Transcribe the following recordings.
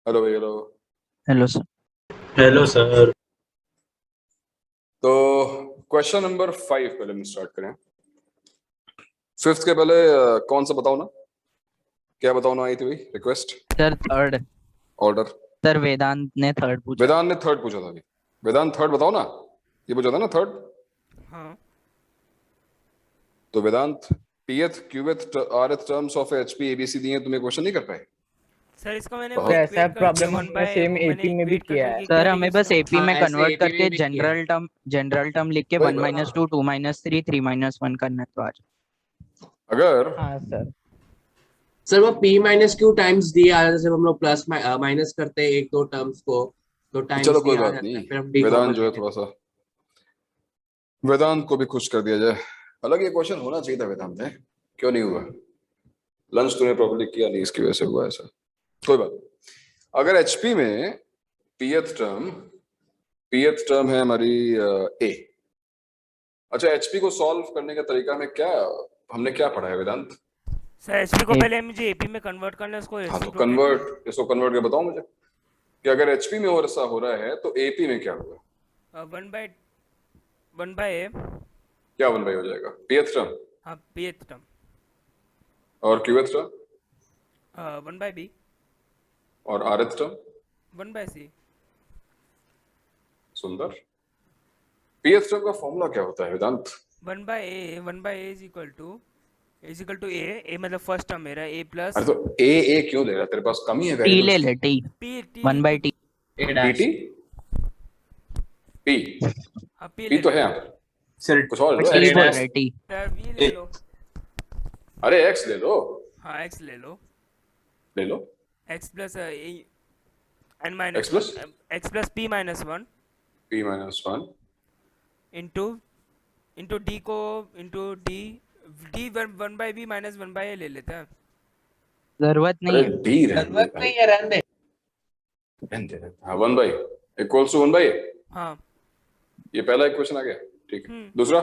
Hello भाई hello. Hello sir. Hello sir. तो question number 5 पहले हम स्टार्ट करें। फिफ्थ के पहले कौन सा बताओ ना, क्या बताओ ना आई थी भाई request sir third. Order. Sir Vedant ने थर्ड पूछा। वेदांत ने थर्ड पूछा था अभी। वेदांत थर्ड बताओ ना, ये पूछा था ना थर्ड। हाँ तो Vedant pth qth rth terms of HP ABC दिए, तुम्हें क्वेश्चन नहीं कर पाए। सर, इसका मैंने बहुत ऐसा equate कर प्रॉब्लम दिया, हमने सेम एपी में भी किया है। सर हमें बस एपी में हाँ, ऐसे कन्वर्ट AP में करके भी किया है। जनरल टर्म लिख के वही 1 बात। - 2 2 - 3 3 - 1 करना है तो आज। अगर हाँ सर। सर वो P minus q times d आ जाता है, जब हम लोग प्लस माइनस करते हैं एक दो टर्म्स को तो चलो टाइम्स डी कोई आ बात जाता नहीं, है, फिर हम डी वेदांत कॉमन जो ले है लेते थोड़ा सा, वेदांत को भी खुश कर दिया जाए। हालांकि ये क्वेश्चन होना चाहिए था वेदांत में, क्यों नहीं हुआ। लंच तूने प्रॉपर्ली किया नहीं, इसकी वजह से हुआ ऐसा। कोई बात नहीं। अगर एचपी में पीएथ टर्म है हमारी ए। अच्छा, एचपी को सॉल्व करने का तरीका में क्या हमने क्या पढ़ा है वेदांत। सर एचपी को ए- पहले मुझे एपी में कन्वर्ट करना है, उसको हाँ तो रेसिप्रोकेट कन्वर्ट, इसको कन्वर्ट कर बताओ मुझे कि अगर एचपी में और ऐसा हो रहा है तो एपी में क्या होगा। 1/1 ए। क्या 1 बाई हो जाएगा पीएथ टर्म, हाँ पीएथ टर्म और क्यूएथ टर्म 1/बी और आरएथ टर्म। 1/सी। सुंदर। पीएथ टर्म का फॉर्मूला क्या होता है वेदांत। 1/ए इज इक्वल टू ए मतलब फर्स्ट टर्म मेरा ए प्लस अरे तो ए क्यों ले रहा है, तेरे पास कम ही है टी वेरिएबल्स ले की। ले टी पी 1/t। हैं। A टी पी हाँ पी पी ले तो लो है यहाँ पर, सर कुछ और लो। टी एक्स बोल A रहा है टी। सर वी ले लो। अरे एक्स ले लो, हाँ एक्स ले लो। ले लो x plus n X minus plus? X plus P minus 1 p minus 1 into d को इंटू डी डी 1/बी माइनस 1/ए ले लेते हैं। जरूरत नहीं अरे है। डी रहने दे जरूरत भाई, नहीं है, रहने दे। रहने दे। हाँ 1 बाई इक्वल्स टू 1 बाई। हाँ ये पहला इक्वेशन आ गया, ठीक है। दूसरा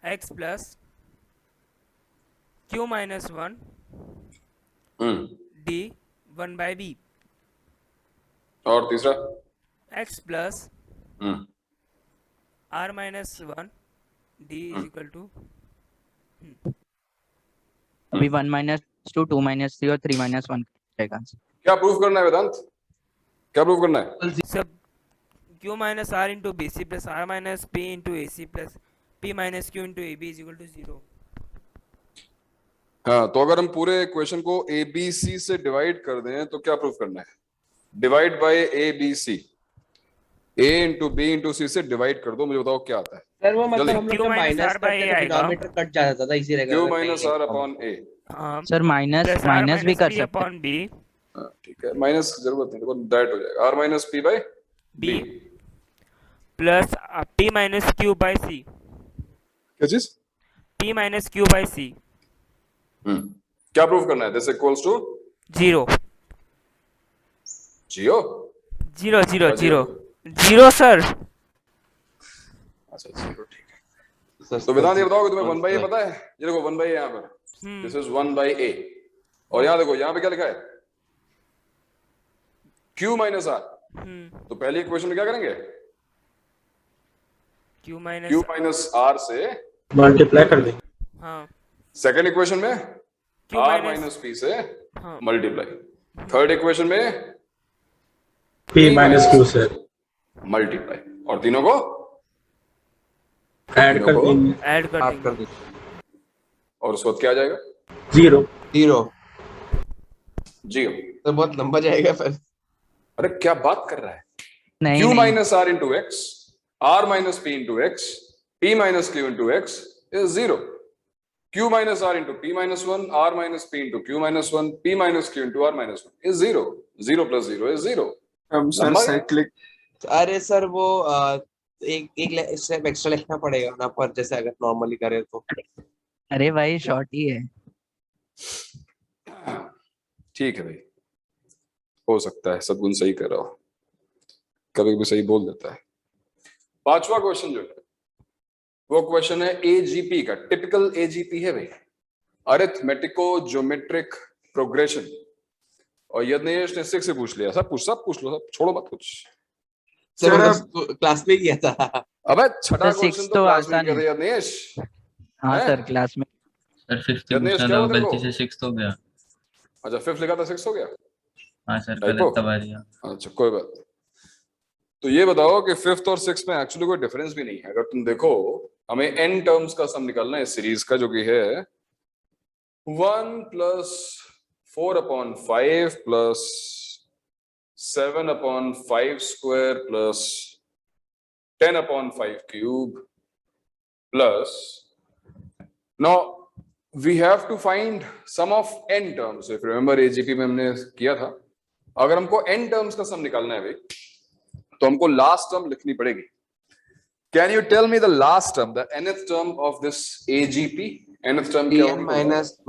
x plus q minus 1 d 1/बी और तीसरा x plus hmm r minus 1 d is equal to अभी 1 - 2 2 - 3 और 3 - 1 रहेगा आंसर। क्या प्रूव करना है वेदांत, क्या प्रूव करना है। सब Q minus R into B C plus R minus P into A C plus P minus Q into A B is equal to 0। हाँ तो अगर हम पूरे इक्वेशन को ए बी सी से डिवाइड कर दें तो क्या प्रूव करना है। Divide by a b c, a into b into c से डिवाइड कर दो, मुझे बताओ क्या आता है। सर वो मतलब जल्दी। हम लोग Q जब minus माइनस R by करते A तो आएगा। डिनोमिनेटर कट जाता था, इसी रहेगा क्यू अगर माइनस नहीं आर है अपॉन ए। सर माइनस भी कर सकते हैं। अपॉन बी ठीक है, माइनस की जरूरत नहीं, देखो दैट हो जाएगा r minus p by b b. Plus P minus q by c क्या चीज। P minus q by c क्या प्रूव करना है, दिस इक्वल्स टू 0 जियो। 0 0 हाँ, 0 0 सर। अच्छा जीरो, ठीक है। तो वेदांत ये बताओ कि तुम्हें 1 बाई ए पता है। ये देखो 1 बाई ए यहाँ पर, दिस इज 1 बाई ए। और यहाँ देखो यहाँ पे क्या लिखा है Q माइनस आर। तो पहली इक्वेशन में क्या करेंगे, Q Q minus minus R से मल्टीप्लाई कर दे। हाँ सेकेंड इक्वेशन में Q R minus minus P से हाँ मल्टीप्लाई। थर्ड इक्वेशन में P माइनस क्यू से मल्टीप्लाई, और तीनों को ऐड कर देंगे। ऐड कर आप देंगे। कर दीजिए। और उस वक्त क्या आ जाएगा 0 0 जियो। तो बहुत लंबा जाएगा फिर। अरे क्या बात कर रहा है। नहीं Q नहीं minus R into x, R minus P into x, P minus Q into x is 0। Q minus R into P minus 1, R minus P into Q minus 1, P minus Q into R minus 1 is 0। 0 plus 0 is 0। Sir cyclic. अरे sir वो एक step extra लिखना पड़ेगा ना, पर जैसे अगर normally करे तो। अरे भाई शॉर्ट ही है। ठीक है भाई, हो सकता है सदगुण सही कर रहा हो, कभी भी सही बोल देता है। पांचवा क्वेश्चन जो है वो क्वेश्चन है एजीपी का। टिपिकल एजीपी है भाई, अरिथमेटिको ज्योमेट्रिक प्रोग्रेशन और यज्ञेश ने 6 से पूछ लिया। सब पूछ लो, सब छोड़ो मत कुछ। सर मैंने क्लास में किया था। अबे छठा सर, क्वेश्चन 6 तो तो क्लास में आसान किया है। था यज्ञेश। हाँ हैं? सर, क्लास में। सर फिफ्थ यज्ञेश पूछना क्या था, हुआ वो तेरे गलती को? से सिक्स हो गया। अच्छा 5 लिखा था 6 हो गया। हाँ सर, टाइपो? गलत दबा दिया। अच्छा कोई बात नहीं। तो ये बताओ कि 5th और 6th में एक्चुअली कोई डिफरेंस भी नहीं है। अगर तुम देखो, हमें n टर्म्स का सम निकालना है इस सीरीज का, जो कि है 1 + 4/5 + 7/5² + 10/5³ plus now we have to find sum of n terms. If you remember AGP में हमने किया था, अगर हमको n terms का सम निकालना है भाई, तो हमको लास्ट टर्म लिखनी पड़ेगी। Can you tell me the last term, the nth term of this AGP? nth term क्या होगी?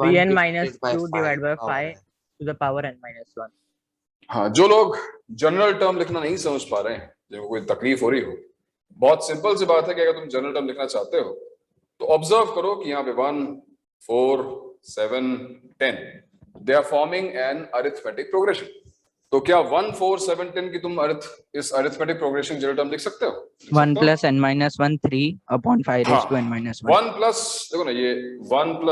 bn minus 2 divided by 5 to the power n minus 1. हाँ, जो लोग जनरल टर्म लिखना नहीं समझ पा रहे हैं, जिनको कोई तकलीफ हो रही हो, बहुत सिंपल सी बात है कि अगर तुम जनरल टर्म लिखना चाहते हो तो ऑब्जर्व करो कि यहाँ पे 1, 4, 7, 10 they are forming an arithmetic progression. तो क्या 1, 4, 7, 10 की तुम इस अरिथमेटिक प्रोग्रेशन जनरल टर्म लिख सकते हो? 1 + n minus 1 3/5 raised to n minus 1. 1 plus, देखो ना, ये 1 +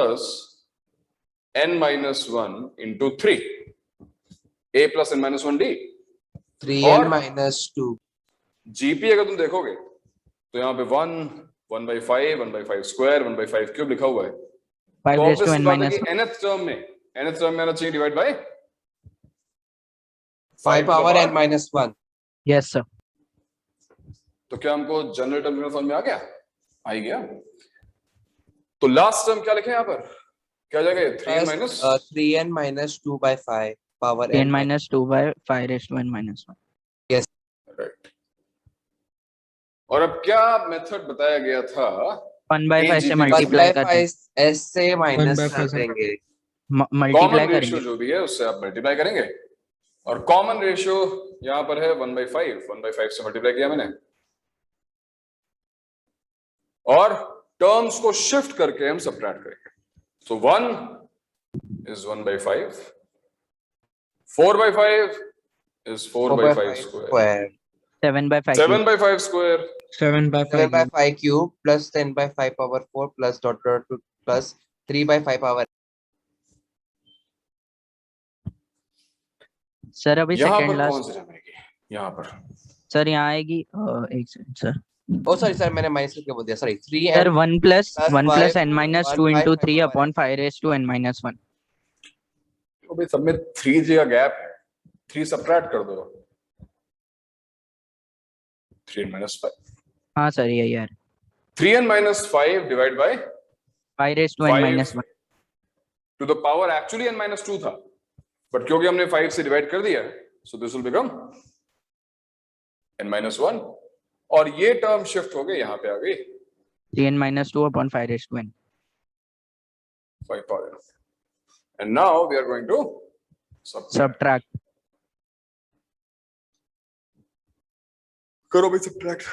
n minus 1 into 3 a + n minus 1d 3n minus 2 GP अगर तुम देखोगे तो यहाँ पे 1, 1/5, 1/5² 1/5³ लिखा हुआ है। 5 तो raised to obvious n बात है minus कि 1. nth टर्म में आना चाहिए divide by 5 power n minus 1. Yes sir. तो क्या हमको जनरल टर्म समझ में आ गया? आ ही गया। तो लास्ट टर्म क्या लिखे यहाँ पर? क्या जाएगा? 3n minus 3n minus 2/5 power n minus 2 by 5 raised to n minus 1. Right. और अब क्या मेथड बताया गया था? 1/5 से AGP मल्टीप्लाई कर 1/5 s से माइनस 1/5 कर देंगे। मल्टीप्लाई कॉमन रेशियो करेंगे। जो भी है उससे आप मल्टीप्लाई करेंगे, और कॉमन रेशियो यहाँ पर है 1/5 से मल्टीप्लाई किया मैंने, और टर्म्स को शिफ्ट करके हम सबट्रैक्ट करेंगे। सो 1 is 1/5, 4/5 is 4/5 square, 7/5 7/5 square 7/5 cube plus 10/5 power 4 plus dot plus 3/5 power. Sir अभी यहाँ सेकंड पर कौन लास्ट सी जमेगी? यहाँ पर सर यहाँ आएगी। एक second sir. Oh sorry sir, मैंने माइनस करके बोल दिया। Sorry 3n sir 1 plus n minus 2 into 3 1/5 upon 5 raised to n minus 1. तो भाई सब में 3 का गैप है, 3 सबट्रैक्ट कर दो, 3n minus 5, हाँ सर यही यार। 3n minus 5 divide by 5 raised to n 5 minus 1. To the power, actually n minus 2 था, बट क्योंकि हमने 5 से डिवाइड कर दिया, so this will become n minus 1, और ये टर्म शिफ्ट हो गई, यहाँ पे आ गई 3n minus 2 upon 5 raised to n. 5 power n. And now we are going to Subtract. करो भाई subtract.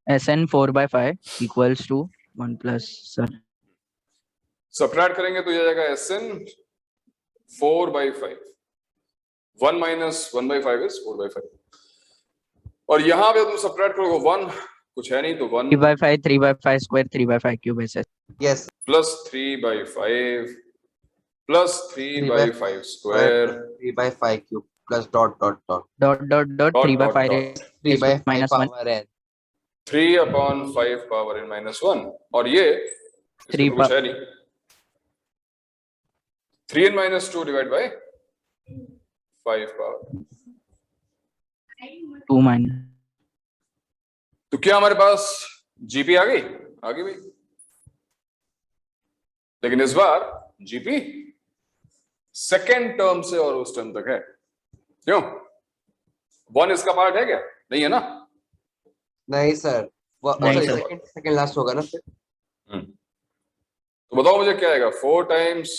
Sn 4/5 equals to 1 plus sir. Subtract करेंगे तो ये जाएगा Sn 4/5, 1 minus 1/5 is 4/5, और यहाँ पे तुम सबट्रैक्ट करोगे 1 कुछ है नहीं तो 1 3/5 3/5 square 3/5 cube ऐसे। yes plus 3/5 plus 3/5 square 3/5 cube plus dot dot 3/5 raised 3/5 minus 1. power n 3/5 power n minus 1, और ये 3 कुछ है नहीं, 3n minus 2 divide by 5 power। 2 minus. तो क्या हमारे पास जीपी आ गई? आ गई भाई, लेकिन इस बार जीपी सेकेंड टर्म से और उस टर्म तक है। क्यों? 1 इसका पार्ट है क्या? नहीं है ना? नहीं सर, नहीं सर। सेकंड लास्ट होगा ना फिर। तो बताओ मुझे क्या आएगा? 4 times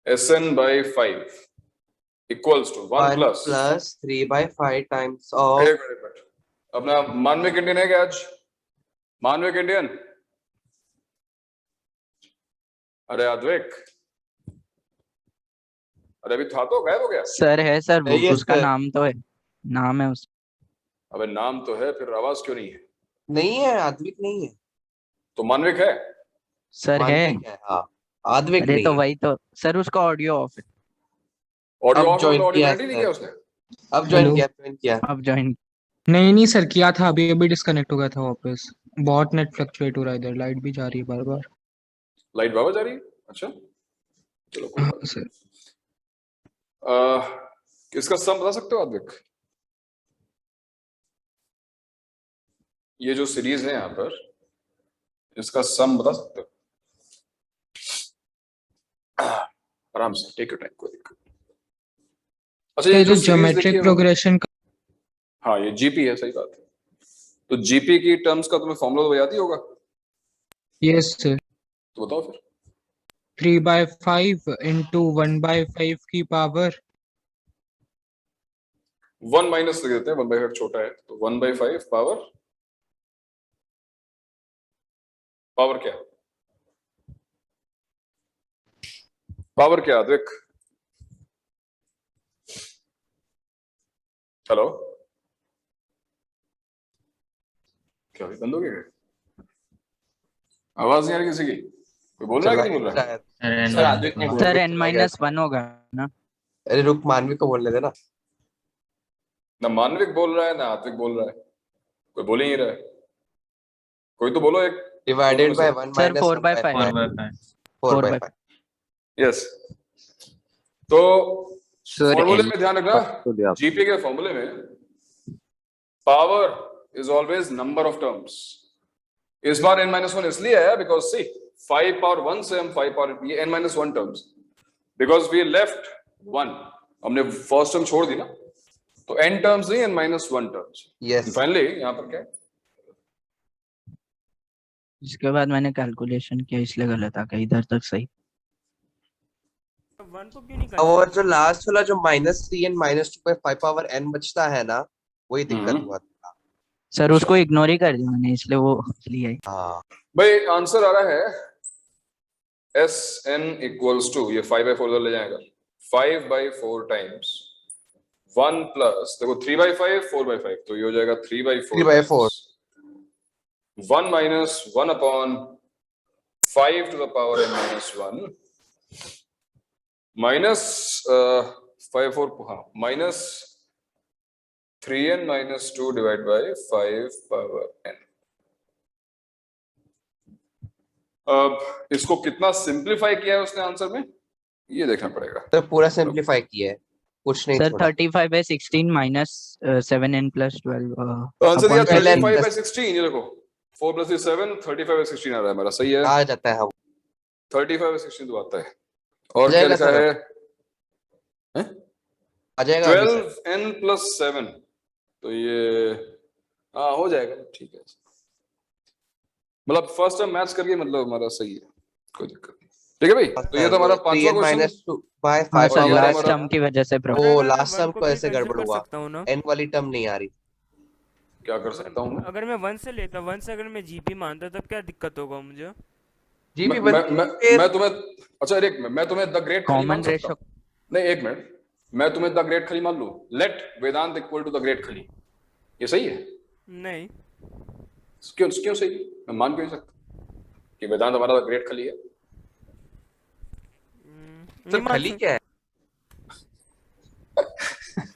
Sn/5 equals to 1 plus 3/5 times of एक मिनट, अपना मानविक इंडियन है क्या आज? मानविक इंडियन, अरे अद्वैक, अरे अभी था तो गायब हो गया। सर है सर, वो नहीं है उसका सर। नाम तो है, नाम है उस। अबे नाम तो है, फिर आवाज क्यों नहीं है? नहीं है, आद्विक नहीं है। तो मानविक है। सर है। मानविक है, हाँ। आद्विक अरे नहीं तो है। वही तो सर, उसका ऑडियो ऑफ है। ऑडियो अब ऑफ है ज्वाइन तो ऑडियो किया कनेक्ट ही नहीं सर। किया उसने। अब ज्वाइन हेलो। किया, ज्वाइन किया। अब ज्वाइन। नहीं नहीं सर, किया था, अभी अभी डिस्कनेक्ट हो गया था वापस। बहुत नेट फ्लक्चुएट हो रहा है इधर, लाइट भी जा रही है बार बार। लाइट बाबा जा रही है, अच्छा चलो कोई हाँ बात सर। नहीं। इसका सम बता सकते हो आद्विक? ये जो सीरीज है यहाँ पर, इसका सम बता सकते हो? आराम से, टेक योर टाइम, कोई दिक्कत नहीं। अच्छा तो ये ये जो जो सीरीज ज्योमेट्रिक देखी है प्रोग्रेशन का, हाँ ये जीपी है, सही बात है। तो जीपी की टर्म्स का तुम्हें फॉर्मूला तो याद ही होगा, यस सर, तो बताओ फिर। 3/5 इंटू 1/5 की पावर 1 माइनस लिख देते हैं, 1/5 छोटा है तो 1/5 पावर, पावर क्या, पावर क्या आद्विक? हेलो, क्या अभी बंद हो गया? आवाज नहीं आ रही किसी की? कोई बोल रहा है कि नहीं बोल रहा है? शायद। सर सर आद्विक ने सर बोला, n-1 होगा ना। अरे रुक, मानविक को बोलने देना। ना मानविक बोल रहा है ना आत्विक बोल रहा है, कोई बोल ही नहीं रहा है। कोई तो बोलो एक। Divided by 1 sir minus 4/5 4/5। Yes, तो सर फॉर्मूले L में ध्यान रखना, जीपी के फॉर्मूले में power is always number of terms. इस बार n-1 इसलिए है बिकॉज सी 5 पावर 1 से हम 5 पावर ये n-1 terms, because we left 1, हमने फर्स्ट टर्म छोड़ दी ना, तो n टर्म्स नहीं n-1 टर्म्स। यस। फाइनली यहाँ पर क्या है? इसके बाद मैंने कैलकुलेशन किया इसलिए गलत आ गया, इधर तक सही। 1 को क्यों नहीं अब और करते? जो लास्ट वाला जो -3 n -2/5 पावर n बचता है ना, वही दिक्कत हुआ था। सर उसको इग्नोर ही कर दिया मैंने, इसलिए वो लिया ही। हाँ। भाई आंसर आ रहा है Sn इक्वल्स टू, ये 5/4 ले जाएगा, 5/4 टाइम्स 1 प्लस, देखो 3/5 4/5, तो ये हो जाएगा 3/4 3/4 1 minus 1 upon 5 to the power n-1 minus 5/4, हाँ minus 3n minus 2 divide by 5 power n। अब इसको कितना सिंप्लीफाई किया है उसने आंसर में, ये देखना पड़ेगा। तो पूरा सिंपलीफाई किया है, कुछ नहीं सर छोड़ा। 35/16 माइनस 7n + 12 तो आंसर दिया upon 35/16, ये देखो 4 + 7 35/16 आ रहा है हमारा, सही है। आ जाता है, हाँ। 35/16 तो आता है। और आ क्या जाएगा लिखा सर, है? आ जाएगा अभी सर। 12n + 7, तो ये हाँ हो जाएगा, ठीक है। मतलब फर्स्ट टर्म मैच करके मतलब हमारा सही है, कोई दिक्कत नहीं। ठीक है भाई, तो ये तो हमारा पांचवा 3n क्वेश्चन। -2/5 हाँ सर, और ये पावर लास्ट हमारा- टर्म की वजह से प्रॉब्लम। वो अगर मैं लास्ट 1 टर्म को को भी ऐसे consider गड़बड़ कर हुआ, सकता हूँ ना? n वाली टर्म नहीं आ रही। क्या कर सकता हूँ मैं? अगर मैं 1 से लेता, 1 से अगर मैं जीपी मानता तब क्या दिक्कत होगा मुझे? जी भी मैं तुम्हें, अच्छा एक मिनट, मैं तुम्हें द ग्रेट खली मान कॉमन सकता रेशो। हूँ? नहीं एक मिनट, मैं तुम्हें द ग्रेट खली मान लूं, let Vedant equal to the great Khali, ये सही है? नहीं। क्यों क्यों सही? मैं मान क्यों नहीं सकता कि वेदांत हमारा द ग्रेट खली है? सर खली क्या है?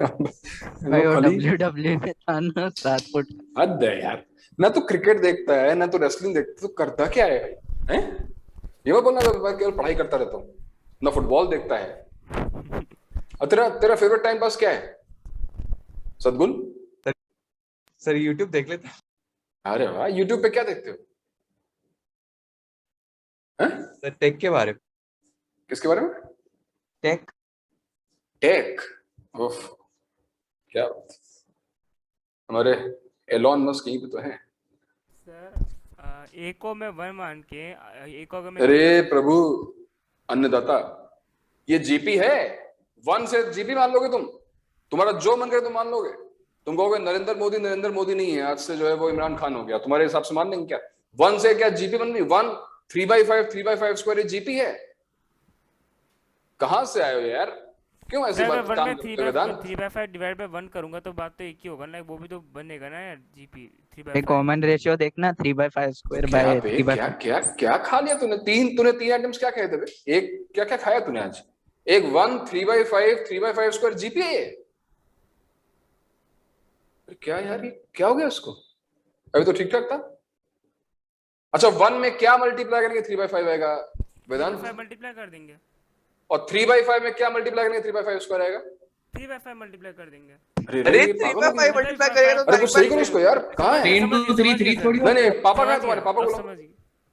भाई वो WWE में था ना 7 फुट। हद है यार, ना तो क्रिकेट देखता है ना तो रेसलिंग देखता है, तो करता क्या है भाई? हैं? ये मत बोलना मैं केवल पढ़ाई करता रहता हूँ, ना फुटबॉल देखता है। और तेरा फेवरेट टाइम पास क्या है सदगुण? सर यूट्यूब देख लेते हैं। अरे वाह, यूट्यूब पे क्या देखते हो? हैं? सर टेक के बारे में। किसके बारे में? टेक। टेक, ओफ क्या बात। हमारे एलॉन मस्क यहीं पे तो हैं। सर ए को मैं 1 मान के ए को अगर मैं अरे प्रभु अन्नदाता, ये जीपी है, 1 से जीपी मान लोगे तुम, तुम्हारा जो मन करे तुम मान लोगे। तुम कहोगे नरेंद्र मोदी नहीं है, आज से जो है वो इमरान खान हो गया, तुम्हारे हिसाब से मान लेंगे क्या? 1 से क्या जीपी बन गई? 1 3/5 3/5 स्क्वायर ये जीपी है? कहां से आए हो यार? क्यों ऐसी सर मैं बात वन काम में करते हो वेदांत? 3/5 डिवाइड बाय 1 करूंगा तो बात तो एक ही होगा ना, वो भी तो बनेगा ना यार जीपी ये 3/5। कॉमन रेशियो देखना 3/5 स्क्वायर क्या बाय बे 3/5। क्या खा लिया तूने? तीन आइटम्स क्या खाए थे बे? एक क्या क्या खाया तूने आज? एक 1 3/5 स्क्वायर जीपी है। क्या यार ये क्या हो गया उसको? अभी तो ठीक ठाक था। अच्छा 1 में क्या मल्टीप्लाई करेंगे 3/5 आएगा वेदांत? 3/5 मल्टीप्लाई कर देंगे। और 3/5 में क्या मल्टीप्लाई करेंगे 3/5 स्क्वायर आएगा? 3/5 मल्टीप्लाई कर देंगे। अरे पागल हो गया? मल्टीप्लाई करेगा तो अरे कुछ सही करो इसको यार, कहाँ है? 3 into 3 3 थोड़ी नहीं नहीं, पापा कहाँ है तुम्हारे? पापा को बुलाओ, समझ गए।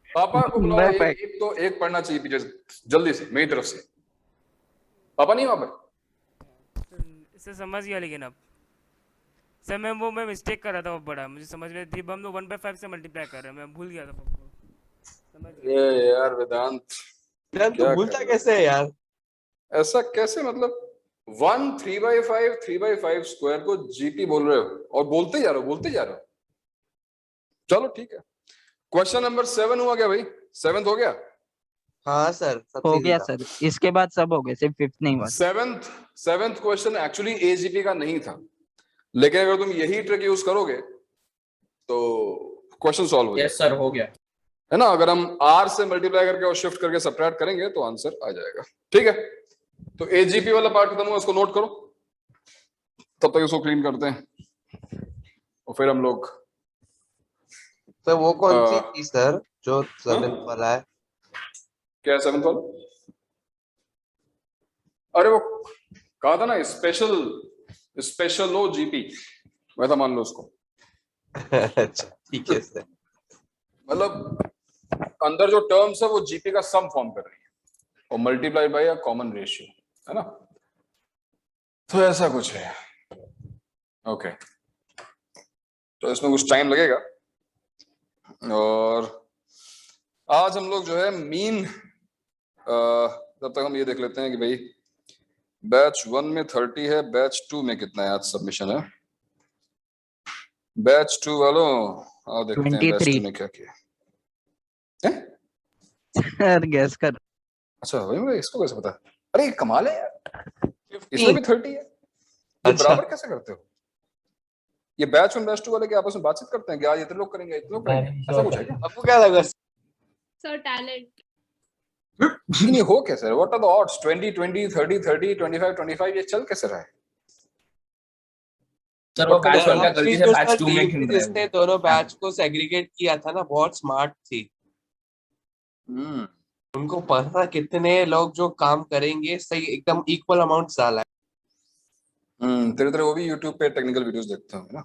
पापा को बुलाओ। Bye, bye. एक पढ़ना चाहिए पीछे से, जल्दी से मेरी तरफ से। पापा नहीं वहां पर? इसे समझ गया लेकिन अब सर मैं मिस्टेक कर रहा था, वो बड़ा मुझे समझ में थी, हम लोग 1/5 से मल्टीप्लाई कर रहे हैं, मैं भूल गया था पापा। समझ गया। ये यार वेदांत यार क्या तू भूलता कर- कैसे है यार? ऐसा कैसे? मतलब 1 3/5 स्क्वायर को जीपी बोल रहे हो और बोलते जा रहे हो। चलो ठीक है। क्वेश्चन नंबर 7 हुआ क्या भाई? 7th हो गया? हाँ सर, हो गया सर, इसके बाद सब हो गए, सिर्फ 5th नहीं हुआ। 7th क्वेश्चन एक्चुअली एजीपी का नहीं था, लेकिन अगर तुम यही ट्रिक यूज करोगे तो क्वेश्चन सॉल्व हो जाएगा। यस सर हो गया। है ना? अगर हम आर से मल्टीप्लाई करके और शिफ्ट करके सबट्रैक्ट करेंगे तो आंसर आ जाएगा। ठीक है, तो एजीपी वाला पार्ट खत्म हुआ, उसको नोट करो। तब तक इसको क्लीन करते हैं और फिर हम लोग सर वो कौन सी आ, थी सर जो 7th वाला है? क्या 7th वाला? अरे वो कहा था ना, स्पेशल लो जीपी, वैसा मान लो उसको। अच्छा ठीक है सर। मतलब अंदर जो टर्म्स है वो जीपी का सम फॉर्म कर रही है और multiply by a common ratio, है ना? तो ऐसा कुछ है। ओके, तो इसमें कुछ टाइम लगेगा और आज हम लोग जो है मीन, तब तक हम ये देख लेते हैं कि भाई बैच 1 में 30 है, बैच 2 में कितना है आज सबमिशन है? बैच 2 वालों आओ देखते हैं बैच 2 ने क्या किया है। सर गैस कर। अच्छा भाई मुझे इसको कैसे पता? अरे कमाल है यार, इसमें भी 30 है। ये अच्छा। बराबर कैसे करते हो? ये बैच 1 बैच 2 वाले के आपस में बातचीत करते हैं कि आज इतने लोग करेंगे, इतने लोग करेंगे, ऐसा कुछ है क्या? आपको क्या लगा? Sir talent. नहीं हो कैसे? What are the odds? 20 20 30 30 25 25 ये चल कैसे रहा है? सर वो बैच 1 का गलती से बैच 2 में गिन रहा जिसने है। दोनों बैच को सेग्रीगेट किया था ना, बहुत स्मार्ट थी। उनको पता था कितने लोग जो काम करेंगे, सही एकदम इक्वल अमाउंट डाला है। तेरे तरह वो भी YouTube पे टेक्निकल वीडियोस देखता हूँ ना।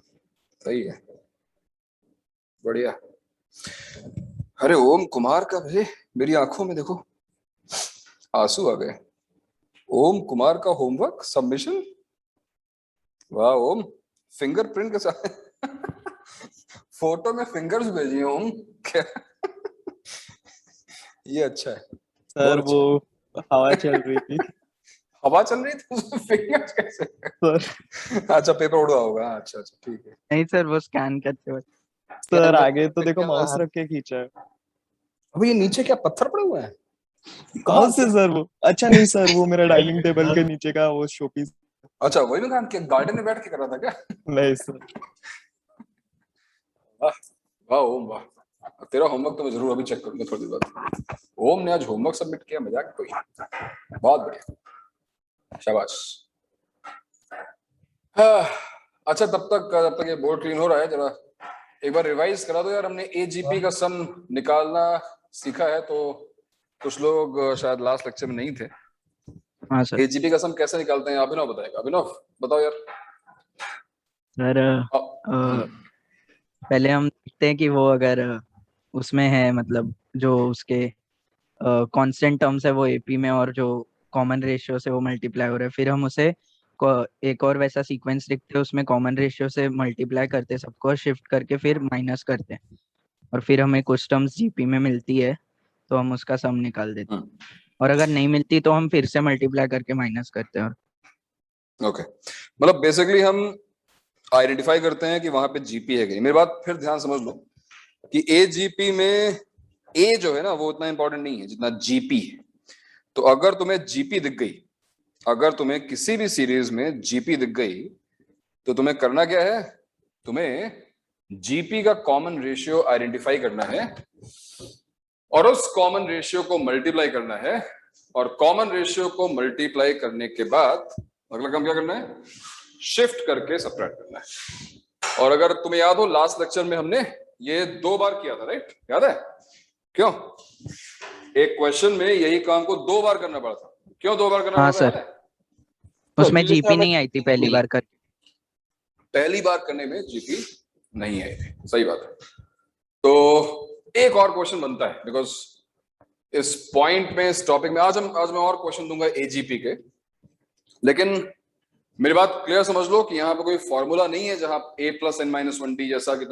सही है, बढ़िया। अरे ओम कुमार का भाई मेरी आंखों में देखो आंसू आ गए। ओम कुमार का होमवर्क सबमिशन, वाह ओम, फिंगरप्रिंट के साथ फोटो में फिंगर्स भेजी ओम, क्या ये अच्छा है सर बहुत वो हवा चल रही थी हवा चल रही थी उसमें फिंगर्स कैसे? सर। अच्छा पेपर उड़ा होगा, अच्छा अच्छा ठीक है। नहीं सर, वो स्कैन करते वक्त। सर आगे तो देखो माउस रख के खींचा है। अबे ये नीचे क्या पत्थर पड़े हुए हैं? कौन से सर? वो अच्छा नहीं सर, वो मेरा डाइनिंग टेबल के नीचे का वो शोपीस। अच्छा वही मैं कहा कि गार्डन में बैठ के कर रहा था क्या? नहीं सर। वाह वाह ओम वाह, तेरा होमवर्क तो मैं जरूर अभी चेक करूंगा थोड़ी देर बाद। ओम ने आज होमवर्क सबमिट किया, मजाक कोई? बहुत बढ़िया, शाबाश। हाँ, अच्छा तब तक ये बोर्ड क्लीन हो रहा है, जरा एक बार रिवाइज करा दो यार। हमने एजीपी का सम निकालना सीखा है, तो कुछ लोग शायद लास्ट लेक्चर में नहीं थे। हाँ सर। एजीपी का सम कैसे निकालते हैं अभिनव बताएगा। अभिनव बताओ यार। सर पहले हम देखते हैं कि वो अगर उसमें है, मतलब जो उसके कांस्टेंट टर्म्स है वो एपी में और जो कॉमन रेशियो से वो मल्टीप्लाई हो रहा है, फिर हम उसे एक और वैसा सीक्वेंस लिखते हैं, उसमें कॉमन रेशियो से मल्टीप्लाई करते हैं सबको, शिफ्ट करके फिर माइनस करते हैं, और फिर हमें कुछ टर्म्स जीपी में मिलती है तो हम उसका सम निकाल देते हैं, और अगर नहीं मिलती तो हम फिर से मल्टीप्लाई करके माइनस करते हैं। ओके, मतलब बेसिकली हम आइडेंटिफाई करते हैं कि वहां पे जीपी है कि नहीं। मेरी बात फिर ध्यान समझ लो कि एजीपी में ए जो है ना वो उतना इंपॉर्टेंट नहीं है जितना जीपी है। तो अगर तुम्हें जीपी दिख गई अगर तुम्हें किसी भी सीरीज में जीपी दिख गई तो तुम्हें करना क्या है, तुम्हें जीपी का कॉमन रेशियो आइडेंटिफाई करना है और उस कॉमन रेशियो को मल्टीप्लाई करना है, और कॉमन रेशियो को मल्टीप्लाई करने के बाद अगला काम क्या करना है, शिफ्ट करके सबट्रैक्ट करना है। और अगर तुम्हें याद हो लास्ट लेक्चर में हमने ये 2 बार किया था, राइट? याद है? क्यों? एक क्वेश्चन में यही काम को 2 बार करना पड़ा था। क्यों 2 बार करना हाँ पड़ा था? सर, याद है? उसमें जीपी नहीं आई थी पहली बार कर। पहली बार करने में जीपी नहीं आई थी, सही बात है। तो एक और क्वेश्चन बनता है, बिकॉज इस पॉइंट में, इस टॉपिक में आज मैं और क्वेश्चन दूंगा एजीपी के, लेकिन मेरी बात क्लियर समझ लो कि यहाँ पे कोई फॉर्मूला नहीं है जहां a plus n minus 1t जैसा कि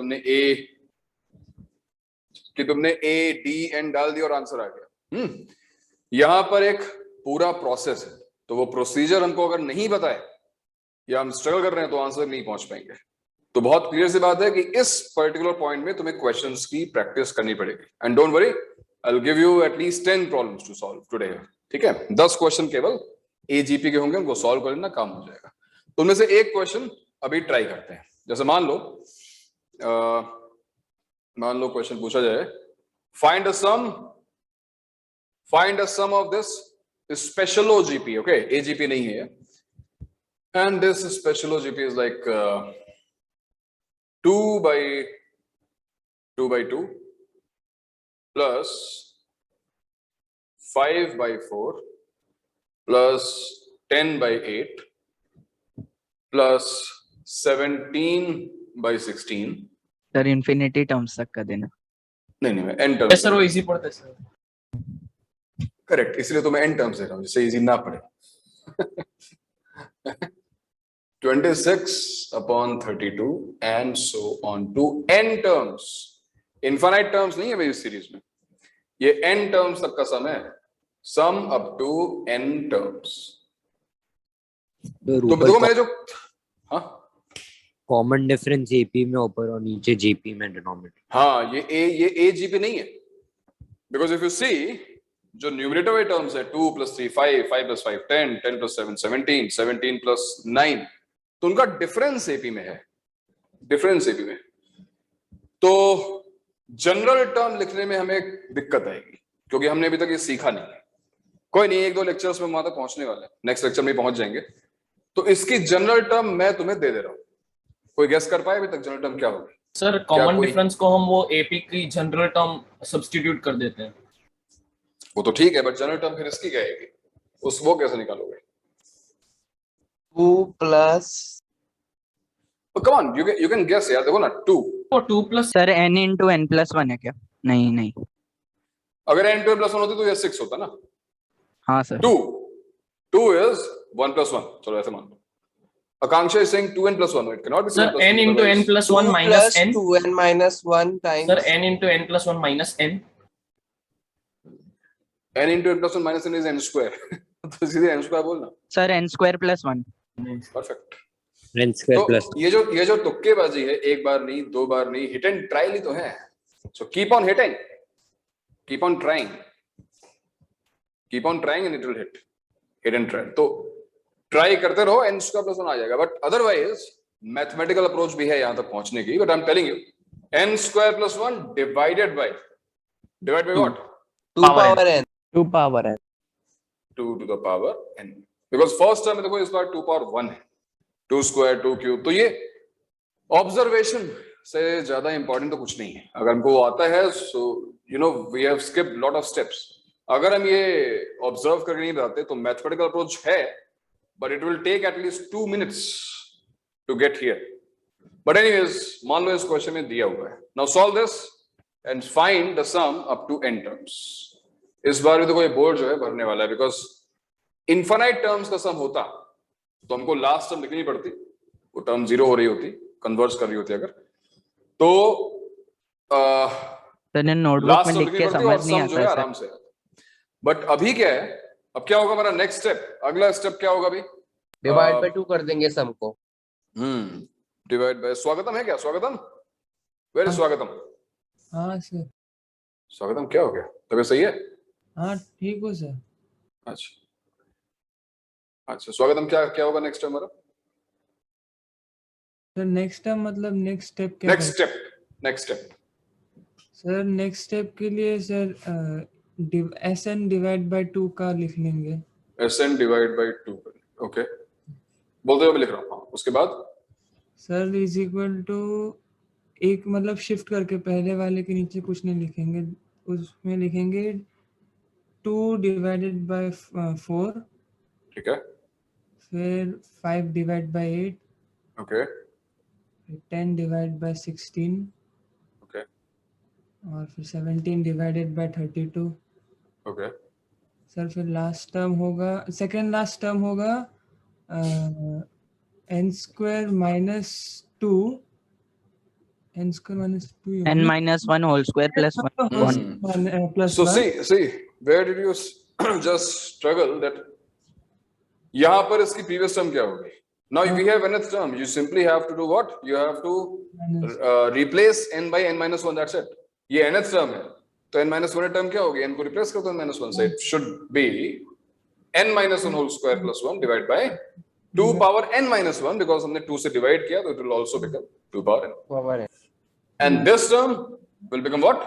तुमने a d n डाल दिया और आंसर आ गया। यहां पर एक पूरा प्रोसेस है, तो वो प्रोसीजर हमको अगर नहीं बताए या हम स्ट्रगल कर रहे हैं तो आंसर नहीं पहुंच पाएंगे। तो बहुत क्लियर सी बात है कि इस पर्टिकुलर पॉइंट में तुम्हें क्वेश्चंस की प्रैक्टिस करनी पड़ेगी। And don't worry, I will give you at least 10 problems to solve today. ठीक है, 10 क्वेश्चन केवल एजीपी के होंगे, उनको सॉल्व कर लेना, काम हो जाएगा। तो उनमें से एक क्वेश्चन अभी ट्राई करते हैं। जैसे मान लो क्वेश्चन पूछा जाए, find a sum of this special GP. Okay, AGP नहीं है, and this special GP is like 2 by 2 plus 5 by 4 plus 10 by 8 plus 17 by 16। Sir infinity terms तक का देना। नहीं मैं n टर्म्स सर वो इजी पड़ता है सर। करेक्ट, इसलिए तो मैं n टर्म्स दे रहा हूं जिससे इजी ना पड़े। 26 upon 32 and so on to n terms। Infinite terms नहीं है भाई इस सीरीज में, ये n टर्म्स तक का सम है, sum up to n terms. तो देखो मैंने जो, हाँ कॉमन डिफरेंस एपी में ऊपर और नीचे जीपी में डिनोमिनेटर। हाँ, ये a जीपी नहीं है, बिकॉज इफ यू सी जो न्यूमरेटर में टर्म्स है 2 + 3 5, 5 + 5 10, 10 + 7 17, 17 + 9, तो उनका डिफरेंस एपी में है, डिफरेंस एपी में। तो जनरल टर्म लिखने में हमें दिक्कत आएगी क्योंकि हमने अभी तक ये सीखा नहीं है। कोई नहीं, 1-2 लेक्चर्स में वहां तक पहुंचने वाले हैं, नेक्स्ट लेक्चर में पहुंच जाएंगे। तो इसकी जनरल टर्म मैं तुम्हें दे रहा हूं, कोई गेस कर पाए अभी तक जनरल टर्म क्या होगी? सर कॉमन डिफरेंस को हम वो एपी की जनरल टर्म सब्स्टिट्यूट कर देते हैं। वो तो ठीक है, बट जनरल टर्म फिर इसकी क्या आएगी, वो कैसे निकालोगे? 2 plus come on, you can guess यार। देखो ना 2 तो 2 plus sir n into n plus 1 है क्या? नहीं अगर n to n + 1 होती तो ये 6 होता ना। हाँ सर। 2 is 1 + 1, चलो ऐसे मान लो। Akanksha is saying 2n + 1, it cannot be 2n sir + 1, n into n plus 1 2 minus plus n। 2n minus 1 times sir n into n plus 1 minus n। n into n + 1 minus n is n square। तो सीधे n square बोलना। Sir n square plus 1। Perfect. n square तो plus ये जो तुक्केबाजी है, एक बार नहीं, 2 बार नहीं, हिट एंड ट्रायल ही तो है। So keep on hitting, keep on trying and it will hit and trial. तो ट्राई करते रहो, n square + 1 आ जाएगा। बट अदरवाइज मैथमेटिकल अप्रोच भी है यहां तक पहुंचने की, but I am telling you n square + 1 divide by what? 2 power n 2 power n 2 to the power n, because first term में देखो इस बार 2 power 1 है, 2 square 2 cube। तो ये ऑब्जर्वेशन से ज्यादा इंपॉर्टेंट तो कुछ नहीं है। अगर हमको वो आता है, so you know we have skipped lot of steps. अगर हम ये ऑब्जर्व करके नहीं बताते तो मैथमेटिकल अप्रोच है, but it will take at least 2 minutes to get here. But anyways, मान लो इस क्वेश्चन में दिया हुआ है। Now solve this and find the sum up to n terms. इस बार भी देखो ये बोर्ड जो है भरने वाला है, बिकॉज इनफाइनाइट टर्म्स का सम होता तो हमको लास्ट टर्म लिखनी पड़ती, वो टर्म 0 हो रही होती, कन्वर्ज कर रही होती अगर, तो सर नोटबुक लास्ट में टर्म लिख लिखनी के पड़ती और समझ नहीं सम जो है आता आराम से। बट अभी क्या है, अब क्या होगा हमारा नेक्स्ट स्टेप, अगला स्टेप क्या होगा अभी? डिवाइड बाय 2 कर देंगे सम को। डिवाइड बाय स्वागतम है क्या? स्वागतम, वेरी स्वागतम। हाँ सर। स्वागतम क्या हो गया, तबीयत सही है? हाँ ठीक हो सर। अच्छा, अच्छा स्वागतम, क्या क्या होगा नेक्स्ट टर्म हमारा? सर नेक्स्ट टाइम मतलब नेक्स्ट स्टेप क्या next step, next step sir next step के लिए सर SN डिवाइड बाय 2 का लिख लेंगे। SN divide by 2। ओके, बोलते हुए मैं लिख रहा हूँ। हाँ, उसके बाद सर इज इक्वल टू एक मतलब शिफ्ट करके पहले वाले के नीचे कुछ नहीं लिखेंगे, उसमें लिखेंगे 2 डिवाइडेड बाय 4, ठीक है, फिर 5 divide bye 8, okay 10 divide by 16 okay और फिर 17 डिवाइडेड बाय 32। ओके सर फिर लास्ट टर्म होगा, सेकेंड लास्ट टर्म होगा n square minus 2, n square minus 2 n minus 1 whole square plus 1 plus So see, where did you just struggle that? यहाँ पर इसकी previous term क्या होगी? Now if we have nth term, you simply have to do what? You have to replace n by n minus 1. That's it. ये nth term है, तो n minus 1 term क्या होगी? n को replace कर दो n minus 1 से. It should be n minus 1 whole square plus 1 divided by 2 power n minus 1, because हमने 2 से divide किया, तो it will also become 2 power n. And this term will become what?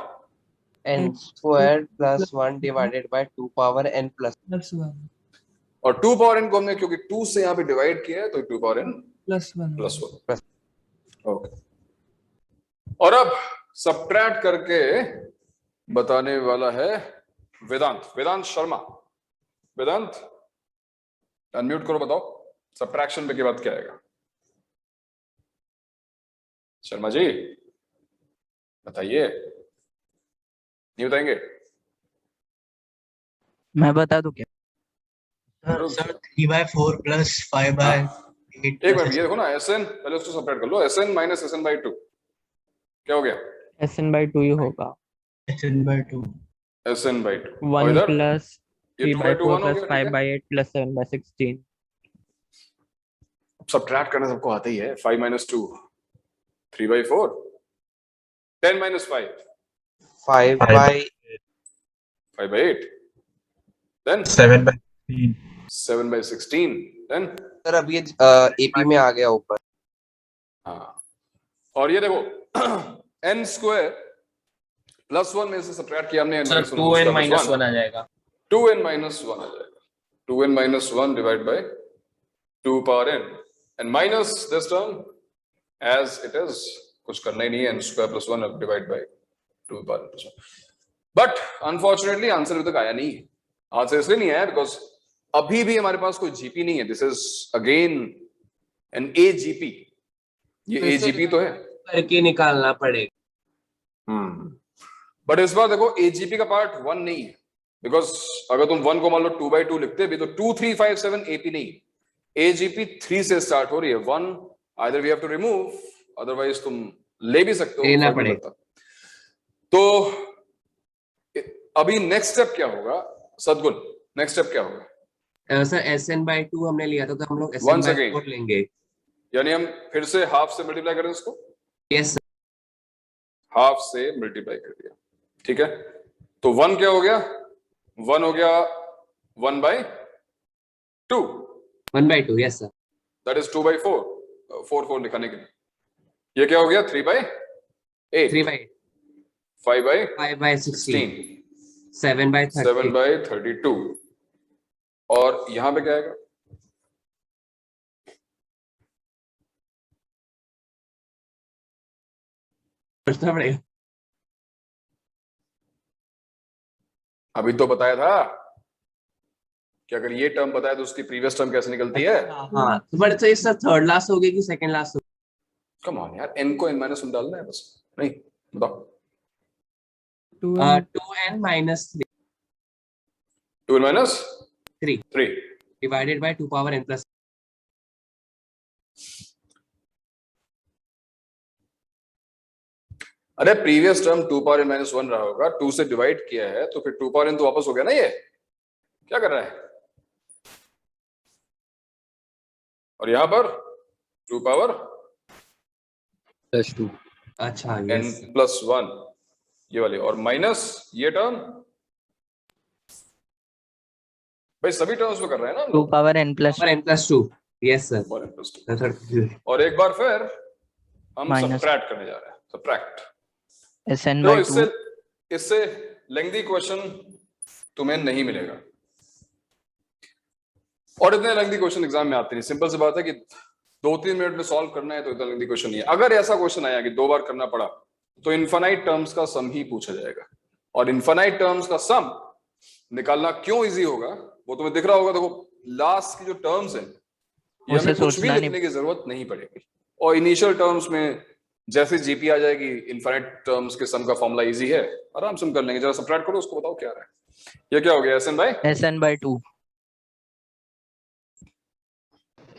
n square plus 1 divided by 2 power n plus plus 1 और 2 power n को हमने क्योंकि 2 से यहाँ पे डिवाइड किया है, तो 2 power n plus 1 plus 1। Okay, और अब सबट्रैक्ट करके बताने वाला है वेदांत, वेदांत शर्मा। वेदांत अनम्यूट करो, बताओ सबट्रैक्शन पे के बाद क्या आएगा? शर्मा जी बताइए, नहीं बताएंगे? मैं बता दूं क्या? Sir 3/4 plus 5/8। एक मिनट, ये देखो ना, SN पहले उसको सबट्रैक्ट कर लो, SN माइनस SN by 2 क्या हो गया? SN by 2 ही होगा, SN/2 SN by 2 और 1 इधर प्लस ये 2 by 2 1 हो गया, 5 by 8 प्लस 7 by 16। सबट्रैक्ट करना सबको आता ही है। 5 minus 2 3/4, 10 minus 5 5 by 5/8, then 7/16 7/16, then sir अब ये AP में आ गया ऊपर। हाँ, और ये देखो n स्क्वायर प्लस 1 में से सबट्रैक्ट किया हमने, सर 2n minus 1 आ जाएगा, 2n minus 1 आ जाएगा, 2n minus 1 divided by 2 power n and minus this term as it is, कुछ करना ही नहीं है, n square plus 1 divided by 2 power n plus 1। But unfortunately answer अभी तक आया नहीं है। आंसर इसलिए नहीं आया बिकॉज अभी भी हमारे पास कोई जीपी नहीं है। This is again an AGP। ये AGP तो है, करके निकालना पड़ेगा। बट इस बार देखो AGP का पार्ट 1 नहीं है, बिकॉज अगर तुम 1 को मान लो 2/2 लिखते भी तो 2 3 5 7 AP नहीं, AGP 3 से स्टार्ट हो रही है। 1 either we have to remove, otherwise तुम ले भी सकते हो, लेना पड़ेगा। तो अभी नेक्स्ट स्टेप क्या होगा सदगुण? नेक्स्ट स्टेप क्या होगा? सर SN by 2 हमने लिया था, तो हम लोग SN Once by again 4 लेंगे। यानी हम फिर से हाफ से मल्टीप्लाई करें इसको, यस हाफ से मल्टीप्लाई कर दिया, ठीक है। तो 1 क्या हो गया? 1 हो गया 1/2, 1/2, यस सर, दैट इज 2/4, 4 लिखाने के लिए। ये क्या हो गया? 3/8, 3/8, 5/16, 5/16, 7/30, 7/32, और यहां पे क्या आएगा? सोचना पड़ेगा। अभी तो बताया था कि अगर ये टर्म बताया तो उसकी प्रीवियस टर्म कैसे निकलती है। हाँ, बट सर इसका थर्ड लास्ट हो गया कि सेकंड लास्ट? कम ऑन यार, n को n-1 डालना है बस, नहीं बताओ। 2n minus 3 2n - 3 3 divided by 2 power n plus। अरे प्रीवियस टर्म 2 पावर n - 1 रहा होगा, 2 से डिवाइड किया है तो फिर 2 पावर n तो वापस हो गया ना। ये क्या कर रहा है? और यहां पर 2 पावर +2। अच्छा, n यस + 1 ये वाली, और माइनस ये टर्म भाई सभी टर्म्स में कर रहे हैं ना हम 2 लोग। पावर n प्लस और n+2 यस सर और n plus 2। that's what- और एक बार फिर हम Minus. सब्ट्रैक्ट करने जा रहे हैं, सब्ट्रैक्ट। Sn तो by 2 इससे लेंथी क्वेश्चन तुम्हें नहीं मिलेगा, और इतने लेंथी क्वेश्चन एग्जाम में आते नहीं। सिंपल सी बात है कि 2-3 मिनट में सॉल्व करना है, तो इतना लेंथी क्वेश्चन नहीं है। अगर ऐसा क्वेश्चन आया कि 2 बार करना पड़ा, तो इनफाइनाइट टर्म्स का सम ही पूछा जाएगा, और इनफाइनाइट टर्म्स का सम निकालना क्यों इजी होगा वो तुम्हें दिख रहा होगा। देखो लास्ट की जो टर्म्स हैं ये उसे हमें कुछ भी सोचना नहीं- लिखने की जरूरत नहीं पड़ेगी, और इनिशियल टर्म्स में जैसे जीपी आ जाएगी, इनफाइनाइट टर्म्स के सम का फॉर्मूला इजी है, आराम से हम कर लेंगे। जरा सब्ट्रैक्ट करो, उसको बताओ क्या आ रहा है। ये क्या हो गया, Sn by Sn by 2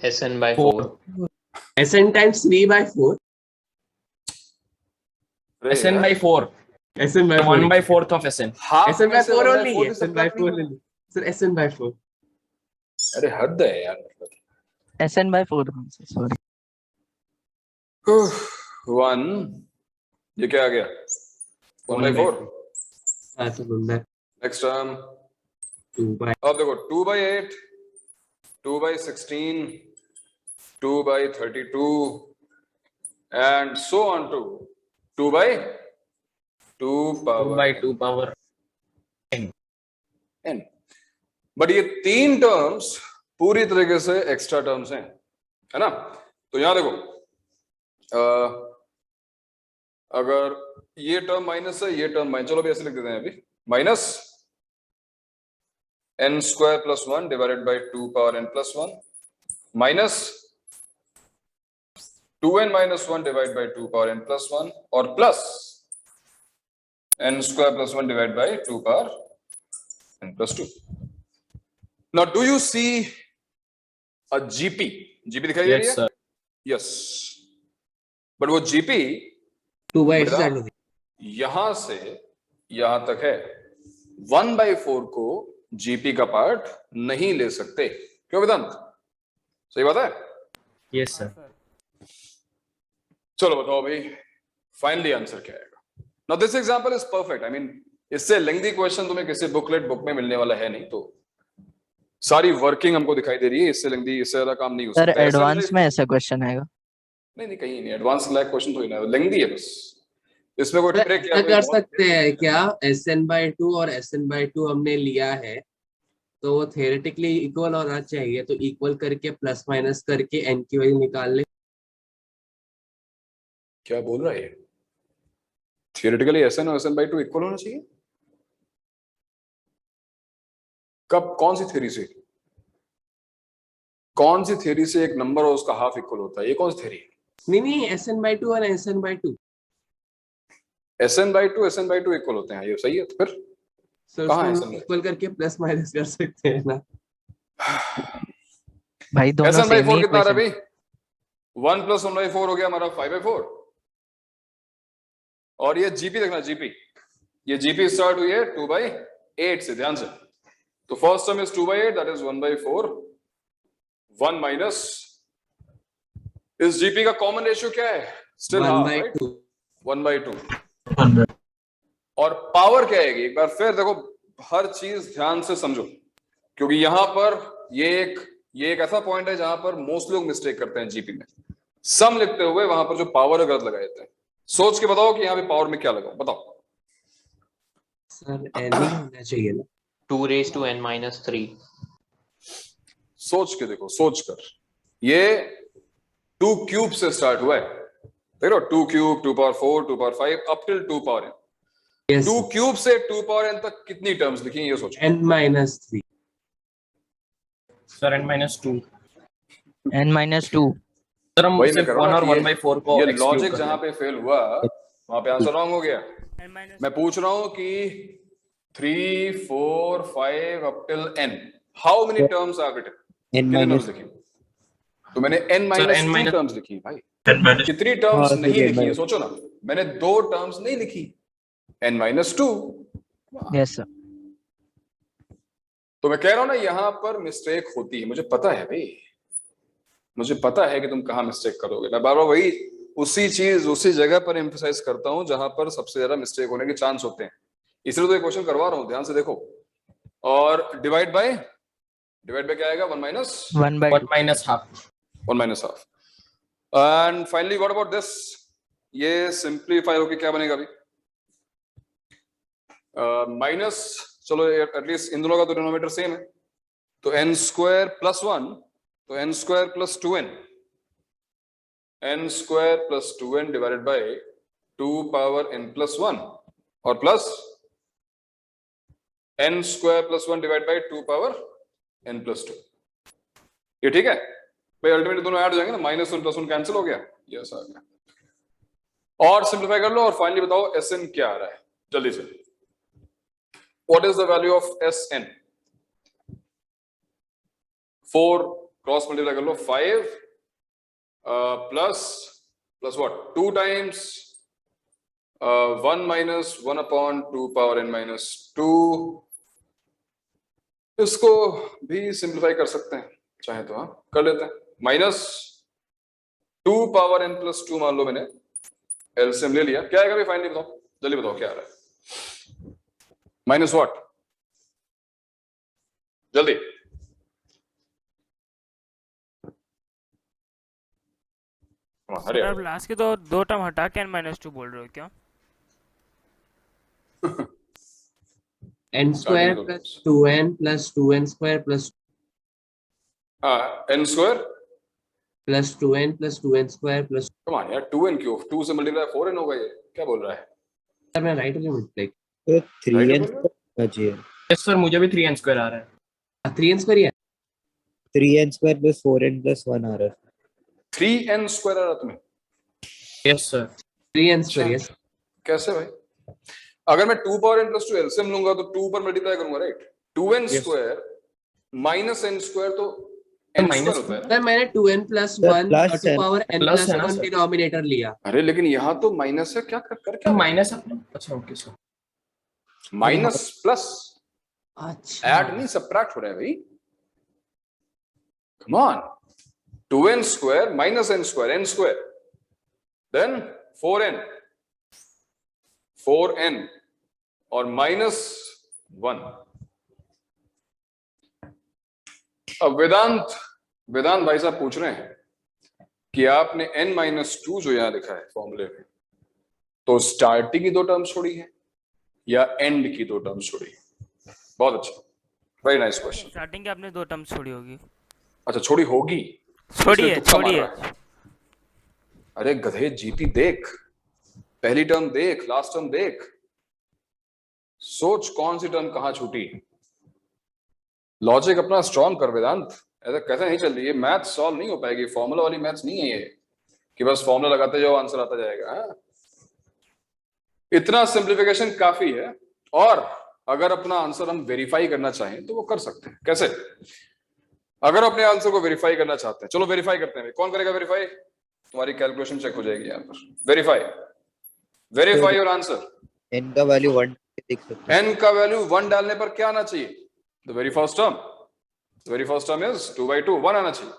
Sn by 4. Sn times 3/4 अरे Sn यार, by 4. Sn by 4 1/4 of Sn. half Sn में by से 4 1/4 only की Sn by subtract 4 नहीं only sir Sn by 4 होगा। अरे हद है यार, Sn by 4 सॉरी 1, ये क्या आ गया 1/4। हाँ सर बंदा नेक्स्ट टर्म 2/8 अब देखो 2/8, 2/16, 2/32 and so on to 2/2 power 2/2 power n। But ये 3 टर्म्स पूरी तरीके से एक्स्ट्रा टर्म्स हैं, है ना। तो यहां देखो अगर ये टर्म माइनस है, ये टर्म माइनस, चलो भी ऐसे लिख देते हैं अभी, minus n² + 1 divided by 2 power n + 1 minus 2n - 1 divide by 2 power n + 1 और plus n² + 1 divide by 2 power n + 2। Now do you see a GP? GP दिखाई दे रही yes है? sir. Yes. बट वो GP 2/8 बेटा, से start होती यहां से यहां तक है। 1/4 को GP का पार्ट नहीं ले सकते, क्यों वेदांत? सही बात है। Yes sir. चलो बताओ भाई, फाइनली आंसर क्या आएगा। Now this example is perfect. I mean इससे लेंथी क्वेश्चन तुम्हें किसी बुक में मिलने वाला है नहीं, तो सारी वर्किंग हमको दिखाई दे रही है। इससे लेंथी, इससे ज्यादा काम नहीं हो सर सकता है। एडवांस में ऐसा क्वेश्चन आएगा? नहीं कहीं नहीं, एडवांस लायक क्वेश्चन तो नहीं, लेंथी है बस। इसमें कोई है। ट्रिक ऐसा कर सकते हैं क्या, Sn/2 और Sn/2 हमने लिया है तो वो थियोरेटिकली इक्वल होना चाहिए, तो इक्वल करके प्लस माइनस करके n की वैल्यू निकाल ले। क्या बोल रहा है? थियोरेटिकली Sn और Sn/2 इक्वल होना चाहिए? कब, कौन सी थ्योरी से? कौन सी थ्योरी से एक नंबर और उसका हाफ इक्वल होता है? ये कौन सी थ्योरी है? नहीं Sn/2 और Sn/2 Sn/2 Sn/2 इक्वल होते हैं, ये सही है। तो फिर सर कहाँ है उसको Sn/2? इक्वल करके प्लस माइनस कर सकते हैं ना। भाई दोनों सेम Sn/4 ही कितना आ रहा है इक्वेशन। भाई? 1 + 1/4 हो गया हमारा 5/4। और ये GP देखना, GP, ये GP स्टार्ट हुई है 2/8 से, ध्यान से। तो first term is 2/8, that is 1/4। 1 minus इस GP का कॉमन रेशियो क्या है? Still half, right? 1/2 1/2। और पावर क्या आएगी? एक बार फिर देखो, हर चीज ध्यान से समझो, क्योंकि यहां पर ये एक ऐसा पॉइंट है जहां पर मोस्ट लोग मिस्टेक करते हैं जीपी में। सम लिखते हुए वहां पर जो पावर है गलत लगा देते हैं। सोच के बताओ कि यहाँ पे पावर में क्या लगाओ, बताओ। सर n ही होना चाहिए ना। 2 raised to n minus 3. सोच के देखो, सोच कर। ये 2 क्यूब से स्टार्ट हुआ है, देख रहे हो? 2 cube, 2 power 4, 2 power 5 up till 2 power n। Yes, 2 cube से 2 पावर n तक कितनी टर्म्स लिखी हैं ये सोचो। n-3 Sir n-2. n-2 sir हम वही मैं सिर्फ कर रहा 1 हूं और ना कि 1/4 को ये exclude लॉजिक कर जहां रहे पे फेल हुआ वहां पे आंसर रॉन्ग हो गया। मैं पूछ रहा हूं कि 3, 4, 5 up till n, how many terms are written? n कितनी minus टर्म्स लिखी? तो मैंने n Sir, minus n 2 minus- terms लिखी भाई। कितनी टर्म्स हाँ, नहीं ठीक है, लिखी है मैं- सोचो ना। मैंने 2 टर्म्स नहीं लिखी, n-2। Yes sir. तो मैं कह रहा हूं ना, यहां पर मिस्टेक होती है, मुझे पता है भाई, मुझे पता है कि तुम कहां मिस्टेक करोगे। मैं बार बार वही उसी चीज उसी जगह पर एम्फसाइज करता हूं जहां पर सबसे ज्यादा मिस्टेक होने के चांस होते हैं। इसलिए तो ये क्वेश्चन करवा रहा हूं, ध्यान से देखो। और डिवाइड बाय डिवाइड बाय क्या आएगा 1 minus 1 by 1 minus half. 1 minus half. And finally what about this, ये सिंप्लीफाई होके क्या बनेगा अभी माइनस, चलो एटलीस्ट इन दोनों का तो डिनोमिनेटर सेम है, तो n स्क्वायर प्लस 1, तो n square plus 2n, n square plus 2n divided by 2 power n plus 1 और plus n square plus 1 divide by 2 power n plus 2. ये ठीक है भाई, अल्टीमेटली दोनों ऐड हो जाएंगे ना, माइनस 1 प्लस 1 कैंसिल हो गया, यस आ गया. और सिंप्लीफाई कर लो और फाइनली बताओ Sn क्या आ रहा है जल्दी से. What is the value of Sn? 4 cross multiply कर लो, 5 plus what 2 times 1 minus 1 upon 2 power n minus 2. इसको भी सिंप्लीफाई कर सकते हैं चाहे तो, हाँ कर लेते हैं. माइनस 2 पावर n प्लस 2 मान लो, मैंने एलसीएम ले लिया, क्या आएगा भाई फाइनली बताओ, जल्दी बताओ क्या आ रहा है. माइनस व्हाट, जल्दी. अरे आप लास्ट के तो दो टर्म हटा के n-2 बोल रहे हो क्या? n square plus 2n plus 2n square plus n square plus 2n plus 2n square plus, come on यार, 2n क्यों, 2 से मल्टीप्लाई 4n होगा, ये क्या बोल रहा है. सर मैं राइट हो मल्टीप्लाई तो 3n Right, होना चाहिए. Yes sir, मुझे भी 3n square आ रहा है. 3n स्क्वायर या 3n square plus 4n plus 1 आ रहा है. 3n स्क्वायर आ रहा तुम्हें, Yes sir. 3n square yes. कैसे भाई. अगर मैं 2 पावर n प्लस 2 एलसीएम लूंगा तो 2 पर मल्टीप्लाई करूंगा, right. 2n Yes. Square minus n square तो n minus स्क्वायर होता है. सर मैंने 2n plus Sir, 1 plus two n. Power n Plus plus है ना, 1 sir? डिनोमिनेटर लिया. अरे लेकिन यहाँ तो माइनस है, क्या कर क्या माइनस अपना, अच्छा ओके सर. माइनस प्लस अच्छा ऐड नहीं सब्ट्रैक्ट हो रहा है भाई. Come on, 2n square minus n square, n square then 4n और माइनस 1. अब वेदांत भाई साहब पूछ रहे हैं कि आपने n-2 जो यहां लिखा है फॉर्मूले में, तो स्टार्टिंग की 2 टर्म्स छोड़ी है या एंड की 2 टर्म्स छोड़ी है. बहुत अच्छा, वेरी नाइस क्वेश्चन. स्टार्टिंग के आपने 2 टर्म्स छोड़ी होगी. अच्छा छोड़ी होगी, छोड़ी है, इसलिए तुक्का छोड़ी मार है. रहा है. अरे गधे जीती देख, पहली टर्म देख, लास्ट टर्म देख, सोच कौन सी टर्म कहां छूटी. लॉजिक अपना स्ट्रॉन्ग कर वेदांत, ऐसा कैसे नहीं चल रही है. मैथ सॉल्व नहीं हो पाएगी, फॉर्मूला वाली मैथ्स नहीं है ये कि बस फॉर्मूला लगाते जाओ आंसर आता जाएगा. हाँ? इतना सिंप्लीफिकेशन काफी है. और अगर अपना आंसर हम वेरीफाई करना चाहें तो वो कर सकते हैं. कैसे, अगर अपने आंसर को वेरीफाई करना चाहते हैं, चलो वेरीफाई करते हैं. कौन करेगा वेरीफाई, तुम्हारी कैलकुलेशन चेक हो जाएगी यहाँ पर. Verify your answer. n का वैल्यू 1 देख सकते हैं. n का वैल्यू 1 डालने पर क्या आना चाहिए, the very first term is 2/2, 1 आना चाहिए.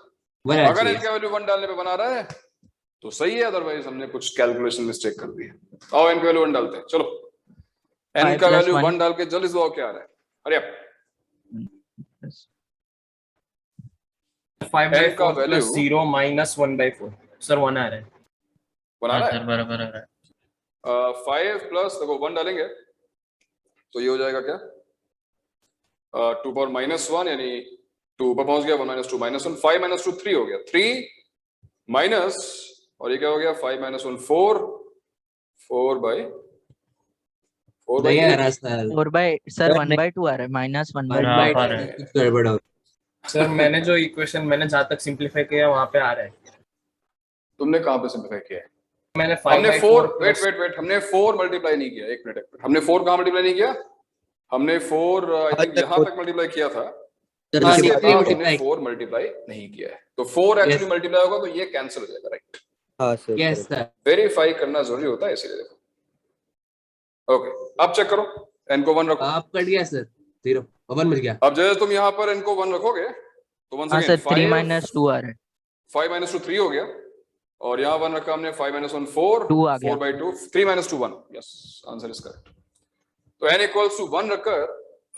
अगर n का वैल्यू 1 डालने पे बना रहा है तो सही है, अदरवाइज हमने कुछ कैलकुलेशन मिस्टेक कर दी है. आओ n का वैल्यू 1 डालते हैं. चलो n 5 का plus वैल्यू 1. 1 डाल के जल्दी से बताओ क्या आ रहा है. अरे अब 5 by n का 4 plus value- 0 minus 1 by 4. Sir 1 आ रहा है. बना रहा सर है. बराबर आ रहा है. 5 प्लस देखो 1 डालेंगे तो ये हो जाएगा क्या, 2 पावर माइनस 1 यानी 2 ऊपर पहुंच गया, 1 माइनस 2 माइनस 1, 5 माइनस 2 3 हो गया, 3 माइनस और ये क्या हो गया 5 माइनस 1 4 बाई नहीं आ रहा सर. 4 by सर 1 by 2 आ रहा है, माइनस 1 by 2. बराबर है. कुछ गड़बड़ हो. सर मैंने जो इक्वेशन मैंने जहाँ तक सिंप्लीफाई किया वहाँ पे आ रहा है. तुमने कहां पे सिंप्लीफाई किया है. मैंने 5 हमने by 4 4 wait plus wait wait हमने 4 मल्टीप्लाई नहीं किया. एक मिनट, हमने 4 कहां मल्टीप्लाई नहीं किया, हमने 4 आई थिंक यहां तक मल्टीप्लाई किया था. हाँ, इसके ये बाद हमने multiply. 4 मल्टीप्लाई नहीं किया है, तो 4 एक्चुअली मल्टीप्लाई होगा तो ये कैंसिल हो जाएगा, राइट. हाँ सर. Yes sir. वेरीफाई करना जरूरी होता है इसीलिए. देखो ओके, अब चेक करो, n को 1 रखो. आप कट गया सर. 0 1 मिल गया. अब जैसे तुम यहाँ पर n को 1 रखोगे तो once हाँ again, सर 3 minus 2 आ रहा है. 5 minus 2 3 हो गया और यहाँ 1 रखा हमने, 5 minus 1 4 2 आ गया. 4 by 2 3 minus 2 1. Yes, answer is correct. तो n equals to 1 रखकर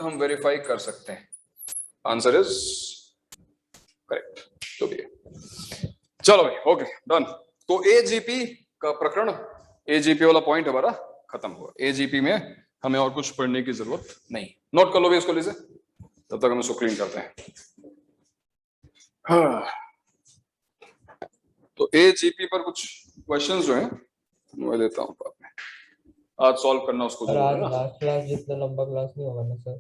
हम वेरीफाई कर सकते हैं. आंसर इज करेक्ट, जो भी है। चलो भाई, ओके डन। तो एजीपी का प्रकरण, एजीपी वाला पॉइंट हमारा खत्म हुआ। एजीपी में हमें और कुछ पढ़ने की जरूरत नहीं। नोट कर लो भी इसको लीजिए, तब तक हम इसको क्लीन करते हैं। हाँ। तो एजीपी पर कुछ क्वेश्चंस जो हैं मैं देता हूँ बाद में, आज सॉल्व करना उसको सर जरूर आज है ना। लास्ट क्लास जितना लंबा क्लास नहीं होगा ना सर?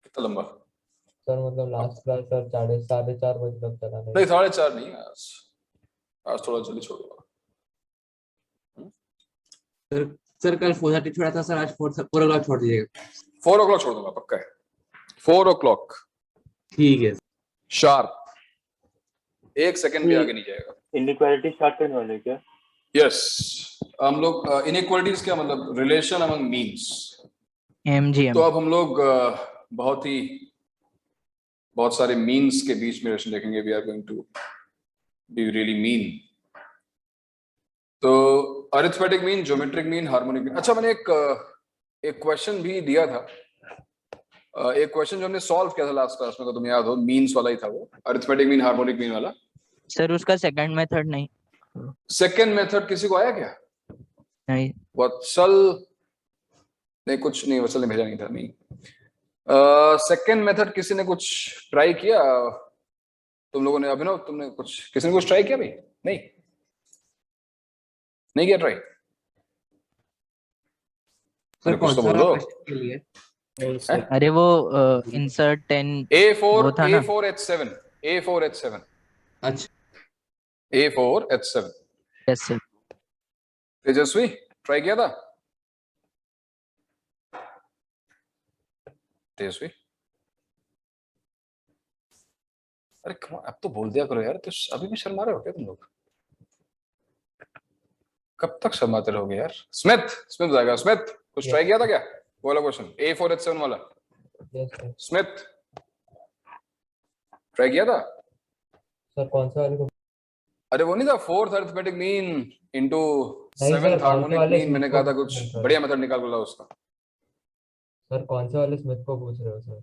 कितना लंबा? सर मतलब लास्ट क्लास सर 4:30 बजे तक चला नहीं 4:30 नहीं, आज थोड़ा जल्दी छोड़ूंगा। सर सर कल 4:30 छोड़ा था सर, आज 4 o'clock छोड़ दीजिएगा। 4 o'clock छोड़ दूंगा, पक्का है। 4 o'clock ठीक है शार्प, 1 सेकंड भी आगे नहीं जाएगा। इनइक्वालिटी स्टार्ट करने वाले क्या? यस, हम लोग इनइक्वालिटीज क्या मतलब, रिलेशन अमंग मीन्स। एमजीएम। तो अब हम लोग बहुत सारे मीन्स के बीच में रिलेशन देखेंगे। We are going to be really mean. तो arithmetic mean, geometric mean, harmonic mean. अच्छा, मैंने एक क्वेश्चन भी दिया था, एक क्वेश्चन जो हमने सॉल्व किया था लास्ट क्लास में, तो तुम्हें याद हो, मीन्स वाला ही था वो, अरिथमेटिक मीन, हार्मोनिक मीन वाला। सर उसका सेकंड मेथड नहीं? सेकंड मेथड किसी को आया क्या? नहीं। वत्सल ने कुछ नहीं, वत्सल ने भेजा नहीं था। नहीं, सेकंड मेथड किसी ने कुछ ट्राई किया? तुम लोगों ने, अभिनव तुमने कुछ, किसी ने कुछ ट्राई किया भाई? नहीं, नहीं किया ट्राई? सर, कुछ तो बोल दो। के लिए अरे वो इंसर्ट 10 A4 वो था ना। A4H7 A4H7 अच्छा A4H7 यस सर। तेजस्वी ट्राई किया था? तेजस्वी, अरे अब तो बोल दिया करो यार, तो अभी भी शर्मा रहे हो क्या तुम लोग? कब तक शर्माते रहोगे यार? स्मिथ, स्मिथ जाएगा। स्मिथ कुछ ट्राई किया था क्या? वो वाला क्वेश्चन A4H7 वाला? Yes sir. स्मिथ ट्राई किया था? सर कौन सा वाले को? अरे वो नहीं था, फोर्थ अरिथमेटिक मीन इनटू नहीं सर, सेवेंथ कौन से हार्मोनिक वाले मीन। मैंने स्मिथ कहा को था पूछ कुछ रहे हो सर? बढ़िया मेथड निकाल बोला उसका। सर कौन से वाले स्मिथ को पूछ रहे हो सर?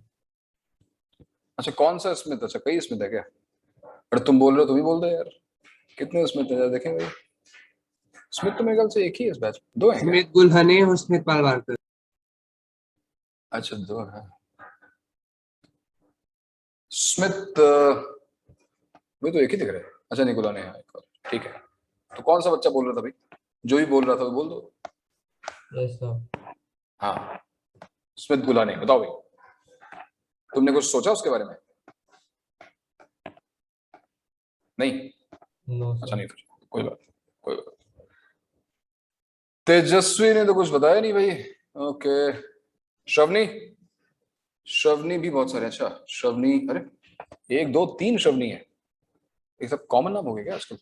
अच्छा, कौन सा स्मिथ? अच्छा, कई स्मिथ है क्या? अरे तुम बोल रहे हो, तुम ही बोल दो यार, कितने स्मिथ है देखें भाई। स्मिथ तो मेरे ख्याल से एक ही है इस बैच, 2 हैं क्या? स्मिथ गुल्हने और स्मिथ पालवारकर। अच्छा 2 है। स्मिथ वही तो एक ही दिख रहा है। अच्छा, निकोला ने, एक और, ठीक है। तो कौन सा बच्चा बोल रहा था भाई? जो भी बोल रहा था वो बोल दो। Yes sir. हाँ, स्मिथ गुलाने, बताओ भाई, तुमने कुछ सोचा उसके बारे में? नहीं? नो अच्छा, सर। नहीं सोचा, कोई बात, कोई बात। तेजस्वी ने तो कुछ बताया नहीं भाई। ओके, श्रवनी, श्रवनी भी बहुत सारे। अच्छा श्रवनी, अरे 1 2 3 श्रवनी है, एक सब कॉमन नाम हो गया क्या आजकल?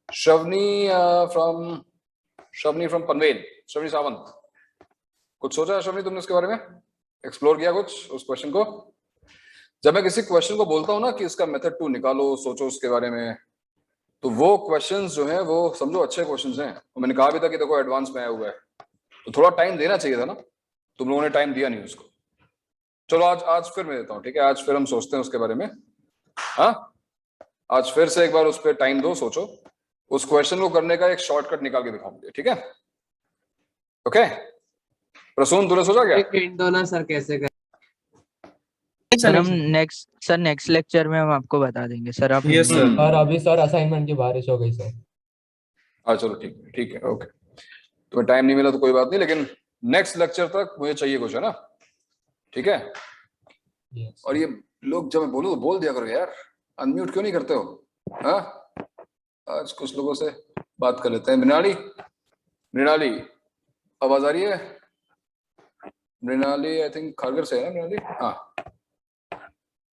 श्रवनी फ्रॉम पनवेल, श्रवनी सावंत। कुछ सोचा श्रवनी तुमने उसके बारे में? एक्सप्लोर किया कुछ उस क्वेश्चन को? जब मैं किसी क्वेश्चन को बोलता हूँ ना कि इसका मेथड 2 निकालो, सोचो उसके बारे में, तो वो क्वेश्चंस जो हैं वो समझो अच्छे क्वेश्चंस हैं। और मैंने कहा भी था कि देखो एडवांस में आया हुआ है, तो थोड़ा टाइम देना चाहिए था ना, तुम लोगों ने टाइम दिया नहीं उसको। चलो आज फिर मैं देता हूँ, ठीक है? आज फिर हम सोचते हैं उसके बारे में। हाँ, आज फिर से एक बार उस पर टाइम दो, सोचो, उस क्वेश्चन को करने का एक शॉर्टकट निकाल के दिखाओ मुझे, ठीक है? ओके, प्रसून तूने सोचा क्या? एक हिंट दो ना सर, कैसे कर? सर हम नेक्स्ट लेक्चर में हम आपको बता देंगे सर। आप यस सर। सर अभी सर असाइनमेंट की बारिश हो गई सर। हाँ चलो ठीक है, ठीक है, ओके। तुम्हें टाइम नहीं मिला तो कोई बात नहीं, लेकिन नेक्स्ट लेक्चर तक मुझे चाहिए कुछ, है ना? ठीक है। यस और ये लोग जब मैं बोलूँ तो बोल दिया करो यार, अनम्यूट क्यों नहीं करते हो? हाँ, आज कुछ लोगों से बात कर लेते हैं। मृणाली, मृणाली आवाज आ रही है? मृणाली आई थिंक खारगर से है ना मृणाली? हाँ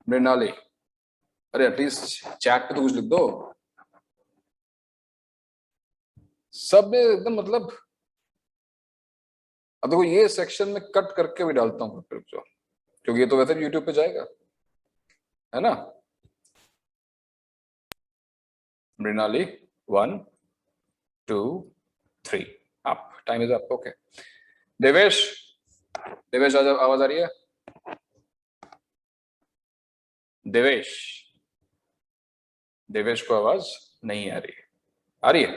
मृणाली, अरे एटलीस्ट चैट पे तो कुछ लिख दो। सब में एकदम मतलब, अब देखो ये सेक्शन में कट करके भी डालता हूँ फिर जो, क्योंकि ये तो वैसे भी यूट्यूब पे जाएगा, है ना? Mrinali 1 2 3 up, time is up. Okay, Devesh, Devesh आवाज आ रही है? देवेश, देवेश को आवाज नहीं आ रही है। आ रही है?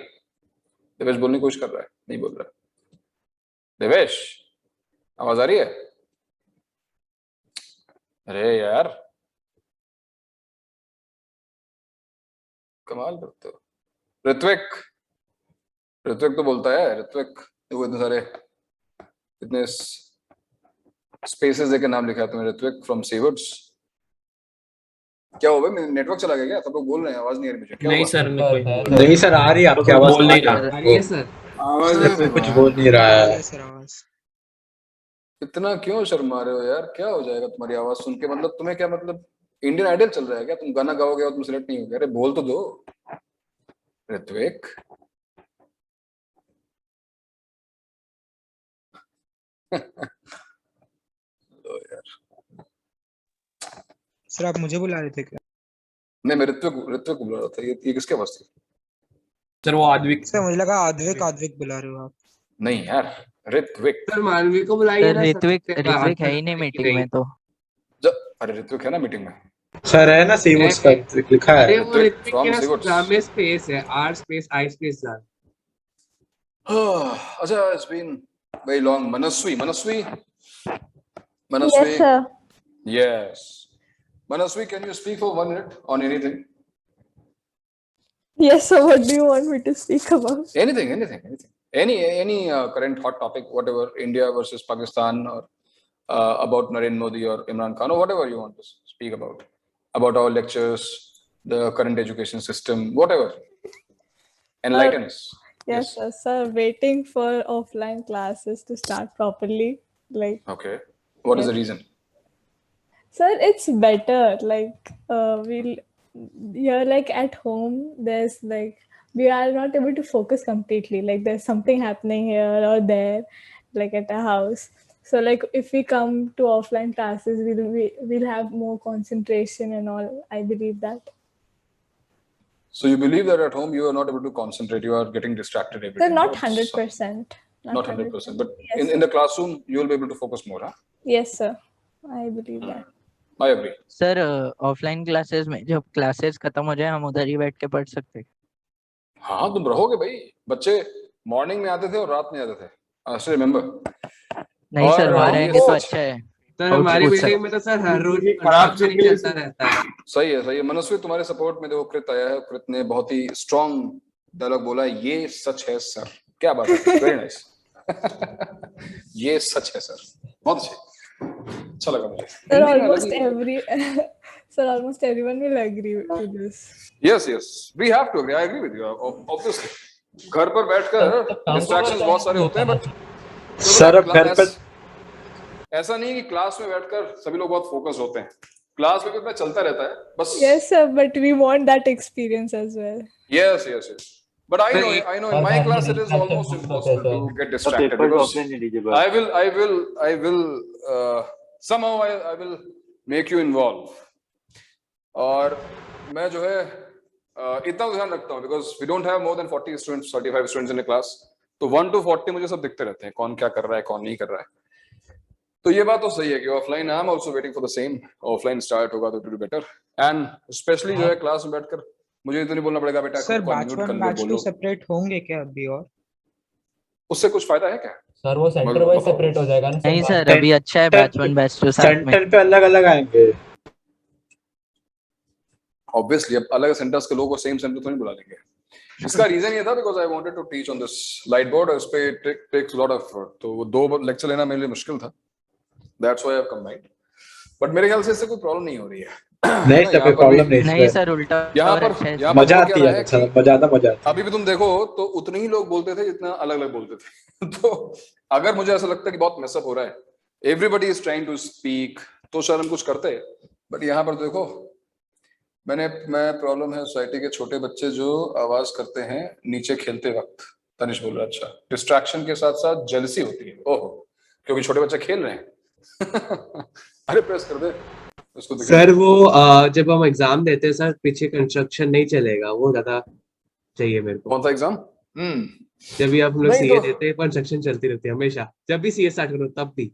देवेश बोलने की कोशिश कर रहा है, नहीं बोल रहा है। देवेश, आवाज आ रही है? अरे यार, कमाल करते हो। ऋत्विक, ऋत्विक तो बोलता है। ऋत्विक, देखो इतने सारे, इतने स्पेसेस देके नाम लिखा है तुमने। ऋत्विक फ्रॉम सीवर्ड्स। क्या हो भाई, नेटवर्क चला गया क्या? सब लोग बोल रहे हैं, आवाज नहीं आ रही मुझे। क्या नहीं हुआ? सर, मैं कोई नहीं सर, आ रही है आपकी आवाज। बोल नहीं रहा। आ रही है सर? अरे कोई कुछ बोल नहीं रहा है। इतना क्यों शर्मा रहे हो यार? क्या हो जाएगा तुम्हारी आवाज सुन के? मतलब तुम्हें क्या, मतलब इंडियन आइडल चल रहा है क्या? तुम गाना गाओगे और तुम सिलेक्ट नहीं होगे? अरे बोल तो दो ऋत्विक। लो यार। सर आप मुझे बुला रहे थे क्या? नहीं, मैं ऋत्विक ऋत्विक को बुला रहा था। ये किसके पास थी? सर वो आद्विक। सर मुझे लगा आद्विक बुला रहे हो आप। नहीं यार, ऋत्विक। सर मानवी को बुलाइए सर ना। ऋत्विक सबसे ऋत्विक बाहर है ही नहीं मीटिंग में तो। अरे ऋत्विक है ना मीटिंग में। सर है ना सीवुड्स का लिखा है। अरे वो ऋत्विक ऋत्विक from के ना Sewoods। नाम में स्पेस है, R space I space R. अच्छा, it's been very long. Manaswi, Manaswi, Yes, sir. Yes. Manaswi, can you speak for 1 minute on anything? Yes, sir. What do you want me to speak about? Anything. Any current hot topic, whatever, India versus Pakistan, or about Narendra Modi or Imran Khan, or whatever you want to speak about our lectures, the current education system, whatever. Enlighten us. Yes, sir. Sir, waiting for offline classes to start properly. Like, Okay. What is Yes. the reason? sir, it's better. Like, you're like at home. There's like, we are not able to focus completely. Like, there's something happening here or there, like at a house. So, like, if we come to offline classes, we'll have more concentration and all. I believe that. So you believe that at home you are not able to concentrate, you are getting distracted every Sir, time. not That's 100%. Not 100%, but Yes, in the classroom you will be able to focus more, huh? Yes, sir. I believe that. I agree. Sir offline classes में जब classes खत्म हो जाए हम उधर ही बैठ के पढ़ सकते हैं। हाँ, तुम रहोगे भाई। बच्चे मॉर्निंग में आते थे और रात में आते थे। I still remember. नहीं और सर, वहाँ ये रहेंगे तो सच- अच्छा है। सर Ouch, हमारी ouch, मीटिंग sir. में तो सर हर रोज खराब कंस्ट्रक्शन ही चलता रहता है। सही है। मनस्वी, तुम्हारे सपोर्ट में देखो कृत आया है। कृत ने बहुत ही स्ट्रॉन्ग डायलॉग बोला है, ये सच है सर। क्या बात है, वेरी नाइस। ये सच है सर, बहुत अच्छे, अच्छा लगा मुझे। Sir, हिंदी में almost अलग ही- sir, almost everyone will agree to this. Yes, we have to agree. I agree with you, obviously. घर पर बैठकर डिस्ट्रैक्शंस बहुत सारे होते हैं, बट सर अब घर पर ऐसा नहीं कि क्लास में बैठकर सभी लोग बहुत फोकस होते हैं। क्लास में कितना चलता रहता है बस। Yes, sir, but we want that experience as well. Yes. But I know in my class it is almost impossible to get distracted because I will somehow I will make you involve. और मैं जो है इतना ध्यान रखता हूँ because we don't have more than 40 students, 35 students in a class. तो 1 to 40 मुझे सब दिखते रहते हैं, कौन क्या कर रहा है, कौन नहीं कर रहा है। तो ये बात तो सही है कि offline I am also waiting for the same. Offline start होगा तो it will be better, and specially जो है क्लास में बैठकर मुझे तो नहीं बोलना पड़ेगा बेटा सर खुद को बैच unmute कर 1 लो, बैच 2 बोलो। सेपरेट होंगे क्या अभी? और उससे कुछ फायदा है क्या? सर वो सेंटर वाइज सेपरेट हो जाएगा ना। नहीं सर, अभी अच्छा है बैच 1 बैच 2 साथ में। सेंटर पे अलग अलग आएंगे। ऑब्वियसली अब अलग सेंटर्स के लोगों को सेम सेंटर तो नहीं बुला लेंगे। इसका रीजन ये था because I wanted to teach on this light board, इस पे टेक्स लॉट ऑफ एफर्ट, तो वो 2 लेक्चर लेना मेरे लिए मुश्किल था। That's why I have combined, but मेरे ख्याल से इससे कोई प्रॉब्लम नहीं हो रही है। नहीं सर कोई प्रॉब्लम नहीं सर, उल्टा यहाँ और पर अच्छा है। मजा क्या आती रहा है, कि मजा आता है। अभी भी तुम देखो तो उतने ही लोग बोलते थे जितना अलग अलग बोलते थे। तो अगर मुझे ऐसा लगता है कि बहुत मेसअप हो रहा है, everybody is trying to speak, तो शायद हम कुछ करते। बट यहाँ पर देखो मैं प्रॉब्लम है सोसाइटी के छोटे बच्चे जो आवाज करते हैं नीचे खेलते वक्त। तनिष बोल रहा अच्छा, डिस्ट्रैक्शन के साथ साथ जेलसी होती है। ओहो, क्योंकि छोटे बच्चे खेल रहे हैं। अरे प्रेस कर दे उसको। सर वो जब हम एग्जाम देते हैं सर, पीछे कंस्ट्रक्शन नहीं चलेगा, वो ज्यादा चाहिए मेरे को। कौन सा एग्जाम? जब भी आप लोग नहीं सीए तो- देते हैं कंस्ट्रक्शन चलती रहती है हमेशा, जब भी सीए स्टार्ट करो तब भी।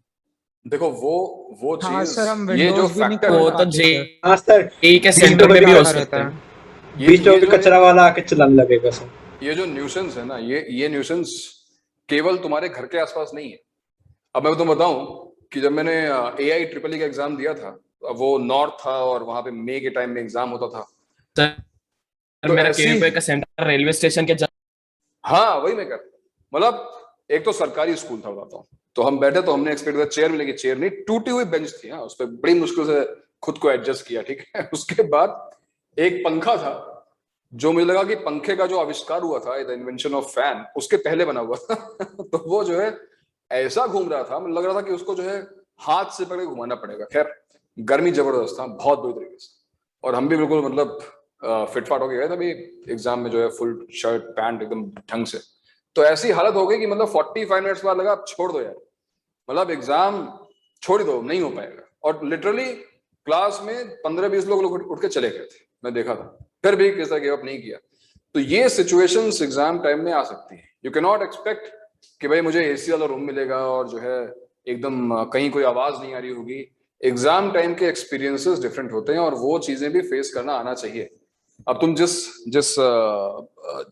देखो वो हाँ चीज, सर, हम ये जो विंडोज भी नहीं फैक्टर वो खोल है तो पाते जे सर। हाँ सर, के बीच सेंटर में में भी भी हो आ सकते रहता हैं। है। बीच में ये भी जो कचरा वाला आके चलाने लगेगा सर। ये जो न्यूसेंस है ना, ये न्यूसेंस केवल तुम्हारे घर के आसपास नहीं है। अब मैं तुम्हें बताऊं कि जब मैंने AIEEE का एग्जाम दिया था, वो नॉर्थ था और वहां पे मई के टाइम में एग्जाम होता था। सर तो मेरा ऐसी, केवीपी का सेंटर रेलवे स्टेशन के हाँ वही मैं कर, मतलब एक तो सरकारी स्कूल था बताता हूँ। तो हम बैठे तो हमने एक्सपेक्ट किया चेयर मिलेगी, चेयर नहीं, टूटी हुई बेंच थी। हाँ, उस पर बड़ी मुश्किल से खुद को एडजस्ट किया, ठीक है। उसके बाद एक पंखा था जो मुझे लगा कि पंखे का जो आविष्कार हुआ था, द इन्वेंशन ऑफ फैन, उसके पहले बना हुआ था। तो वो जो है ऐसा घूम रहा था, मुझे लग रहा था कि उसको जो है हाथ से पकड़ के घुमाना पड़ेगा। खैर गर्मी जबरदस्त था, बहुत बुरी तरीके से, और हम भी बिल्कुल मतलब फिटफाट होके गए थे अभी एग्जाम में, जो है फुल शर्ट पैंट एकदम ढंग से। तो ऐसी हालत हो गई कि मतलब 45 मिनट्स बाद लगा अब छोड़ दो यार, मतलब एग्जाम छोड़ दो, नहीं हो पाएगा। और लिटरली क्लास में 15-20 लोग उठ के चले गए थे, मैं देखा था, फिर भी किसी तरह गिव अप नहीं किया। तो ये सिचुएशंस एग्जाम टाइम में आ सकती है। यू कैन नॉट एक्सपेक्ट कि भाई मुझे AC वाला रूम मिलेगा और जो है एकदम कहीं कोई आवाज नहीं आ रही होगी। एग्जाम टाइम के एक्सपीरियंसेस डिफरेंट होते हैं और वो चीजें भी फेस करना आना चाहिए। अब तुम जिस जिस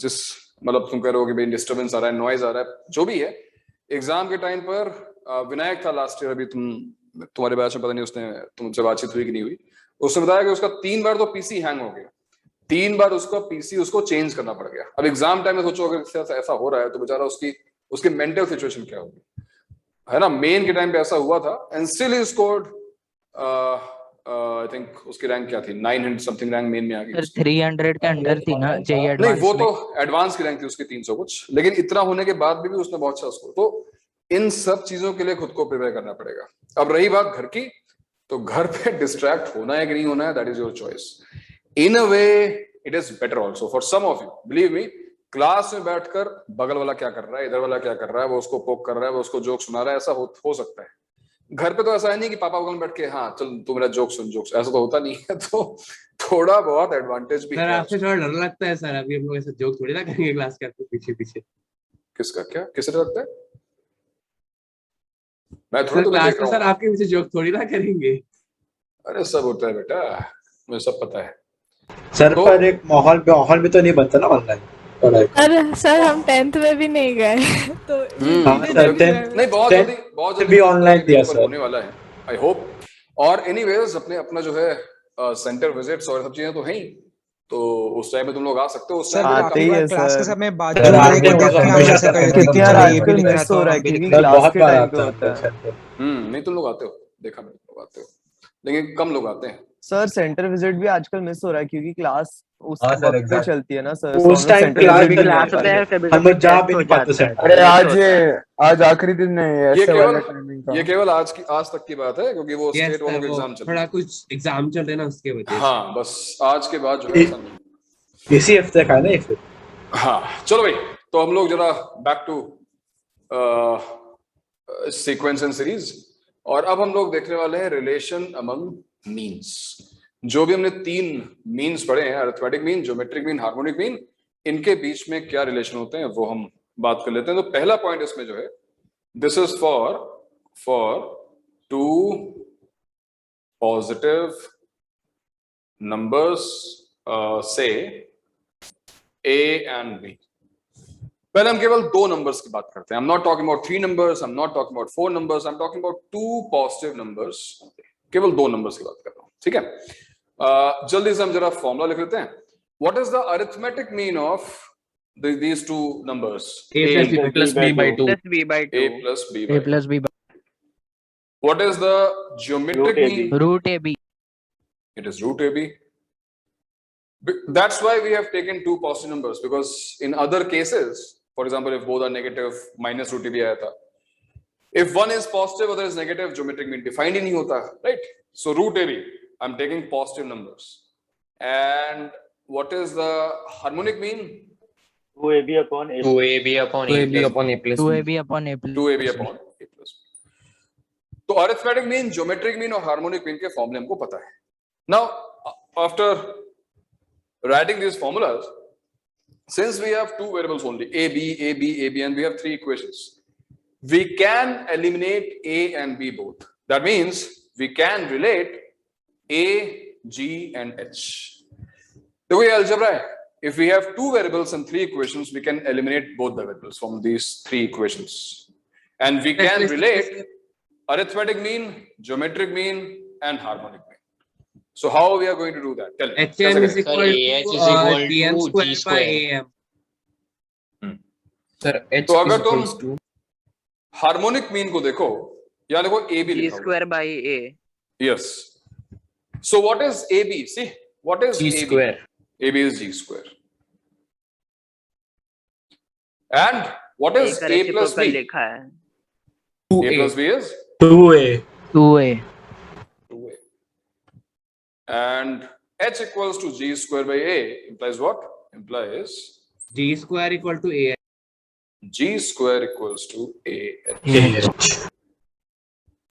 जिस मतलब तुम कह रहे हो कि भाई डिस्टर्बेंस आ रहा है, नॉइज आ रहा है, जो भी है, एग्जाम के टाइम पर विनायक था लास्ट ईयर, अभी तुम्हारे बैच में पता नहीं उसने तुमसे बातचीत हुई कि नहीं हुई, उसने बताया कि उसका 3 बार तो PC हैंग हो गया, 3 बार उसका PC उसको चेंज करना पड़ गया। अब एग्जाम टाइम में सोचो अगर ऐसा हो रहा है तो बेचारा उसकी मेंटल सिचुएशन क्या होगी, है ना। मेन के टाइम पे ऐसा हुआ था and still he scored, I think उसकी रैंक क्या थी, 900 समथिंग रैंक मेन में आ गई सर उसकी। 300 के अंडर थी ना जेई नहीं एडवांस वो में। तो एडवांस की रैंक थी उसकी 300 कुछ, लेकिन इतना होने के बाद भी उसने बहुत अच्छा स्कोर। तो इन सब चीजों के लिए खुद को प्रिपेयर करना पड़ेगा। अब रही बात घर की, तो घर पे डिस्ट्रैक्ट होना है कि नहीं होना है, that is your choice. In a way it is better also for some of you, believe me. Class में बैठकर बगल वाला क्या कर रहा है, इधर वाला क्या कर रहा है, वो उसको पोक कर रहा है, वो उसको जोक सुना रहा है, ऐसा हो सकता है। घर पे तो ऐसा है नहीं कि पापा बगल में बैठ के हाँ चल तू मेरा जोक सुन, जोक्स ऐसा तो होता नहीं है। तो थोड़ा बहुत एडवांटेज भी सर है। आपसे थोड़ा डर लगता है सर, अभी हम लोग ऐसे जोक थोड़ी ना करेंगे क्लास के आपके पीछे पीछे। किसका क्या, किसे डर लगता है? मैं थोड़ा सर तुम्हें क्लास देख में रहा सर हूँ। आपके पीछे जोक थोड़ी ना करेंगे। अरे सब होता है बेटा, मुझे सब पता है। सर तो पर एक माहौल भी तो नहीं बनता ना ऑनलाइन पढ़ाई का। अरे सर हम 10th में भी नहीं गए तो हाँ इसीलिए सर, जोक नहीं बहुत जल्दी टेंथ भी मुझे लगता है ऑनलाइन कि दिया पेपर सर। होने वाला है, आई होप। और एनीवेज अपना जो है सेंटर विजिट्स और सब चीजें तो हैं ही, तो उस टाइम में तुम लोग आ सकते हो। उस सर टाइम पे आते काफी ही बार है क्लास के सर। समय बात सर चल आते रही है कि होगा देख सर, के हमेशा हमेशा आता कहे है। थे क्योंकि कि यार चलो ये भी आजकल लिख के मिस आता हो हूँ रहा है हम भी लिख क्योंकि लेते सर हैं। क्लास बहुत के बार टाइम पे आता है होता अंदर है। सेंटर। नहीं तुम लोग आते हो, देखा मैंने, तुम लोग आते हो, लेकिन कम लोग आते हैं। सर सेंटर विजिट भी आजकल मिस हो रहा है क्योंकि क्लास उस हाँ सर, वक्त पे एग्जैक्ट चलती है ना सर, तो हम उस लोग टाइम सेंटर क्लास विजिट भी भी नहीं नहीं आ क्लास पा होता रहे। होता है, है कभी हम कभी लोग जा टेस्ट भी हो नहीं पाते जाता है, सेंटर। अरे टेस्ट आज होता है। आज आखिरी दिन है ये ऐसे वाले केवल टाइमिंग का। ये केवल आज तक की बात है क्योंकि वो यस स्टेट सर, वालों के वो एग्जाम चल रहे थोड़ा हैं। कुछ एग्जाम चल रहे हैं ना उसके वजह से। हाँ बस आज के बाद जो है ऐसा नहीं। इसी हफ्ते का है ना ये फिर। हाँ चलो भाई, तो हम लोग जरा back to sequence and series, और अब हम लोग देखने वाले हैं रिलेशन अमंग मीन्स। जो भी हमने 3 मीन्स पढ़े हैं, arithmetic mean, geometric mean, harmonic mean, इनके बीच में क्या रिलेशन होते हैं वो हम बात कर लेते हैं। तो पहला पॉइंट इसमें जो है, this is for 2 positive numbers, से A and B। पहले हम केवल 2 नंबर्स की बात करते हैं। I'm not talking about 3 numbers, I'm not talking about 4 numbers, I'm talking about 2 positive numbers। केवल 2 नंबर्स की बात कर रहा हूं, ठीक है। जल्दी से हम जरा फॉर्मूला लिख लेते हैं। What is the arithmetic mean of these 2 numbers? A plus B by 2. Plus B by A two. plus B A by 2। Plus B What is the geometric mean? Root A B. It is root AB. That's why we have taken 2 positive numbers, because in other cases, for example, if both are negative, minus root AB आया था. If one is positive, other is negative, geometric mean defined ही नहीं होता, right? So root AB, I'm taking positive numbers. And what is the harmonic mean? 2AB upon A. 2AB upon A plus two B. A B upon A plus 2AB upon A plus B. तो arithmetic mean, geometric mean और harmonic mean के फॉर्मूले हमको पता है. Now, after writing these formulas, since we have 2 variables only, A, B, A, B, A, B, and we have 3 equations, we can eliminate A and B both. That means we can relate A, G, and H. The way algebra hai. If we have two variables and three equations, we can eliminate both the variables from these three equations. And we can relate arithmetic mean, geometric mean, and harmonic mean. So how we are going to do that? Tell me. HM is equal to TM square by AM. Sir, H तो अगर is equals तुम to harmonic mean को देखो, यहाँ देखो AB G लिखा हुआ square by A. Yes. So what is AB? See, what is G AB? square. AB is G square. And what is A का A plus reciprocal B? लिखा है. A plus B is 2A. 2A. 2A. And H equals to G square by A implies what? Implies G square equal to A. G square equals to AH.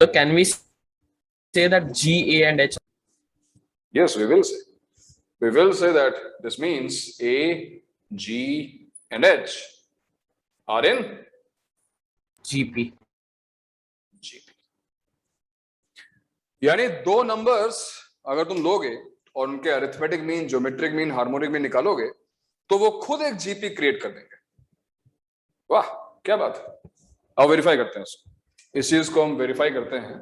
So can we say that G, A, and H? Yes, we will say. We will say that this means A, G, and H are in GP. GP. यानी दो numbers अगर तुम लोगे और उनके arithmetic mean, geometric mean, harmonic mean निकालोगे तो वो खुद एक जीपी क्रिएट कर देंगे. वाह, क्या बात है. अब वेरीफाई करते हैं उसको. इस चीज को हम वेरीफाई करते हैं.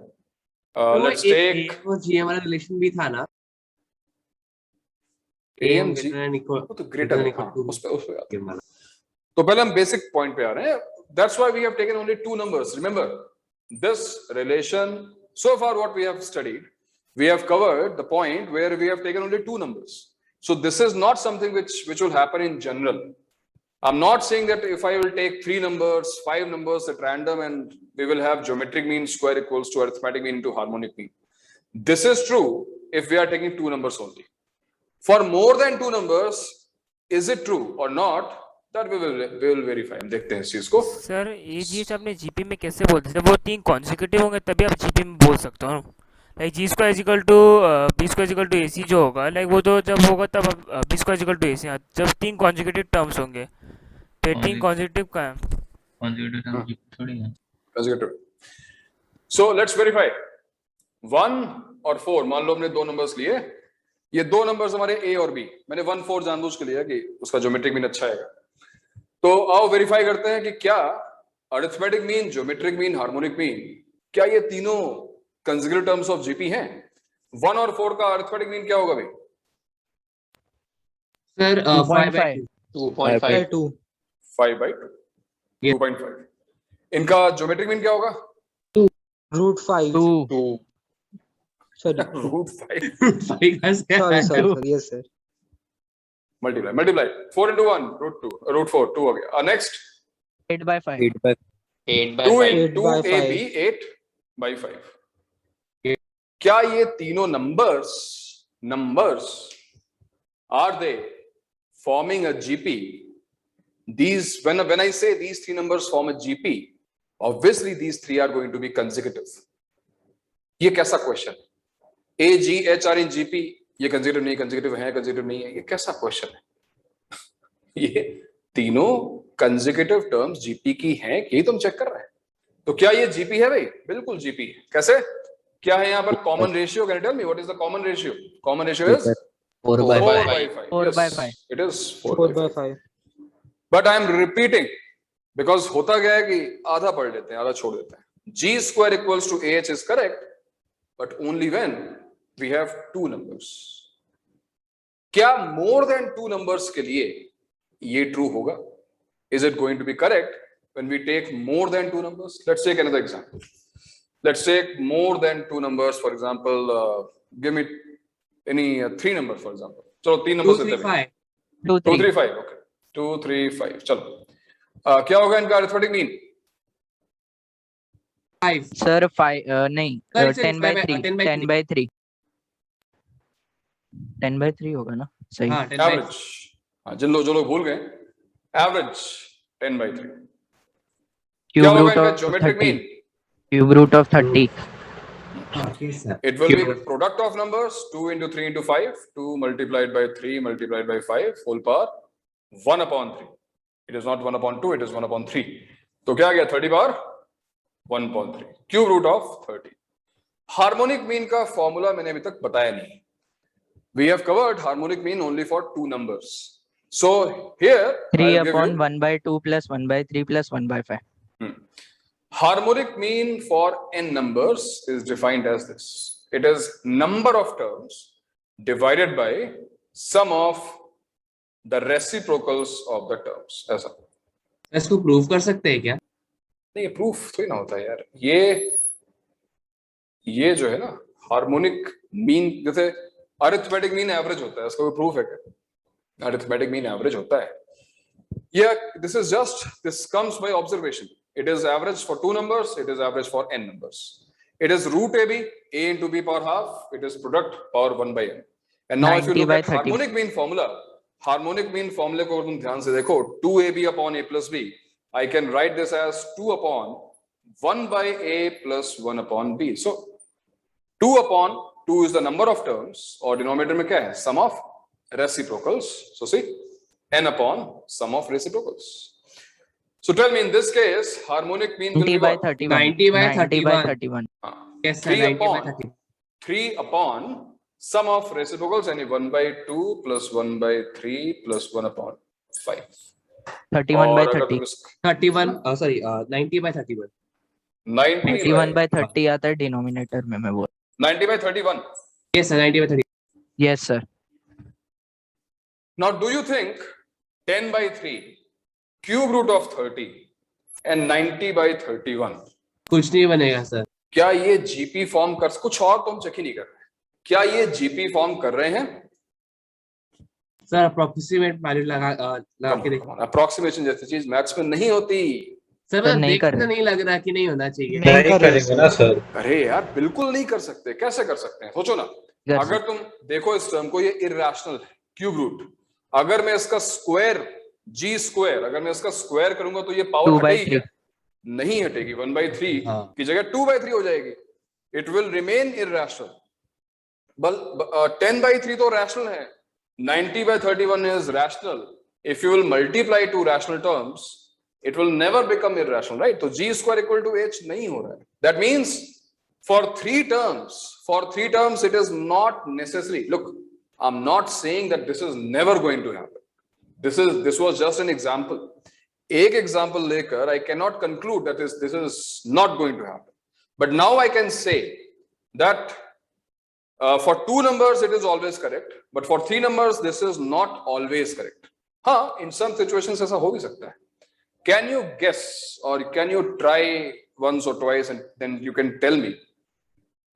लेट्स टेक वो GM वाला रिलेशन भी था ना. AM G वो तो ग्रेटर है. उस पे आते हैं. तो पहले हम बेसिक पॉइंट पे आ रहे हैं. That's why we have taken only two numbers. Remember, this relation, so far what we have studied, we have covered the point where we have taken only two numbers. So this is not something which will happen in general. I'm not saying that if I will take three numbers, five numbers at random and we will have geometric mean square equals to arithmetic mean into harmonic mean. This is true if we are taking two numbers only. For more than two numbers, is it true or not? That we will verify. हम देखते हैं इस चीज को. Sir ये चीज आपने GP में कैसे बोलते थे? वो तीन कॉन्सिक्यूटिव होंगे तभी आप जीपी में बोल सकते हो. Like G square equal to B square equal to AC जो होगा, लाइक वो तो जब होगा तब B square equal to AC. जब तीन कॉन्सिक्यूटिव टर्म्स होंगे तो तीन कॉन्सिक्यूटिव का है. Consecutive थोड़ी है. Consecutive. So let's verify. 1 और 4 मान लो हमने दो नंबर्स लिए. ये दो नंबर्स हमारे A और B. मैंने 1 4 जानबूझ के लिया कि उसका ज्योमेट्रिक मीन अच्छा आएगा. तो आओ वेरीफाई करते हैं कि क्या arithmetic mean, geometric mean, harmonic mean, क्या ये तीनों कंसेक्यूटिव टर्म्स ऑफ जीपी हैं? 1 और 4 का अरिथमेटिक मीन क्या होगा भाई? सर 5/2. 2.5. 5/2. 2.5. इनका ज्योमेट्रिक मीन क्या होगा? √5. 2. Sorry. √5. Yes, sir. Multiply. 4 into 1, √4, 2 हो गया. Next. 8/5. 2 into 2AB, 8/5. क्या ये तीनों numbers are they forming a GP? These when I say these three numbers form a GP, obviously these three are going to be consecutive. ये कैसा question? A, G, H are in GP. ये consecutive नहीं, consecutive है, consecutive नहीं है. ये कैसा question है? ये तीनों कंसेक्यूटिव टर्म्स जीपी की हैं, यही तुम चेक कर रहे हैं. तो क्या ये जीपी है भाई? बिल्कुल जीपी है. कैसे? क्या है यहाँ पर common ratio? Can you tell me what is the common ratio? Common ratio is 4/5. 4/5. It is 4/5. But I am repeating because होता क्या है कि आधा पढ़ लेते हैं, आधा छोड़ देते हैं. G square equals to AH is correct, but only when we have two numbers. क्या more than two numbers के लिए ये true होगा? Is it going to be correct when we take more than two numbers? Let's take another example. Let's take more than two numbers. For example, give me any three numbers. For example, चलो तीन numbers देते हैं. 2, 3. 2, 3, 5. Okay. 2, 3, 5. चलो. क्या होगा इनका arithmetic mean? 5. Sir 5 नहीं 10/3. 10/3. 10/3 होगा ना? सही. एवरेज. हाँ, जो लोग भूल गए. एवरेज 10/3. क्या होगा इनका geometric mean? Cube root of 30. It will be product of numbers 2 into 3 into 5, 2 multiplied by 3 multiplied by 5 whole power 1/3. It is not 1/2, it is 1/3. तो क्या आ गया? 30 power 1/3. Cube root of 30. Harmonic mean का formula मैंने अभी तक बताया नहीं. We have covered harmonic mean only for two numbers. So here 3 I'll give upon you 1 by 2 plus 1 by 3 plus 1 by 5. harmonic mean for n numbers is defined as this. It is number of terms divided by sum of the reciprocals of the terms. ऐसा. इसको prove कर सकते हैं क्या? नहीं, proof थोड़ी ना होता है यार. ये जो है ना हार्मोनिक मीन, जैसे अरिथमेटिक मीन एवरेज होता है, इसका कोई प्रूफ है क्या? अरिथमेटिक मीन एवरेज होता है. This is just, this comes by observation. It is average for two numbers, it is average for n numbers. It is root AB, a into b power half, it is product power 1 by n. And now if you 90 look by at 30. harmonic mean formula को तुम ध्यान से देखो, 2ab upon a plus b, I can write this as 2 upon 1 by a plus 1 upon b. So 2 upon 2 is the number of terms, और denominator में क्या है? Sum of reciprocals. So see, n upon sum of reciprocals. So tell me, in this case, harmonic mean will 90 be by what? 31. 90 by 90 by 31. 31. Yes, sir, 3 90 by upon 30. 3 upon sum of reciprocals, यानी 1 by 2 plus 1 by 3 plus 1 upon 5. 31 by और अगर 30. तुम इस 31 sorry 90 by 31. 31 by 30 आता है denominator में, मैं बोल. 90 by 31. Yes, sir, 90 by 30. Yes sir. Now, do you think 10 by 3 cube root of 30 and 90 by 31, कुछ नहीं बनेगा सर. क्या ये जीपी फॉर्म कर, कुछ और तुम चेक ही नहीं कर रहे, क्या ये जीपी फॉर्म कर रहे हैं? सर अप्रोक्सीमेट वैल्यू लगा के देखो. अप्रोक्सीमेशन जैसी चीज मैथ्स में नहीं होती. सर सर, नहीं कर देखने रहे. नहीं लग रहा कि नहीं होना चाहिए. नहीं करेंगे ना सर. अरे यार बिल्कुल नहीं कर सकते. कैसे कर सकते हैं? सोचो ना, अगर तुम देखो इस टर्म को, ये इरैशनल है, क्यूब रूट. अगर मैं इसका स्क्वायर जी स्क्वायर, अगर मैं इसका स्क्वायर करूंगा तो ये 2 पावर by हटेगी 3. क्या? नहीं हटेगी. 1 by 3 हाँ. की जगह 2 by 3 हो जाएगी. It will remain irrational. 10 by 3 तो रैशनल है. 90 by 31 is rational. If you will multiply two rational terms, it will never become irrational, right? So g square equal to h नहीं हो रहा है. That means for three terms it is not necessary. Look, I'm not saying that this is never going to happen. This was just an example. एक example लेकर I cannot conclude that this is not going to happen. But now I can say that for two numbers it is always correct, but for three numbers this is not always correct. हाँ, in some situations ऐसा हो भी सकता है. Can you guess or can you try once or twice and then you can tell me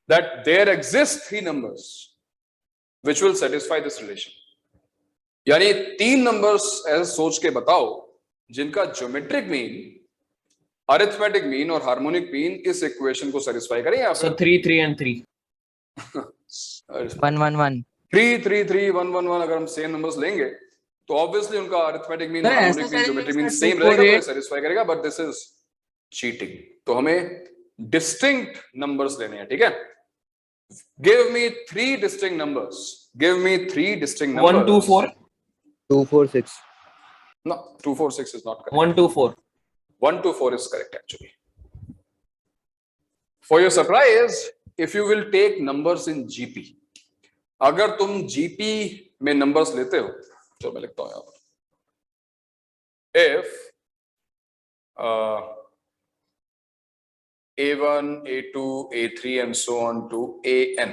that there exist three numbers which will satisfy this relation? यानी 3 numbers ऐसे सोच के बताओ जिनका ज्योमेट्रिक मीन, अरिथमेटिक मीन और harmonic mean इस equation को satisfy करें या So 3 3 and 3. 1 1 1. 3 3 3 1 1 1 अगर हम सेम नंबर्स लेंगे तो ऑब्वियसली उनका arithmetic mean, harmonic mean, geometric mean same रहेगा, तो सेटिस्फाई करेगा. But this is cheating. तो हमें डिस्टिंक्ट नंबर्स लेने हैं. ठीक है, give me 3 distinct numbers. Give me 3 distinct numbers. 1 2 4. 2 4 6. No, 2 4 6 is not correct. 1 2 4. 1 2 4 is correct actually. For your surprise, if you will take numbers in GP, अगर तुम GP में numbers लेते हो, तो मैं लिखता हूं यहां पर. If A1, A2, A3 and so on to AN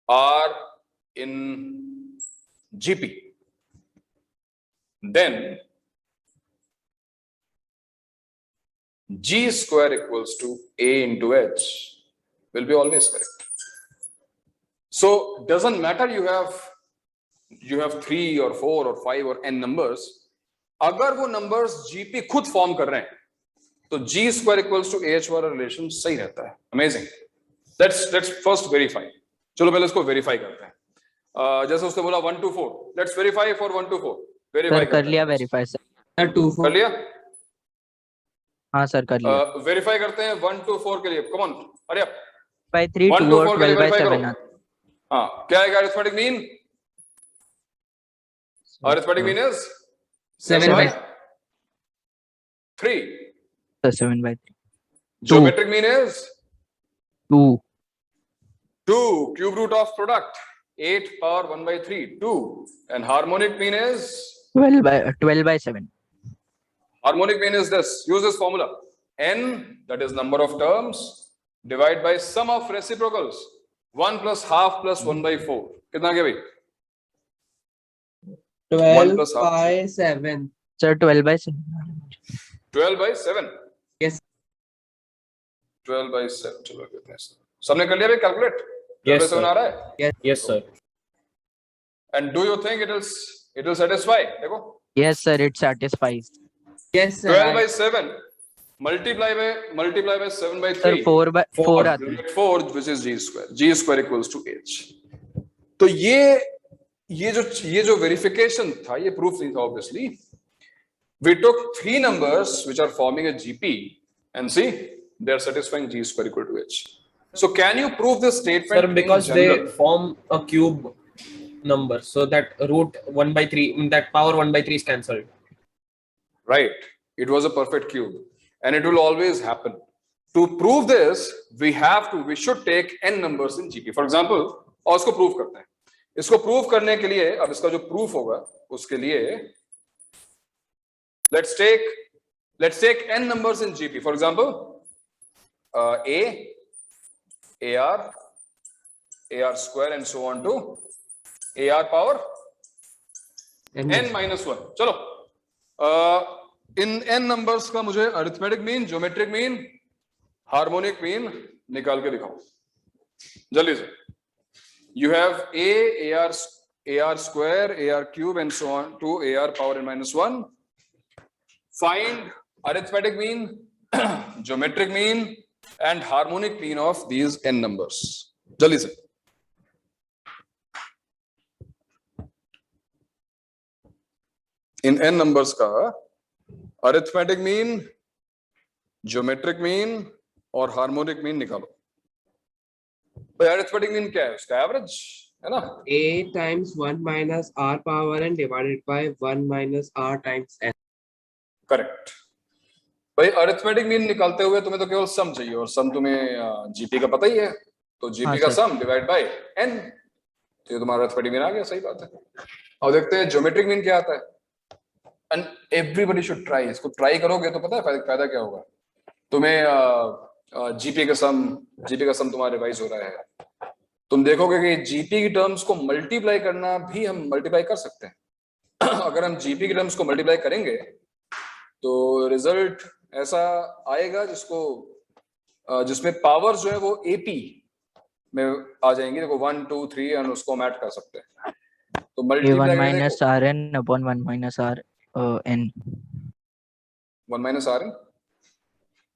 are in GP, then G square equals to A into H will be always correct. So doesn't matter you have 3 or 4 or 5 or n numbers. अगर वो numbers GP खुद form कर रहे हैं तो G square equals to AH वाला relation सही रहता है. Amazing. Let's first verify. चलो पहले इसको verify करते हैं. जैसे उसने बोला 1 2 4. Let's verify for 1 2 4. Verify कर लिया वेरीफाई सर. 2 4 कर लिया. हाँ सर कर लिया. वेरीफाई करते हैं 1 2 4 के लिए. Come on, hurry up. by 3 1 2 2 और 4 के लिए 12 by वेरीफाई 7 करो. हाँ, क्या आएगा arithmetic mean? Arithmetic mean is 7 by 3. so 7 by 3. Geometric mean is 2. 2 cube root of product 8 power 1 by 3 2 and harmonic mean is 12 by 7. harmonic mean is this. Use this formula. N, that is number of terms, divide by sum of reciprocals 1 plus half plus 1 by 4. कितना गया भाई? 12 plus half. by 7. Sir, 12 by 7. 12 by 7. Yes. 12 by 7. चलो कहते हैं सबने कर लिया भाई कैलकुलेट? 12 by 7 आ रहा है? Yes, sir. And do you think it will satisfy? देखो. Yes, sir, it satisfies. Yes, sir. 12 by 7 multiply by 7 by 3. Sir, 4 by 4 आता है. 4 which is g square. G square equals to h. तो ये जो verification था, ये proof नहीं था obviously. We took 3 numbers which are forming a GP and see they are satisfying g square equal to h. So can you prove this statement? Sir, because they form a cube number, so that root 1 by 3, that power 1 by 3 is cancelled. Right. It was a perfect cube and it will always happen. To prove this, we should take n numbers in GP. For example, और इसको prove करते हैं. इसको prove करने के लिए, अब इसका जो proof होगा, उसके लिए let's take n numbers in GP. For example, AR square and so on to AR power n minus 1. चलो, इन n numbers का मुझे arithmetic mean, geometric mean, harmonic mean निकाल के दिखाओ जल्दी से. You have AR square, AR cube and so on to AR power n minus 1. Find arithmetic mean, geometric mean and harmonic mean of these n numbers. जल्दी से. इन n numbers का arithmetic mean, geometric mean और harmonic mean निकालो. भाई arithmetic mean क्या है? उसका average है ना? A times 1 minus R power n divided by 1 minus R times n. Correct. भाई arithmetic mean निकालते हुए तुम्हें तो केवल sum चाहिए और sum तुम्हें GP का पता ही है. तो GP का sum divide by n. तो ये तुम्हारा arithmetic mean आ गया. सही बात है. अब देखते हैं geometric mean क्या आता है. And everybody should try. इसको try करोगे तो पता है फायदा क्या होगा. तुम्हें GP का sum तुम्हारा रिवाइज हो रहा है. तुम देखोगे कि GP की टर्म्स को मल्टीप्लाई करना भी हम मल्टीप्लाई कर सकते हैं. अगर हम GP की टर्म्स को मल्टीप्लाई करेंगे तो रिजल्ट ऐसा आएगा जिसमें पावर जो है वो AP में आ जाएंगी. देखो 1 2 3 और उसको हम ऐड कर सकते हैं. तो multiply A1 minus Rn upon 1 minus R n. 1 minus Rn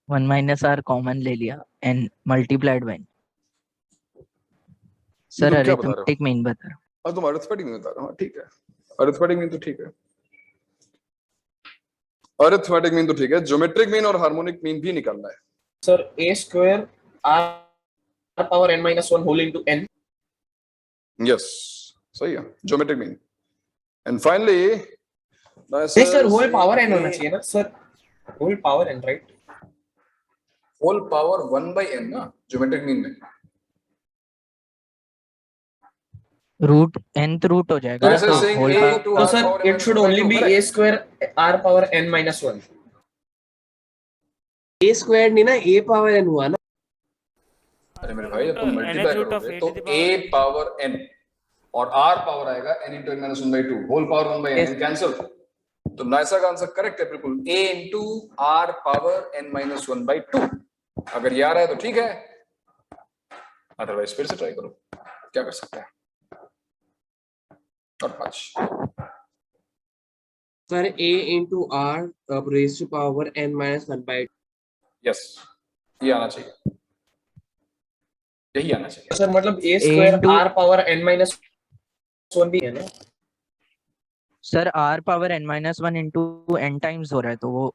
1 minus R common ले लिया n multiplied by n. Sir arithmetic mean बता रहा हूँ. तुम arithmetic mean बता रहे हो. ठीक है, arithmetic mean तो ठीक है. arithmetic mean तो ठीक है. geometric mean और harmonic mean भी निकालना है. Sir, A square R power n minus 1 whole into n. Yes, सही है. geometric mean. And finally, Yes, sir, whole power n होना चाहिए ना sir. Whole power n, right? whole power 1 by n ना geometric mean में. Root nth root हो जाएगा. So sir, it should only be A square R power n minus 1. A square नहीं ना, A power n हुआ ना. अरे मेरे भाई जब तुम मल्टीप्लाई करोगे तो A power n और R पावर आएगा n into n minus 1 by 2. whole power 1 by n cancel. तो नाइसा का आंसर करेक्ट है बिल्कुल. A into R power n minus 1 by 2. अगर ये आ रहा है तो ठीक है, अदरवाइज फिर से ट्राई करो. क्या कर सकते हैं. और 5 Sir, A into R raised to power n minus 1 by 2. Yes, ये आना चाहिए. यही आना चाहिए. सर मतलब A square R power n minus 1 भी है ना. Sir R power n minus 1 into n times हो रहा है तो वो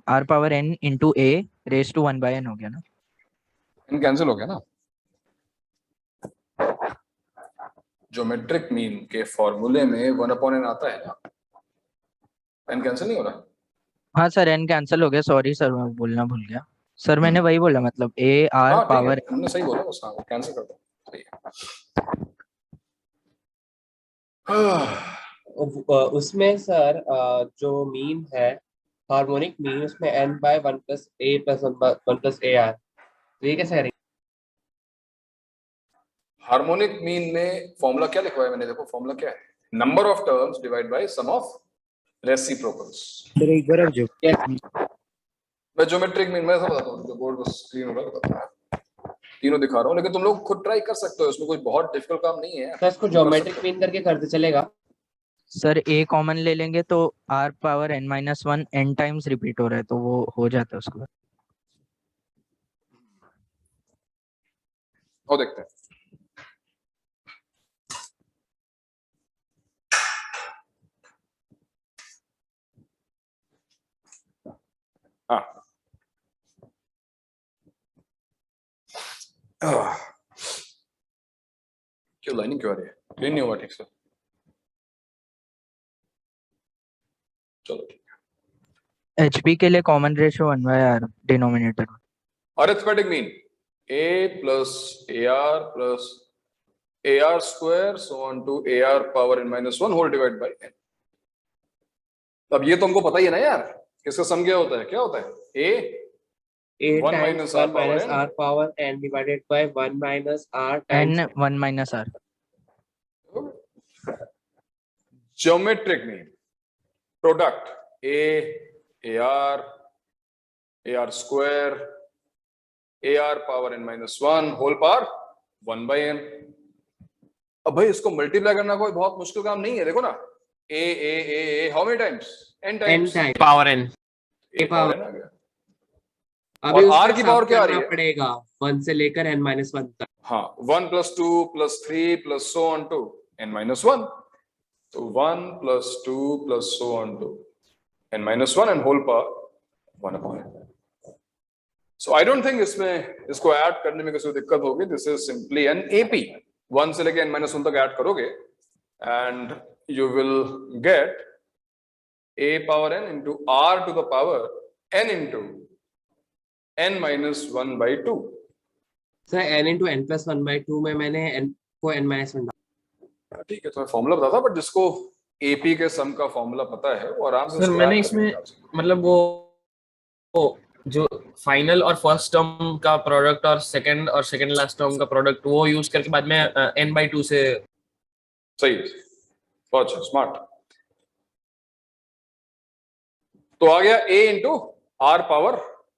R power n into A raised to 1 by n हो गया ना. n कैंसिल हो गया ना. ज्योमेट्रिक मीन के फॉर्मूले में 1 upon n आता है ना. n कैंसिल नहीं हो रहा. हाँ सर n कैंसिल हो गया. सॉरी सर मैं बोलना भूल गया. सर मैंने वही बोला, मतलब ए आर हाँ ठीक है, पावर हमने सही बोला बस, हाँ कैंसिल कर दो, सही है। उसमें सर जो मीन है, हार्मोनिक मीन, उसमें n by 1 plus a plus 1 plus A R, तो ये कैसे करेंगे? हार्मोनिक मीन में फॉर्मूला क्या लिखा है मैंने, देखो फॉर्मूला क्या है, number of terms divide by sum of reciprocals. Sir एक बार आप जो मैं ज्योमेट्रिक मीन में सब बताता हूँ, जो बोर्ड पर स्क्रीन होगा बताता हूँ, तीनों दिखा रहा हूँ, लेकिन तुम लोग खुद ट्राई कर सकते हो, इसमें कोई बहुत डिफिकल्ट काम नहीं है। तो इसको ज्योमेट्रिक मीन करके करते चलेगा? सर ए कॉमन ले लेंगे तो R power n minus 1 n times repeat हो रहा है, तो वो हो जाता है उसके बाद। वो देखते हैं। हाँ क्यों लाइनिंग क्यों आ रही है, क्लीन नहीं हुआ ठीक से, चलो ठीक है। एचपी के लिए कॉमन रेशियो 1/r डिनोमिनेटर में। Arithmetic mean a plus AR plus AR square so on to AR power n-1 whole divide by n। अब ये तो हमको पता ही है ना यार, किसका सम क्या होता है, क्या होता है, a 1 times 1 minus r power n divided by 1 minus r times n 1 minus r। Geometric mean product AR square AR power n-1 whole power 1 by n। अब भाई इसको मल्टीप्लाई करना कोई बहुत मुश्किल काम नहीं है, देखो ना, a how many times, n times power n, a power n आ गया। अभी और r की पावर क्या आ रही है, पड़ेगा 1 से लेकर n-1 तक। हाँ 1 + 2 + 3 + so on to n-1, तो 1 + 2 + so on to n-1 and whole power 1 upon n। So I don't think इसमें इसको ऐड करने में किसी दिक्कत होगी, this is simply an AP, 1 से लेके n-1 तक ऐड करोगे and you will get a power n into r to the power n into n-1/2। Sir n into n+1/2 में मैंने n को n-1 ठीक है, तो मैं फॉर्मूला बताता, बट जिसको AP के सम का फॉर्मूला पता है वो आराम से सर उसको मैंने ऐड इसमें करेगा। मतलब वो जो फाइनल और फर्स्ट टर्म का प्रोडक्ट और सेकंड लास्ट टर्म का प्रोडक्ट वो यूज करके बाद में n/2 से। सही है, बहुत अच्छा, स्मार्ट। तो आ गया a into r power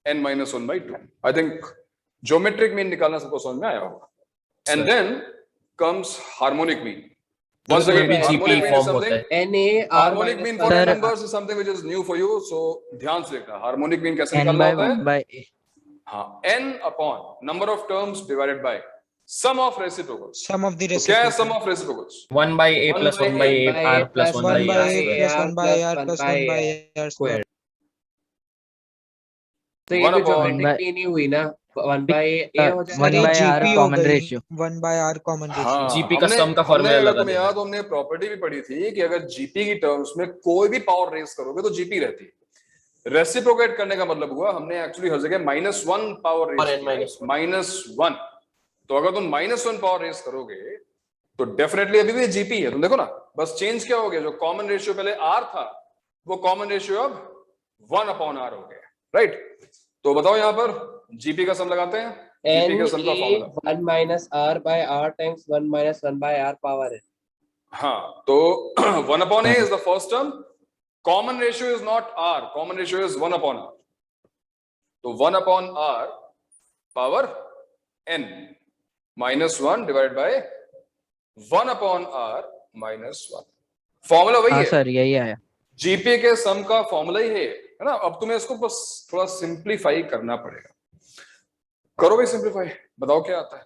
n-1/2। I think geometric mean निकालना सबको समझ में आया होगा। And then comes harmonic mean. Once again, harmonic mean is something. Harmonic mean for n numbers is something which is new for you. So ध्यान से देखना, harmonic mean कैसे निकालना होता है? n/1 by हाँ, n upon number of terms divided by sum of reciprocals. Sum of the तो क्या है reciprocals. sum of reciprocals? 1/a plus 1/a r plus 1 by1/a a plus 1 by r plus 1 by r square. तो ये भी geometric mean he हुई ना, 1 by a हो जाएगा, 1 by r common ratio. 1 by r common ratio. हाँ, GP का सम का हमने फॉर्मूला अगर लगा तुम्हें देना। याद हो, हमने प्रॉपर्टी भी पढ़ी थी कि अगर जीपी की टर्म्स में कोई भी पावर रेस करोगे तो जीपी रहती है। रेसिप्रोकेट करने का मतलब हुआ हमने एक्चुअली हर जगह -1 पावर रेस, -1। तो अगर तुम -1 पावर रेस करोगे तो डेफिनेटली अभी भी जीपी है। तुम देखो ना, बस चेंज क्या हो गया, जो कॉमन रेशियो पहले r था वो कॉमन रेशियो अब 1/r हो गया, राइट। तो बताओ यहाँ पर जीपी का सम लगाते हैं, जीपी का सम का formula 1 minus r by r times 1 minus 1 by r power n। हाँ, तो 1/a is the first term, common ratio is not r, common ratio is 1/r, तो 1/r power n -1 divided by 1/r -1। Formula वही हाँ है sir, यही आया। GP के सम का फॉर्मूला ही है ना। अब तुम्हें इसको बस थोड़ा सिंप्लीफाई करना पड़ेगा, करो भाई सिंप्लीफाई, बताओ क्या आता है।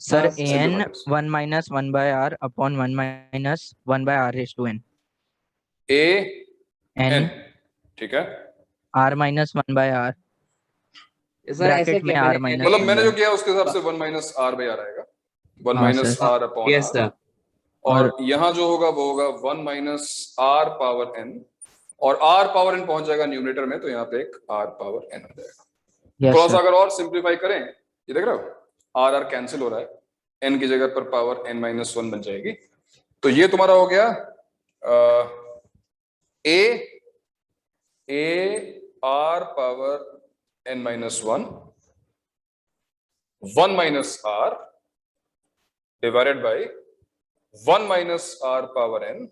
Sir an 1 minus 1 by r upon 1 minus 1 by r raised to n। a n ठीक है, r minus 1 by r bracket में r minus मतलब मैंने जो किया उसके हिसाब से 1 minus r by r आएगा, 1 minus r upon r, और यहाँ जो होगा वो होगा 1 minus r पावर n, और r पावर n पहुंच जाएगा न्यूमरेटर में, तो यहाँ पे एक r पावर n आ जाएगा। Yes, थोड़ा सा sir. अगर और सिंप्लीफाई करें, ये देख रहे हो आर आर कैंसिल हो रहा है, n की जगह पर पावर n-1 बन जाएगी। तो ये तुम्हारा हो गया a r power n-1 1 minus r divided by 1 minus r power n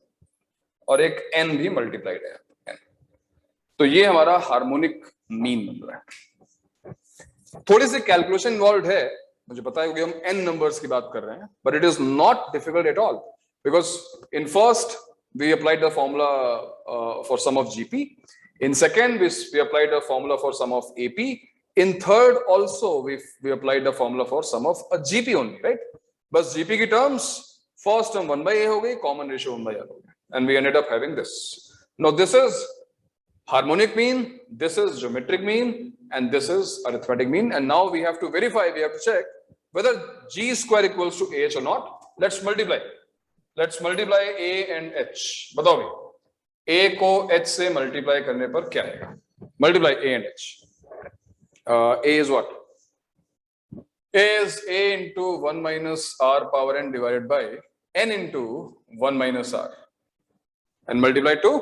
और एक n भी मल्टीप्लाइड है n। तो ये हमारा हार्मोनिक मीन बन रहा है। थोड़ी सी कैलकुलेशन इन्वॉल्व है, मुझे पता है, क्योंकि हम n नंबर्स की बात कर रहे हैं, but it is not difficult at all because in first we applied the formula for sum of GP. In second, we applied the formula for sum of AP. In third, also we applied the formula for sum of a GP only, right? बस GP की terms, first term 1 by A हो गई, common ratio 1 by R हो गया, and we ended up having this. Now this is harmonic mean, this is geometric mean, and this is arithmetic mean. And now we have to verify, we have to check whether G square equals to AH or not. Let's multiply. Let's multiply A and H. बताओ भाई, A को H से multiply करने पर क्या आएगा? Multiply A and H. A is what? A is A into 1 minus R power n divided by n into 1 minus R. And multiply to?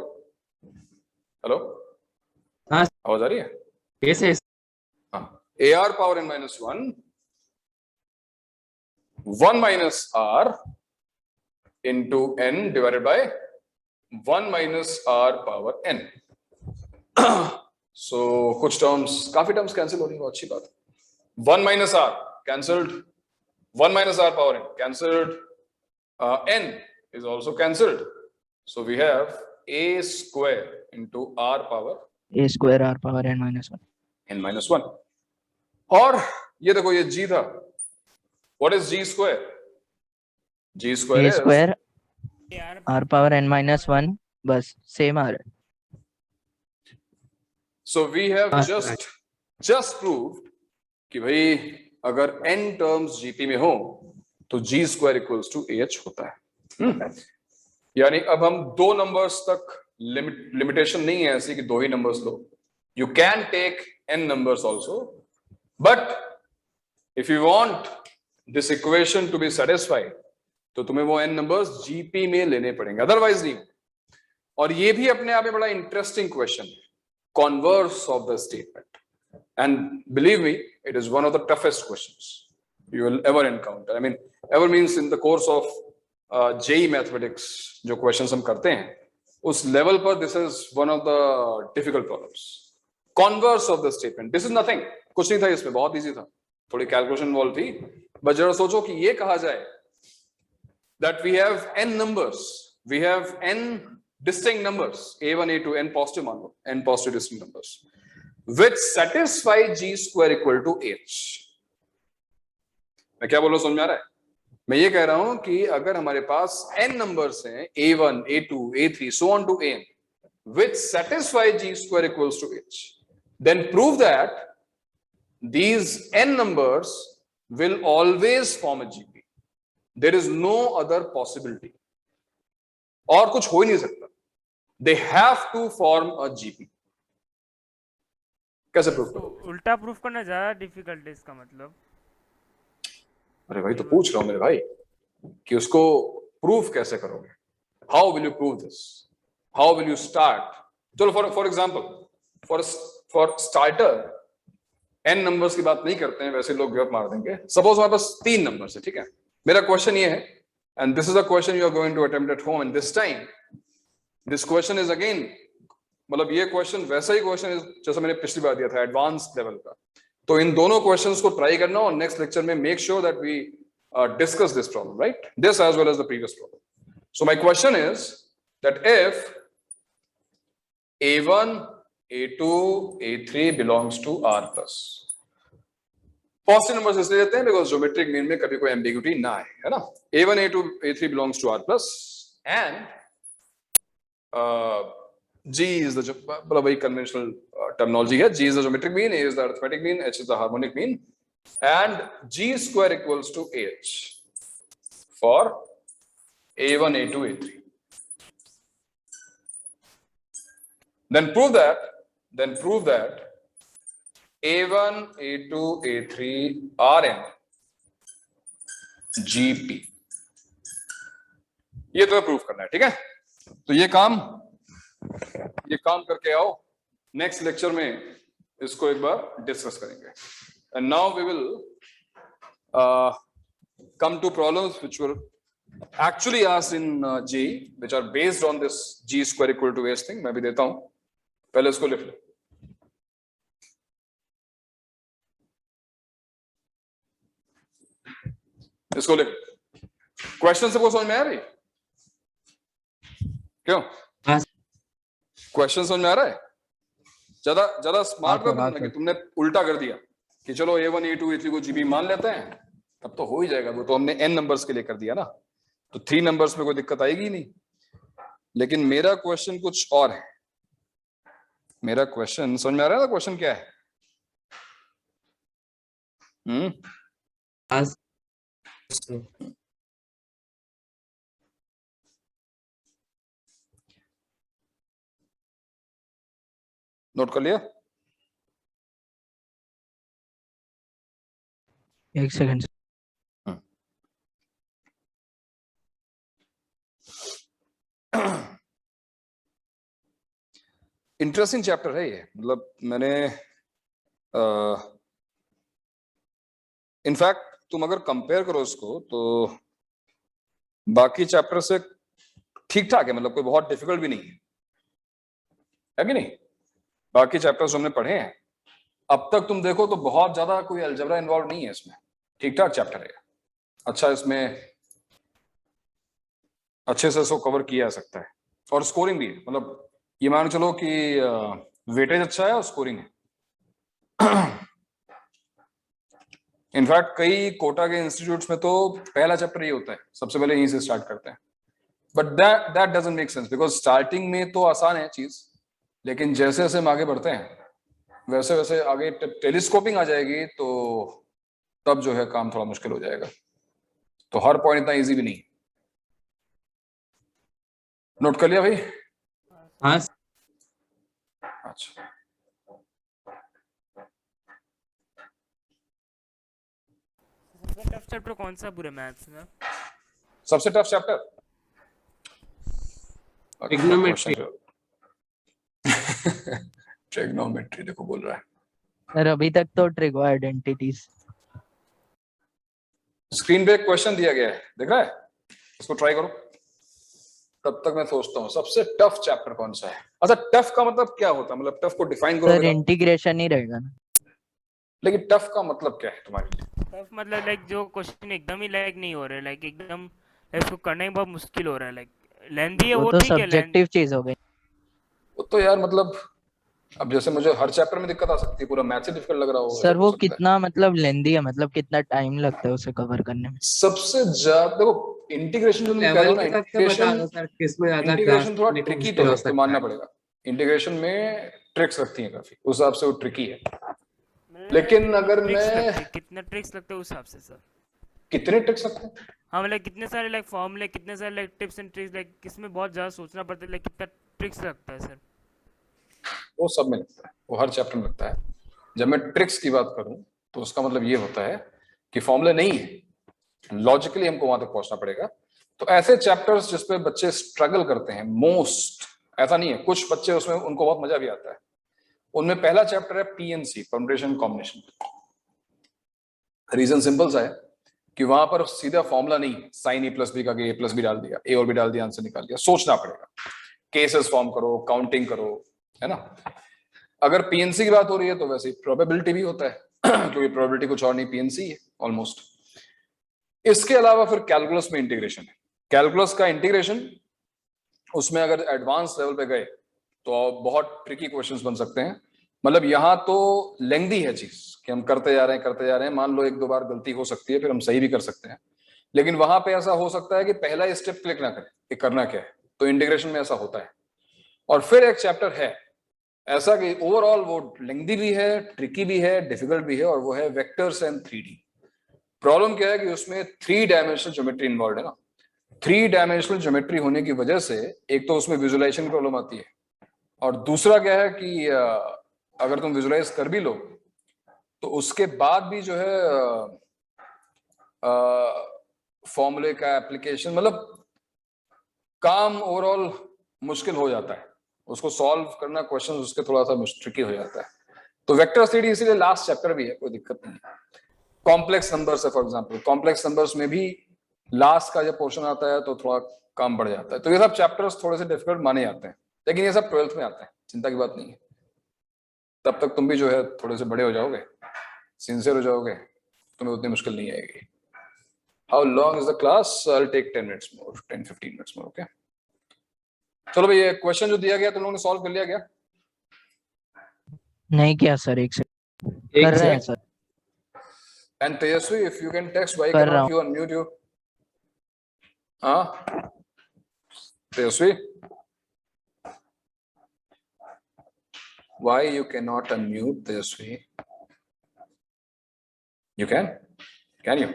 Hello? आवाज आ रही है? Yes, yes. AR power n minus 1 minus R into n divided by 1 minus r power n. So कुछ terms, काफी terms cancel हो रही हैं, अच्छी बात है। 1 minus r cancelled, 1 minus r power n cancelled, n is also cancelled. So we have a square into r power A square R power n-1. n-1. और ये देखो, ये g था। What is g square? G square A is square R power n-1, बस same R है। So we have just proved कि भाई अगर n terms GP में हो तो G square equals to AH होता है। यानी अब हम दो numbers तक limitation नहीं है ऐसी कि दो ही numbers low. You can take n numbers also, but if you want this equation to be satisfied, तो तुम्हें वो n numbers GP में लेने पड़ेंगे, otherwise नहीं। और ये भी अपने आप में बड़ा interesting question है, converse of the statement, and believe me, it is one of the toughest questions you will ever encounter. I mean, ever means in the course of JEE mathematics जो questions हम करते हैं उस level पर this is one of the difficult problems. Converse of the statement, this is nothing, कुछ नहीं था इसमें, बहुत easy था, थोड़ी calculation involved थी, but जरा सोचो कि ये कहा जाए that we have n numbers, we have n distinct numbers, a1, a2, n positive n positive distinct numbers, which satisfy G square equal to H. मैं क्या बोल रहा हूं, समझ में आ रहा है? मैं ये कह रहा हूं कि अगर हमारे पास n numbers हैं, a1, a2, a3, so on to n, which satisfy G square equals to H, then prove that these n numbers will always form a GP. There is no other possibility. और कुछ हो ही नहीं सकता. They have to form a GP. कैसे proof करोगे? उल्टा proof करना ज्यादा डिफिकल्ट है इसका मतलब। अरे भाई, तो पूछ रहा हूं मेरे भाई कि उसको प्रूफ कैसे करोगे? How will you prove this? How will you start? चलो for example, for starter, n numbers की बात नहीं करते हैं, वैसे लोग गिव मार देंगे। सपोज हमारे पास 3 नंबर्स है, ठीक है? मेरा क्वेश्चन ये है, and this is a question you are going to attempt at home, and this time this question is again, मतलब ये क्वेश्चन वैसा ही क्वेश्चन है जैसा मैंने पिछली बार दिया था, एडवांस लेवल का। तो इन दोनों क्वेश्चंस को ट्राई करना और नेक्स्ट लेक्चर में make sure that we discuss this problem, right? This as well as the previous problem. So my question is that if a1, a2, a3 belongs to r plus, positive numbers इसलिए लेते हैं because geometric mean में कभी कोई ambiguity ना आए, है ना? a1, a2, a3 belongs to r plus and G is the, मतलब वही conventional terminology है, G is the geometric mean, A is the arithmetic mean, H is the harmonic mean, and G square equals to H for A1, A2, A3. Then prove that A1 A2 A3 Rn GP, ये तो proof करना है, ठीक है। तो ये काम करके आओ, नेक्स्ट लेक्चर में इसको एक बार डिस्कस करेंगे। And now we will come to problems which were actually asked in JEE, which are based on this G square equal to S thing। मैं भी देता हूं, पहले इसको लिख लो। इसको लिख, क्वेश्चन सबको समझ में आ रही? क्यों क्वेश्चन समझ में आ रहा है? ज्यादा स्मार्ट कर तुमने कि तुमने उल्टा कर दिया कि चलो A1 A2 A3 को जीबी मान लेते हैं, तब तो हो ही जाएगा। वो तो हमने n नंबर्स के लिए कर दिया ना, तो 3 नंबर्स में कोई दिक्कत आएगी नहीं। लेकिन मेरा क्वेश्चन कुछ और है। मेरा क्वेश्चन समझ में आ रहा है ना? क्वेश्चन क्या है? नोट कर लिया? एक सेकंड। इंटरेस्टिंग चैप्टर है ये, मतलब मैंने इनफैक्ट तुम अगर कंपेयर करो इसको तो बाकी चैप्टर से ठीक ठाक है, मतलब कोई बहुत डिफिकल्ट भी नहीं है कि नहीं? बाकी चैप्टर्स हमने पढ़े हैं अब तक, तुम देखो तो बहुत ज्यादा कोई अलजेब्रा इन्वॉल्व नहीं है इसमें, ठीक ठाक चैप्टर है। अच्छा, इसमें अच्छे से इसको कवर किया जा सकता है, और स्कोरिंग भी है। मतलब ये मान चलो कि वेटेज अच्छा है और स्कोरिंग है। इनफैक्ट कई कोटा के इंस्टीट्यूट्स में तो पहला चैप्टर ये होता है, सबसे पहले यहीं से स्टार्ट करते हैं। But that doesn't make sense, because starting में तो आसान है चीज, लेकिन जैसे जैसे हम आगे बढ़ते हैं वैसे वैसे आगे टेलीस्कोपिंग आ जाएगी, तो तब जो है काम थोड़ा मुश्किल हो जाएगा। तो हर पॉइंट इतना इजी भी नहीं। नोट कर लिया भाई? हाँ। अच्छा, सबसे टफ चैप्टर कौन सा पूरे मैथ्स में? सबसे टफ चैप्टर ट्रिग्नोमेट्री। ट्रिग्नोमेट्री देखो बोल रहा है सर अभी तक तो ट्रिगो आइडेंटिटीज। स्क्रीन पे क्वेश्चन दिया गया है, देख रहा है? इसको ट्राई करो। तब तक मैं सोचता हूँ सबसे टफ चैप्टर कौन सा है। अच्छा, टफ का मतलब क्या होता है? मतलब टफ को डिफाइन करो। सर इंटीग्रेशन ही रहेगा ना। लेकिन टफ का मतलब क्या है तुम्हारे लिए? टफ मतलब लाइक जो क्वेश्चन एकदम ही लाइक नहीं हो रहा है, लाइक एकदम इसको करना ही बहुत मुश्किल हो रहा है, लाइक लेंथी है वो तो ठीक है। सब्जेक्टिव चीज हो गई वो तो यार, मतलब अब जैसे मुझे हर चैप्टर में दिक्कत आ सकती है, पूरा मैथ्स ही डिफिकल्ट लग रहा होगा सर। वो कितना मतलब लेंथी है, मतलब कितना टाइम लगता है उसे कवर करने में? सबसे ज्यादा देखो इंटीग्रेशन जो तुम कह रहे हो ना, इंटीग्रेशन थोड़ा ट्रिकी तो है, मानना पड़ेगा। इंटीग्रेशन में ट्रिक्स लगती हैं काफी, उस हिसाब से वो ट्रिकी है। लेकिन अगर मैं कितना ट्रिक्स लगता है उस हिसाब से सर? कितने ट्रिक्स लगते हैं? हाँ, मतलब कितने सारे लाइक फॉर्मूले, कितने सारे like tips and tricks, like किसमें बहुत ज्यादा सोचना पड़ता है, लाइक कितना ट्रिक्स लगता है सर? वो सब में लगता है, वो हर चैप्टर में लगता है। जब मैं ट्रिक्स की बात करूं तो उसका मतलब ये होता है कि फॉर्मूले नहीं है, लॉजिकली हमको वहां तक पहुंचना पड़ेगा। तो ऐसे चैप्टर्स जिसपे बच्चे स्ट्रगल करते हैं मोस्ट, ऐसा नहीं है, कुछ बच्चे उसमें उनको बहुत मजा भी आता है। उनमें पहला चैप्टर है PNC, permutation combination. Reason simple सा है कि वहां पर सीधा फॉर्मूला नहीं, साइन ए प्लस बी का ए प्लस बी डाल दिया, ए और बी डाल दिया, आंसर निकाल दिया। सोचना पड़ेगा, केसेस फॉर्म करो, काउंटिंग करो, है ना। अगर पीएनसी की बात हो रही है तो वैसे प्रोबेबिलिटी भी होता है क्योंकि प्रोबेबिलिटी कुछ और नहीं, पीएनसी है ऑलमोस्ट। इसके अलावा फिर कैलकुलस में इंटीग्रेशन है। कैलकुलस का इंटीग्रेशन, उसमें अगर एडवांस लेवल पे गए तो बहुत ट्रिकी क्वेश्चंस बन सकते हैं। मतलब यहाँ तो लेंथी है चीज कि हम करते जा रहे हैं। मान लो 1-2 बार गलती हो सकती है, फिर हम सही भी कर सकते हैं। लेकिन वहां पे ऐसा हो सकता है कि पहला स्टेप क्लिक ना करें कि करना क्या है। तो इंटीग्रेशन में ऐसा होता है। और फिर एक चैप्टर है ऐसा कि ओवरऑल वो लेंथी भी है, ट्रिकी भी है, डिफिकल्ट भी है, और वो है वेक्टर्स एंड 3D। प्रॉब्लम क्या है कि उसमें 3 डायमेंशनल ज्योमेट्री इन्वॉल्व है ना। 3 डायमेंशनल ज्योमेट्री होने की वजह से एक तो उसमें विजुअलाइजेशन प्रॉब्लम आती है, और दूसरा क्या है कि अगर तुम विजुअलाइज कर भी लो तो उसके बाद भी जो है फॉर्मूले का एप्लीकेशन, मतलब काम ओवरऑल मुश्किल हो जाता है, उसको सॉल्व करना क्वेश्चन उसके थोड़ा सा ट्रिकी हो जाता है। तो वेक्टर स्टडी इसीलिए लास्ट चैप्टर भी है, कोई दिक्कत नहीं है। कॉम्प्लेक्स नंबर्स है फॉर एग्जांपल, कॉम्प्लेक्स नंबर्स में भी लास्ट का जब पोर्शन आता है तो थोड़ा काम बढ़ जाता है। तो ये सब चैप्टर्स थोड़े से डिफिकल्ट माने जाते हैं, लेकिन ये सब 12th में आते हैं, चिंता की बात नहीं है। तब तक तुम भी जो है थोड़े से बड़े हो जाओगे, सिंसियर हो जाओगे, तुम्हें उतनी मुश्किल नहीं आएगी। How long is the class? I will take 10 minutes more, 10-15 minutes more, okay. चलो भाई, ये क्वेश्चन जो दिया गया तुम लोगों ने सॉल्व कर लिया क्या? नहीं किया सर, एक सेकंड कर रहे हैं sir. And Tejasvi, if you can text, why कर रहा cannot you unmute you? Tejasvi, why you cannot unmute Tejasvi? You can you?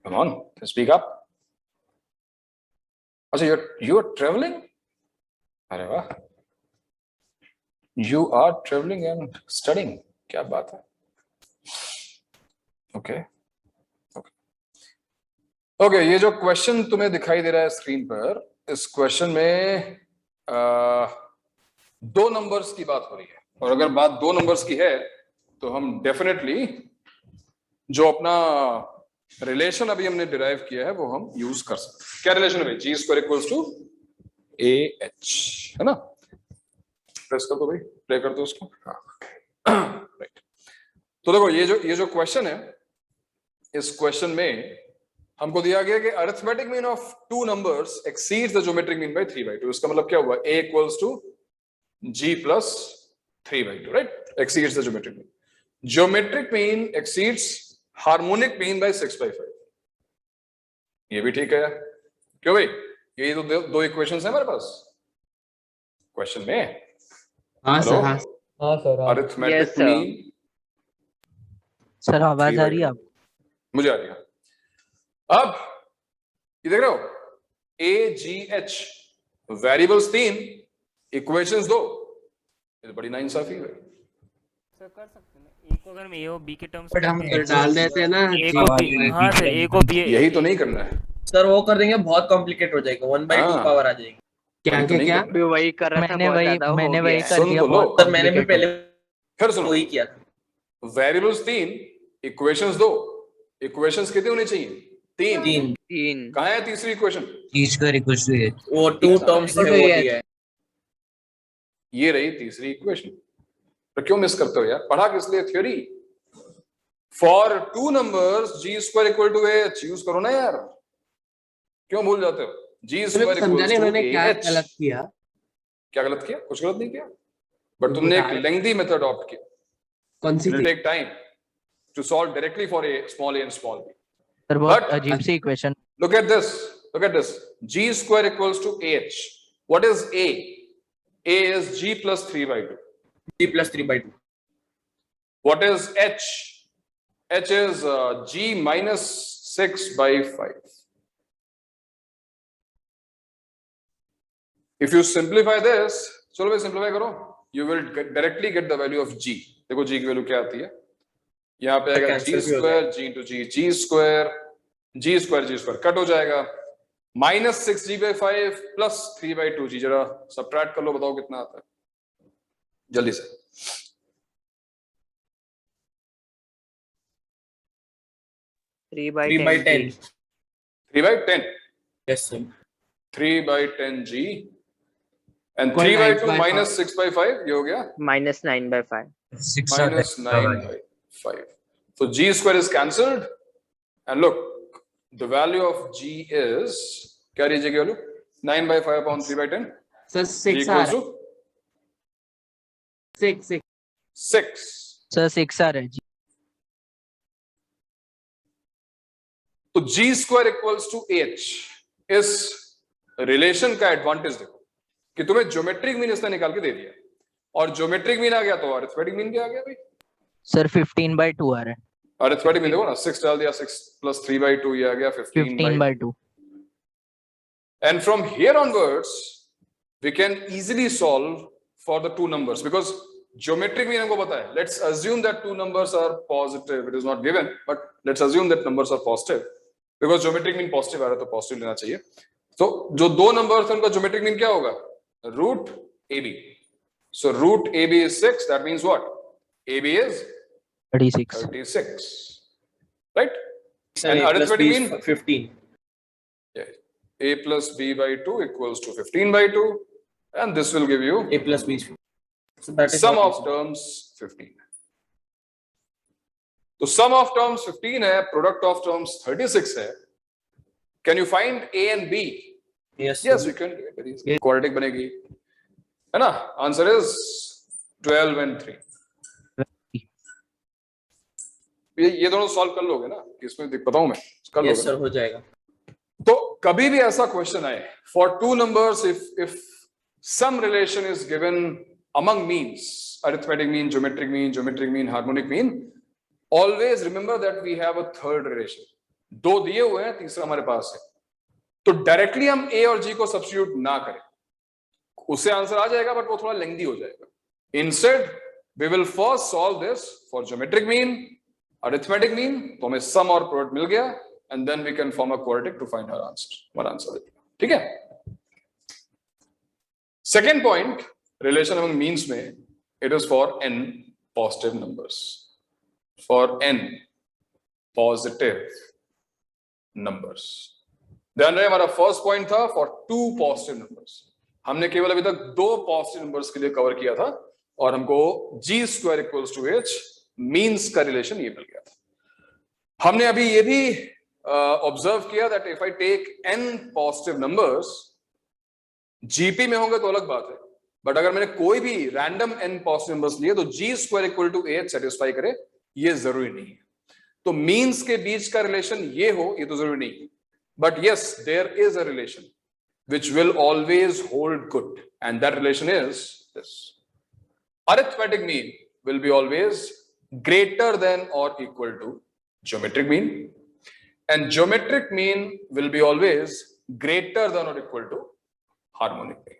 Come on, speak up. Also, you're traveling? अरे वाह, you are traveling and studying. क्या बात है? Okay okay, ये जो question तुम्हें दिखाई दे रहा है स्क्रीन पर, इस क्वेश्चन में 2 नंबर्स की बात हो रही है। और अगर बात 2 नंबर्स की है तो हम डेफिनेटली जो अपना रिलेशन अभी हमने डिराइव किया है वो हम यूज कर सकते हैं। क्या रिलेशन है? G square equals to A H, है ना? प्रेस कर दो भाई, प्ले कर दो उसको। हाँ राइट। तो देखो, ये जो क्वेश्चन है, इस क्वेश्चन में हमको दिया गया कि arithmetic mean of 2 numbers exceeds the geometric mean by 3/2। इसका मतलब क्या हुआ? a equals to g plus 3/2, right? Exceeds the geometric mean. Geometric mean exceeds harmonic mean by 6/5। ये भी ठीक है, क्यों भाई? ये तो 2 इक्वेशंस है हमारे पास क्वेश्चन में। हाँ सर, हाँ सर। Arithmetic mean. सर आवाज आ रही है? आप मुझे आ रही है। अब ये देख रहे हो, ए जी एच वेरिएबल्स 3, इक्वेशंस 2। ये बड़ी नाइंसाफी है। सर कर सकते हैं, एक को अगर हम ए और बी के टर्म्स बट हम डाल देते हैं ना, ए को बी। हाँ सर, ए को बी। यही तो नहीं करना है सर, वो कर देंगे बहुत कॉम्प्लिकेट हो जाएगा, 1/2 पावर आ जाएगी। क्या वही कर रहा था, मैंने वही कर सुन दिया। तो लो, सर मैंने भी पहले फिर सुनो, वही किया था। Variables 3, equations 2। इक्वेशंस कितनी होनी चाहिए? 3। कहाँ है तीसरी equation? G square equals to H. वो 2 टर्म्स में वो दिया है। ये रही तीसरी इक्वेशन। तो क्यों मिस करते हो यार? पढ़ा किस लिए theory? For 2 numbers g square equal to h use करो ना यार, क्यों भूल जाते हो? g स्क्वायर समझाने इक्वल उन्होंने टू क्या h। गलत किया? क्या गलत किया? कुछ गलत नहीं किया, बट तुमने एक लेंथी मेथड अडॉप्ट किया। कौन सी? It will take time to solve directly for a small and small b. Sir बहुत अजीब सी equation. Look at this. Look at this. G square equals to h. What is a? A is g plus 3/2. g plus 3/2. What is h? H is g minus 6/5. If you simplify this, चलो भाई simplify करो, you will directly get the value of g. देखो g की value क्या आती है, यहाँ पे आएगा g square g into g square cut हो जाएगा, माइनस 6g/5 प्लस 3/2g। जरा सबट्रैक्ट कर लो, बताओ कितना आता है जल्दी से। 3/10. 3/10। Yes sir. 3/10g and 3/2 minus 6/5, ये हो गया minus 9/5. minus 9/5. So g square is cancelled, and look, the value of g is, क्या रही है वैल्यू? 9/5 upon 3/10. सर 6 आ रहा है। 6 सर 6 आ रहा है जी। तो g square equals to h। इस रिलेशन का एडवांटेज देखो कि तुम्हें ज्योमेट्रिक मीन इसने निकाल के दे दिया, और ज्योमेट्रिक मीन आ गया तो अरिथमेटिक मीन भी आ गया भाई। सर 15/2 आ रहा है। अरिथमेटिक मीन देखो ना, 6 डाल दिया, 6 प्लस 3/2 ये आ गया 15/2। And from here onwards we can easily solve for the 2 numbers, because geometric mean हमको पता है. Let's assume that two numbers are positive. It is not given, but let's assume that numbers are positive because geometric mean positive आ रहा है तो positive लेना चाहिए. तो जो दो नंबर्स हैं उनका ज्योमेट्रिक मीन क्या होगा? Root AB. So root AB is 6. That means what? AB is 36. Right? And arithmetic mean 15. Yeah. A plus B by 2 equals to 15 by 2. And this will give you A plus B. So that is sum what of terms 15. तो sum of terms 15 है, product of terms 36 है. Can you find A and B? Yes. Yes, we can do it very easily. Quadratic बनेगी, है ना? Answer is 12 and 3. ये दोनों solve कर लोगे ना? इसमें बताऊं मैं? कर Yes लोगे? sir, हो जाएगा. तो कभी भी ऐसा क्वेश्चन आए, for two numbers, if some relation is given among means, arithmetic mean, geometric mean, harmonic mean, always remember that we have a third relation. दो दिए हुए हैं, तीसरा हमारे पास है. तो डायरेक्टली हम A और G को सब्स्टिट्यूट ना करें, उससे आंसर आ जाएगा बट वो थोड़ा लेंथी हो जाएगा. Instead, we will first solve this for geometric mean, arithmetic mean. तो हमें sum और product मिल गया, and then we can form a quadratic to find our answer. हमारा आंसर ठीक है. Second point, relation among means में, it is for n positive numbers. For n positive numbers. ध्यान रहे, हमारा फर्स्ट पॉइंट था for two positive numbers. हमने केवल अभी तक दो पॉजिटिव नंबर्स के लिए कवर किया था और हमको g square equals to h means का रिलेशन ये मिल गया था. हमने अभी ये भी ऑब्जर्व किया that if I take n positive numbers, GP में होंगे तो अलग बात है, बट अगर मैंने कोई भी रैंडम n पॉजिटिव नंबर्स लिए तो g square equal to h satisfy करे, ये जरूरी नहीं है. तो मीन्स के बीच का रिलेशन ये हो, ये तो जरूरी नहीं है, but yes there is a relation which will always hold good, and that relation is this: arithmetic mean will be always greater than or equal to geometric mean, and geometric mean will be always greater than or equal to harmonic mean.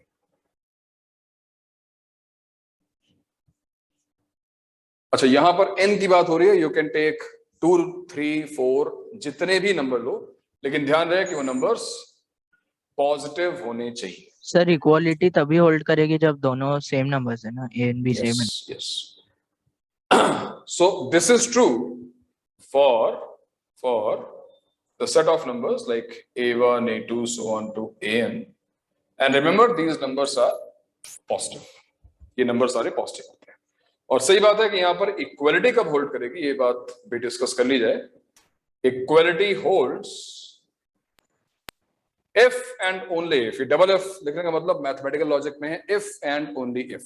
अच्छा, यहां पर n की बात हो रही है. You can take 2, 3, 4 जितने भी नंबर लो, लेकिन ध्यान रहे कि वो नंबर्स पॉजिटिव होने चाहिए. सर इक्वालिटी तभी होल्ड करेगी जब दोनों सेम नंबर्स है ना, ए एंड बी सेम है. Yes. So this is true for the set of numbers like a1, a2, so on to an. And remember, these numbers are positive. ये numbers सारे positive होते हैं. और सही बात है कि यहाँ पर इक्वालिटी कब होल्ड करेगी, ये बात भी डिस्कस कर ली जाए. Equality holds if and only if. ये डबल f लिखने का मतलब मैथमेटिकल लॉजिक में है if and only if.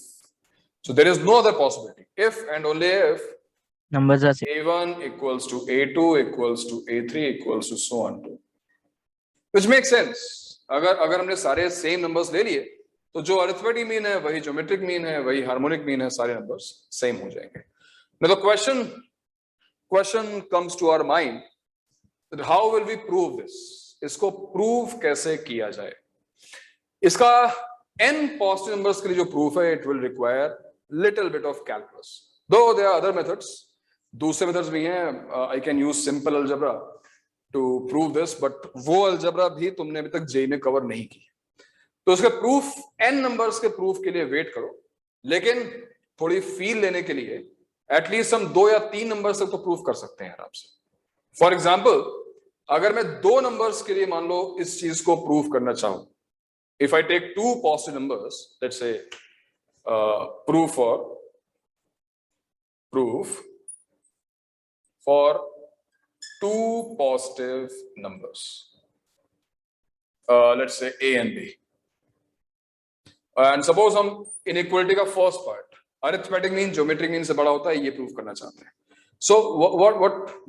So there is no other possibility. If and only if numbers are same. a1 equals to a2 equals to a3 equals to so on to, which makes sense. अगर हमने सारे same numbers ले लिए तो जो arithmetic mean है वही geometric mean है, वही हार्मोनिक मीन है, सारे नंबर्स सेम हो जाएंगे. Now the question comes to our mind that how will we prove this? इसको प्रूव कैसे किया जाए? इसका n पॉजिटिव नंबर्स के लिए जो प्रूफ है, it will require little bit of calculus. Though there are other methods, दूसरे मेथड्स भी हैं. I can use simple algebra to prove this, but वो अलजेब्रा भी तुमने अभी तक जेई में कवर नहीं की. तो उसके प्रूफ n नंबर्स के प्रूफ के लिए वेट करो, लेकिन थोड़ी फील लेने के लिए एटलीस्ट हम 2 या 3 नंबर्स तक तो प्रूफ कर सकते हैं आराम से. फॉर एग्जाम्पल, अगर मैं 2 नंबर्स के लिए मान लो इस चीज को प्रूव करना चाहूं, if I take 2 positive numbers, let's say proof for 2 positive numbers, let's say a and b, and suppose हम inequality का first part arithmetic mean geometric mean से बड़ा होता है, ये प्रूव करना चाहते हैं. So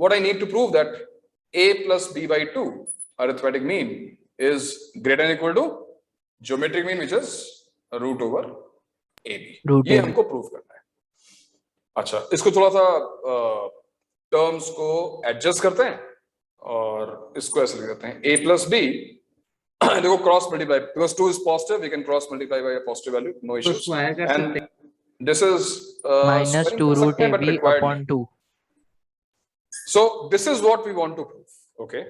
what I need to prove that a plus b by 2 arithmetic mean is greater than or equal to geometric mean, which is root over ab. ये हमको प्रूव करना है. अच्छा, इसको थोड़ा सा टर्म्स को एडजस्ट करते हैं और इसको ऐसे लिख देते हैं a plus b. देखो cross multiply, because 2 is positive, we can cross multiply by a positive value, no issues. And this is minus squaring 2 कर root सकते हैं, but AB required upon नहीं. 2. So this is what we want to prove. Okay.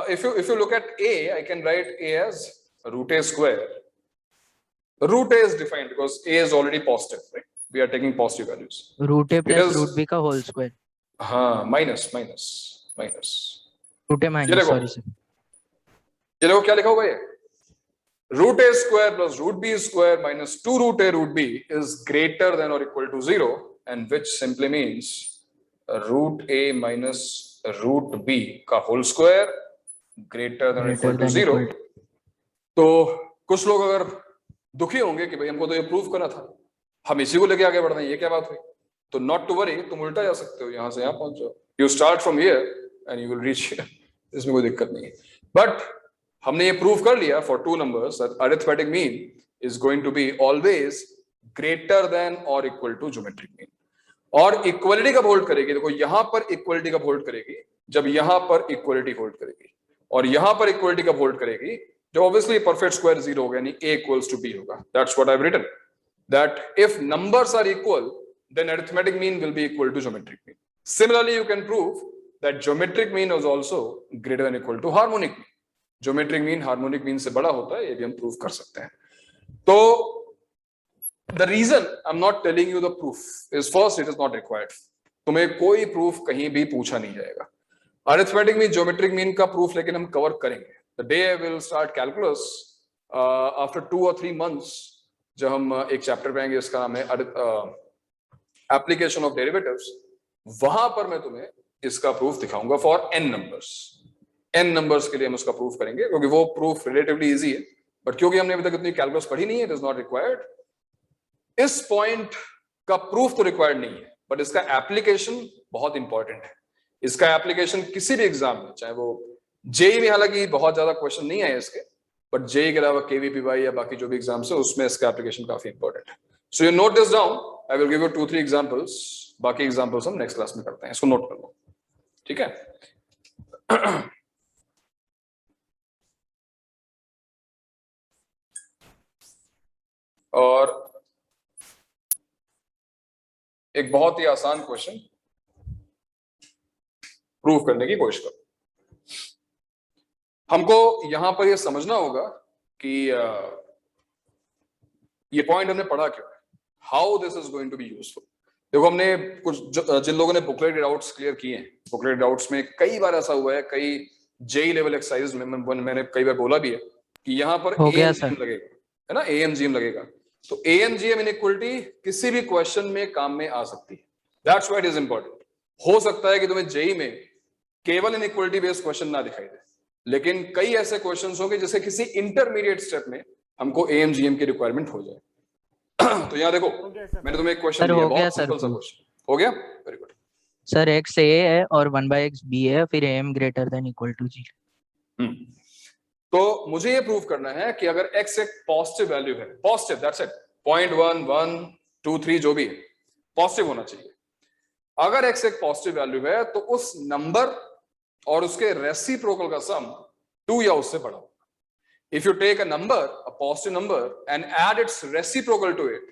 If you look at A, I can write A as root A square. Root A is defined because A is already positive, right? We are taking positive values. Root A It plus is root B का whole square. हाँ minus. Root A minus, sorry sir. ये देखो क्या लिखा हुआ है, root A square plus root B square minus 2 root A root B is greater than or equal to 0, and which simply means root A minus root B का whole square greater than or equal to 0. तो कुछ लोग अगर दुखी होंगे कि भाई हमको तो ये प्रूव करना था, हम इसी को लेके आगे बढ़ रहे हैं, ये क्या बात हुई? तो नॉट टू वरी, तुम उल्टा जा सकते हो, यहाँ से यहाँ पहुंच जाओ. You start from here and you will reach here, इसमें कोई दिक्कत नहीं है. बट हमने ये प्रूव कर लिया for two numbers that arithmetic mean is going to be always greater than और इक्वल टू ज्योमेट्रिक मीन. और इक्वलिटी कब होल्ड करेगी? देखो यहाँ पर इक्वलिटी कब होल्ड करेगी? जब यहाँ पर इक्वलिटी होल्ड करेगी. और यहाँ पर इक्वलिटी कब होल्ड करेगी? जब ऑब्वियसली परफेक्ट स्क्वायर 0 होगा, यानी a equals to b होगा. That's what I've written. That if numbers are equal, then arithmetic mean will be equal to geometric mean. Similarly, you can prove that geometric mean is also greater than equal to harmonic mean. Geometric mean harmonic mean से बड़ा होता है, ये भी हम prove कर सकते हैं. तो the reason I'm not telling you the proof is first it is not required. तुम्हें कोई प्रूफ कहीं भी पूछा नहीं जाएगा. अरिथमेटिक मीन, ज्योमेट्रिक मीन का प्रूफ लेकिन हम कवर करेंगे. The day I will start calculus after 2 or 3 months, जब हम एक चैप्टर पे आएंगे, इसका नाम है एप्लीकेशन ऑफ डेरिवेटिव्स, वहां पर मैं तुम्हें इसका प्रूफ दिखाऊंगा for n numbers. n numbers के लिए हम उसका प्रूफ करेंगे, क्योंकि वो प्रूफ रिलेटिवली इजी है. बट क्योंकि हमने अभी तक इतनी कैलकुलस पढ़ी नहीं है, इट इज नॉट रिक्वायर्ड. इस पॉइंट का प्रूफ तो रिक्वायर्ड नहीं है, बट इसका एप्लीकेशन बहुत इंपॉर्टेंट है. इसका एप्लीकेशन किसी भी एग्जाम में, चाहे वो जेई में, हालांकि बहुत ज्यादा क्वेश्चन नहीं आए इसके, बट जेई के अलावा केवीपीवाई या बाकी जो भी एग्जाम्स है उसमें इसका एप्लीकेशन काफी इंपॉर्टेंट है. So you note this down. I will give you 2-3 examples. बाकी एग्जांपल्स हम नेक्स्ट क्लास में करते हैं. इसको नोट कर लो, ठीक है? और एक बहुत ही आसान क्वेश्चन प्रूव करने की कोशिश करो. हमको यहां पर यह समझना होगा कि ये पॉइंट हमने पढ़ा क्यों है, how this is going to be useful. देखो, हमने कुछ जिन लोगों ने बुकलेट डाउट्स क्लियर किए हैं, बुकलेट डाउट्स में कई बार ऐसा हुआ है, कई जेई लेवल एक्सरसाइज में मैंने कई बार बोला भी है कि यहाँ पर एएमजीएम लगेगा, है ना, एएमजीएम लगेगा. तो एएमजीएम इनइक्वलिटी किसी भी क्वेश्चन में काम में आ सकती है. That's why it is important. हो सकता है कि तुम्हें जेई में केवल इनइक्वलिटी बेस्ड क्वेश्चन ना दिखाई दे, लेकिन कई ऐसे क्वेश्चंस होंगे जैसे किसी इंटरमीडिएट स्टेप में हमको एएमजीएम की रिक्वायरमेंट हो जाए. तो यहाँ देखो, मैंने तुम्हें एक क्वेश्चन दिया, बहुत सिंपल सा क्वेश्चन. हो गया? Very good sir. x a है और 1/x b है, फिर am greater than equal to 0. तो मुझे ये प्रूव करना है कि अगर x एक पॉजिटिव वैल्यू है, पॉजिटिव, दैट्स इट, 0.1 1 2 3 जो भी है पॉजिटिव होना चाहिए. अगर x एक पॉजिटिव वैल्यू है तो उस नंबर और उसके रेसिप्रोकल का सम 2 या उससे बड़ा होगा. If you take a number, a positive number, and add its reciprocal to it,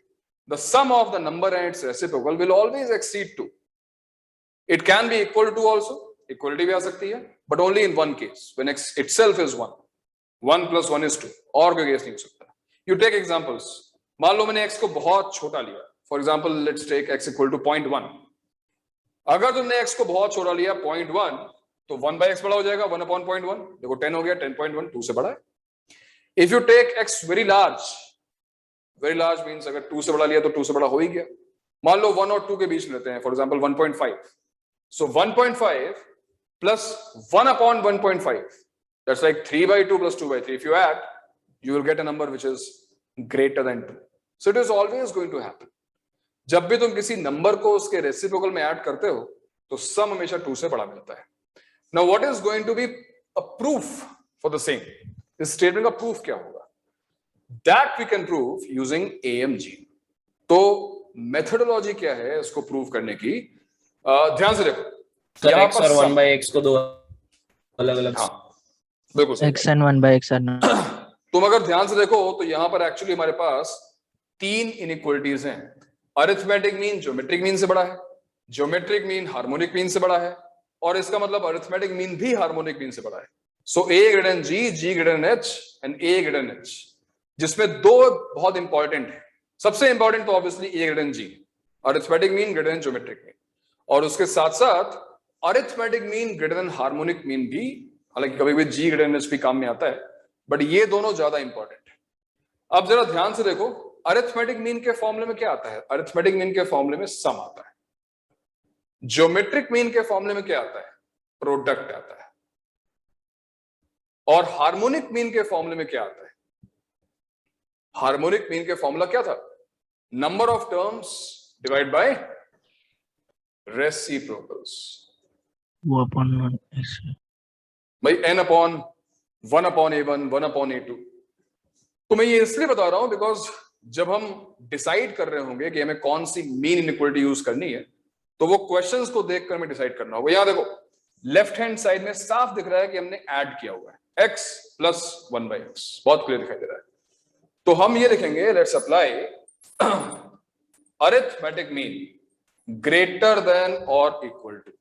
the sum of the number and its reciprocal will always exceed 2. It can be equal to also, equality भी आ सकती है, but only in one case, when x itself is 1. 1 plus 1 is 2. और कोई case नहीं हो सकता. You take examples. मान लो मैंने x को बहुत छोटा लिया. For example, let's take x equal to 0.1. अगर तुमने x को बहुत छोटा लिया 0.1, तो 1/x बड़ा हो जाएगा, 1/0.1. देखो 10 हो गया, 10.1 2 से बड़ा है. If you take x very large means अगर 2 से बड़ा लिया तो 2 से बड़ा हो ही गया. मान लो 1 और 2 के बीच लेते हैं, for example 1.5. So 1.5 plus 1/1.5, that's like 3/2 plus 2/3. If you add, you will get a number which is greater than 2. So it is always going to happen. जब भी तुम किसी नंबर को उसके रेसिप्रोकल में ऐड करते हो तो सम हमेशा 2 से बड़ा मिलता है. Now what is going to be a proof for the same? इस स्टेटमेंट का प्रूफ क्या होगा? That we can prove using AMG. तो मेथोडोलॉजी क्या है इसको प्रूव करने की? ध्यान से देखो, यहाँ पर 1/x को दो अलग-अलग, बिल्कुल x and 1/x are not. तुम अगर ध्यान से देखो तो यहाँ पर एक्चुअली हमारे पास 3 इनइक्वलिटीज हैं. अरिथमेटिक मीन ज्योमेट्रिक मीन से बड़ा है, ज्योमेट्रिक मीन हार्मोनिक मीन से बड़ा है, और इसका मतलब अरिथमेटिक मीन भी हार्मोनिक मीन से बड़ा है। सो A greater than G, G greater than H and A greater than H, जिसमें दो बहुत इंपॉर्टेंट है। सबसे इंपॉर्टेंट तो obviously A greater than G, arithmetic mean greater then geometric mean, और उसके साथ साथ arithmetic mean greater then harmonic mean भी, हालांकि कभी कभी G ग्रेटर देन H भी काम में आता है, बट ये दोनों ज्यादा इंपॉर्टेंट है। अब जरा ध्यान से देखो, अरिथमेटिक मीन के फॉर्मूले में क्या आता है? अरिथमेटिक मीन के फॉर्मूले में सम आता है। ज्योमेट्रिक मीन के फॉर्मूले में क्या आता है? प्रोडक्ट आता है। और हार्मोनिक मीन के फॉर्मूले में क्या आता है? हार्मोनिक मीन के फॉर्मूला क्या था? Number of terms divide bye reciprocals. वो अपॉन भाई n upon 1 upon a1, 1 upon a2। तो मैं ये इसलिए बता रहा हूं बिकॉज जब हम डिसाइड कर रहे होंगे कि हमें कौन सी मीन इनइक्वालिटी यूज करनी है, तो वो क्वेश्चंस को देखकर हमें डिसाइड करना होगा। यहां देखो, लेफ्ट हैंड साइड में साफ दिख रहा है कि हमने ऐड किया हुआ है x प्लस 1/x, बहुत क्लियर दिखाई दे रहा है। तो हम ये लिखेंगे, let's apply arithmetic mean greater than और equal to.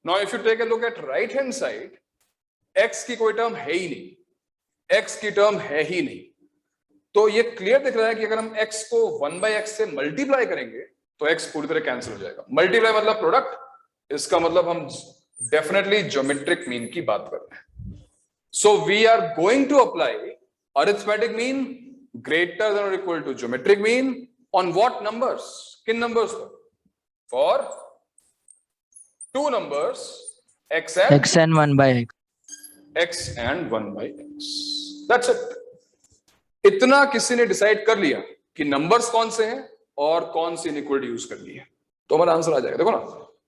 Now if you take a look at right hand side, x की कोई टर्म है ही नहीं, x की टर्म है ही नहीं, तो ये क्लियर दिख रहा है कि अगर हम x को 1/x से मल्टीप्लाई करेंगे तो x पूरी तरह कैंसिल हो जाएगा। मल्टीप्लाई मतलब प्रोडक्ट, इसका मतलब हम डेफिनेटली ज्योमेट्रिक मीन की बात कर रहे हैं। So we are going to apply arithmetic mean greater than और equal to geometric mean on what numbers? किन नंबर्स पर? For two numbers x and 1/x, x and 1/x, that's it. इतना किसी ने डिसाइड कर लिया कि नंबर्स कौन से हैं और कौन सी इनइक्वालिटी यूज करनी है, तो हमारा आंसर आ जाएगा। देखो ना,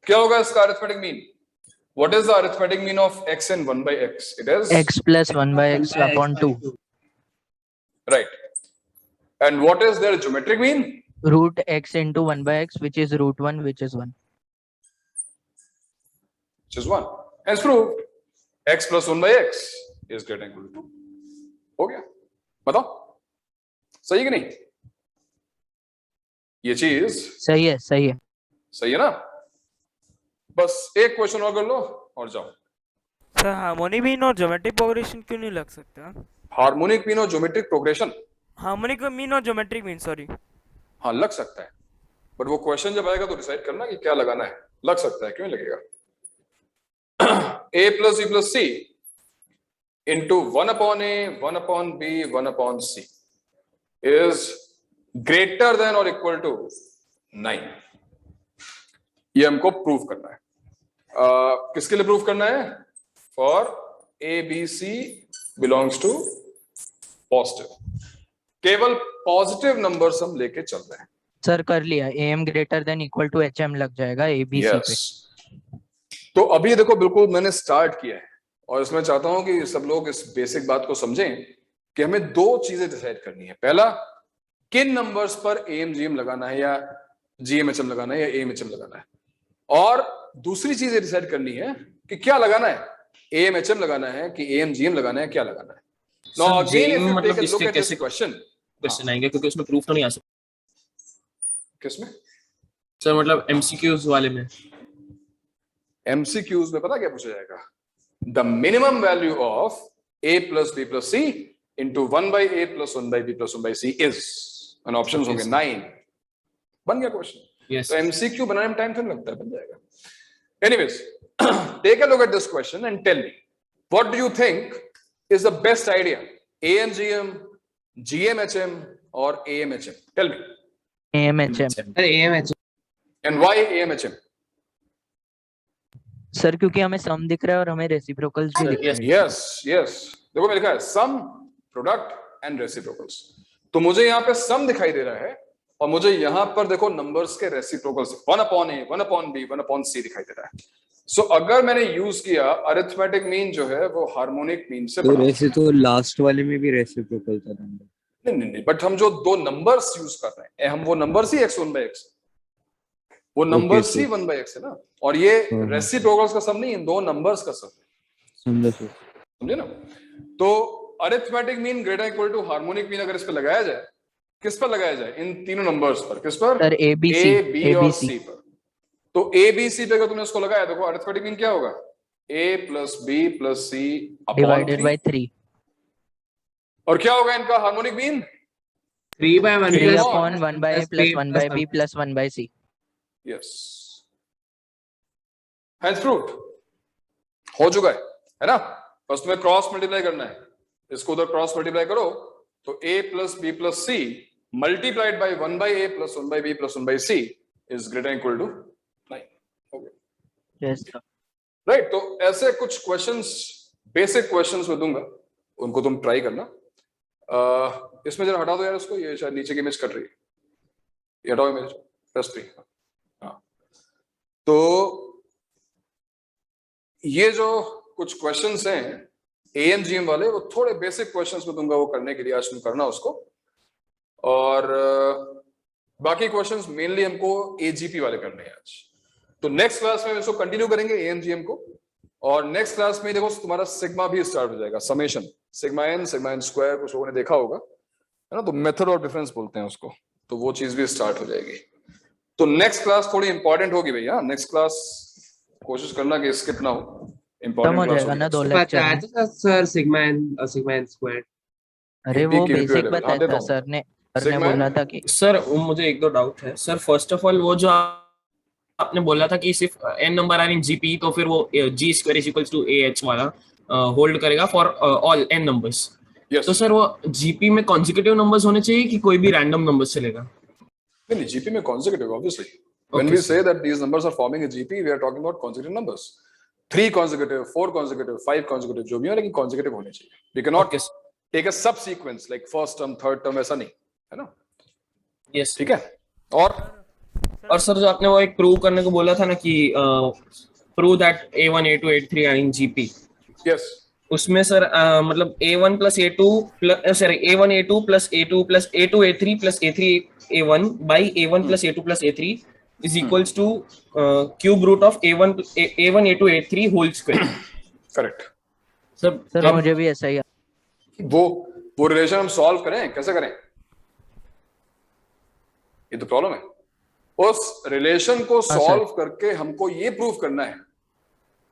क्या होगा इसका arithmetic mean? What is the arithmetic mean of x and 1/x? It is x plus 1/x upon 2, right. And what is their geometric mean? root x into 1/x, which is root 1, which is 1. Which is 1. Hence proved x plus 1/x is greater than equal to 2. हो गया, बताओ सही कि नहीं? ये चीज सही है, सही है, सही है ना? बस एक क्वेश्चन और कर लो और जाओ। सर हार्मोनिक मीन और ज्योमेट्रिक प्रोग्रेशन क्यों नहीं लग सकता? हार्मोनिक मीन और ज्योमेट्रिक प्रोग्रेशन, हार्मोनिक मीन और ज्योमेट्रिक मीन, सॉरी, हाँ लग सकता है, बट वो क्वेश्चन जब आएगा तो डिसाइड करना कि क्या लगाना है। लग सकता है, क्यों नहीं लगेगा? a plus b plus c into 1 upon a, 1 upon b, 1 upon c is greater than or equal to 9। ये हमको प्रूव करना है। किसके लिए प्रूव करना है? For a b c belongs to positive। केवल पॉजिटिव नंबर्स हम लेके चल रहे हैं। सर कर लिया, am greater than equal to hm लग जाएगा abc पे। तो अभी देखो, बिल्कुल मैंने स्टार्ट किया है और इसमें चाहता हूं कि सब लोग इस बेसिक बात को समझें कि हमें दो चीजें डिसाइड करनी है। पहला, किन नंबर्स पर am gm लगाना है, या gm hm लगाना है, या am hm लगाना है, और दूसरी चीज डिसाइड करनी है कि क्या लगाना है, am hm लगाना है कि am gm लगाना है, क्या लगाना है। Now again, if you take a look at this question, question आएंगे क्योंकि उसमें प्रूफ तो नहीं आ सकता। किसमें सर मतलब एमसीक्यूज वाले में? MCQs में पता क्या पूछा जाएगा? The minimum value of a plus b plus c into 1/a plus 1/b plus 1/c is, and options होंगे 9। बन गया क्वेश्चन। Yes. तो MCQ बनाने में टाइम तो लगता है, बन जाएगा। Anyways, take a look at this question and tell me what do you think is the best idea, am gm, gm hm और am hm? Tell me. am hm। अरे am hm। And why am hm? Sir क्योंकि हमें सम दिख रहा है और हमें reciprocals भी दिख रहे हैं। यस यस, देखो मैं लिखा है सम, प्रोडक्ट एंड रेसिप्रोकल्स। तो मुझे यहाँ पे सम दिखाई दे रहा है और मुझे यहाँ पर देखो नंबर्स के reciprocals 1 upon a, 1 upon b, 1 upon c दिखाई दे रहा है। सो अगर मैंने यूज किया अरिथमेटिक मीन जो है वो हार्मोनिक मीन से तो वैसे तो लास्ट वाले में भी रेसिप्रोकल था नंबर। नहीं, बट हम जो दो नंबर्स यूज कर रहे हैं, हम वो नंबर्स ही x 1/x, वो नंबर्स ही 1/x है ना, और ये रेसिप्रोकल्स का सम नहीं, इन दो नंबर्स का सम है। समझे ना? तो arithmetic mean greater equal to harmonic mean अगर इस पे लगाया जाए किस पर लगाया जाए? इन तीनों नंबर्स पर। किस पर? सर ए बी और सी पर। तो ए बी सी पे अगर तुमने उसको लगाया, देखो अरिथमेटिक मीन क्या होगा? a plus B plus C divided by 3 और क्या होगा इनका harmonic mean? 3/1 3 plus upon 1 by a plus 1 by b plus 1 by c. Yes, hence proved, हो चुका है ना? बस तुम्हें क्रॉस मल्टीप्लाई करना है, इसको उधर क्रॉस मल्टीप्लाई करो तो a plus B plus C multiplied by 1 by a plus 1 by b plus 1 by c is greater equal to 9। हो गया। Yes sir. राइट, तो ऐसे कुछ क्वेश्चंस, बेसिक क्वेश्चंस मैं दूंगा, उनको तुम ट्राई करना। इसमें जरा हटा दो यार उसको, ये शायद नीचे की इमेज कट रही है, ये हटाओ इमेज, प्रेस 3। हाँ, तो ये जो कुछ क्वेश्चंस हैं AMGM वाले, वो थोड़े बेसिक क्वेश्चंस में दूंगा, वो करने के लिए आज तुम करना उसको। और बाकी क्वेश्चंस मेनली हमको AGP वाले करने हैं आज। तो नेक्स्ट क्लास में इसको कंटिन्यू करेंगे AMGM को, और नेक्स्ट क्लास में देखो तुम्हारा सिग्मा भी स्टार्ट हो जाएगा, समेशन, सिग्मा एन स्क्वायर, कुछ लोगों ने देखा होगा है ना, तो मेथड और डिफरेंस बोलते हैं उसको, तो वो चीज भी स्टार्ट हो जाएगी। तो नेक्स्ट क्लास थोड़ी इंपॉर्टेंट होगी भैया, नेक्स्ट क्लास कोशिश करना कि स्किप ना हो, इंपॉर्टेंट हो जाएगा ना 2 lecture sir sigma N square. अरे वो बेसिक बताया था सर ने बोला था कि सर मुझे एक दो डाउट है सर। फर्स्ट ऑफ ऑल, वो जो आपने बोला था कि सिर्फ n number are in GP, तो फिर वो g square is equals to ah वाला होल्ड करेगा फॉर ऑल n नंबर्स। तो सर वो जीपी में कॉन्सेक्यूटिव नंबर्स होने चाहिए कि कोई भी रैंडम नंबर्स चलेगा? नहीं, जीपी में consecutive obviously. When we say that these numbers are forming a GP, we are talking about consecutive numbers. 3 consecutive, 4 consecutive, 5 consecutive, जो भी हो, लेकिन consecutive होने चाहिए। We cannot take a subsequence like first term, third term, ऐसा नहीं, है ना? Yes. ठीक है। और सर जो आपने वो एक प्रूव करने को बोला था ना कि prove that A1, A2, A3 are in GP. Yes. उसमें सर मतलब A1 plus A2 plus sorry A1 A2 plus A2 plus A2 A3 plus A3 A1 by A1 plus A2 plus A3 is equals to cube root of A1 A2 A3 whole square. Correct. Sir मुझे भी ऐसा ही वो relation हम solve करें, कैसे करें? ये तो प्रॉब्लम है। उस रिलेशन को सॉल्व करके हमको ये प्रूव करना है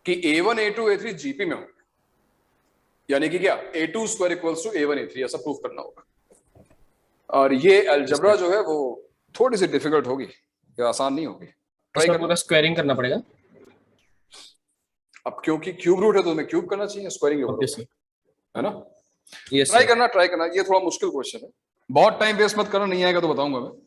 कि A1 A2 A3 जीपी में हो, यानी कि क्या A2 square equals to A1 A3, ऐसा प्रूव करना होगा। और ये अलजेब्रा जो है वो थोड़ी सी डिफिकल्ट होगी, ये आसान नहीं होगी। ट्राई करना, पूरा स्क्वायरिंग करना पड़ेगा। अब क्योंकि क्यूब रूट है तो हमें क्यूब करना चाहिए, स्क्वायरिंग है ना? Yes, ट्राई करना, ये थोड़ा मुश्किल क्वेश्चन है, बहुत टाइम वेस्ट मत करना, नहीं आएगा तो बताऊंगा मैं।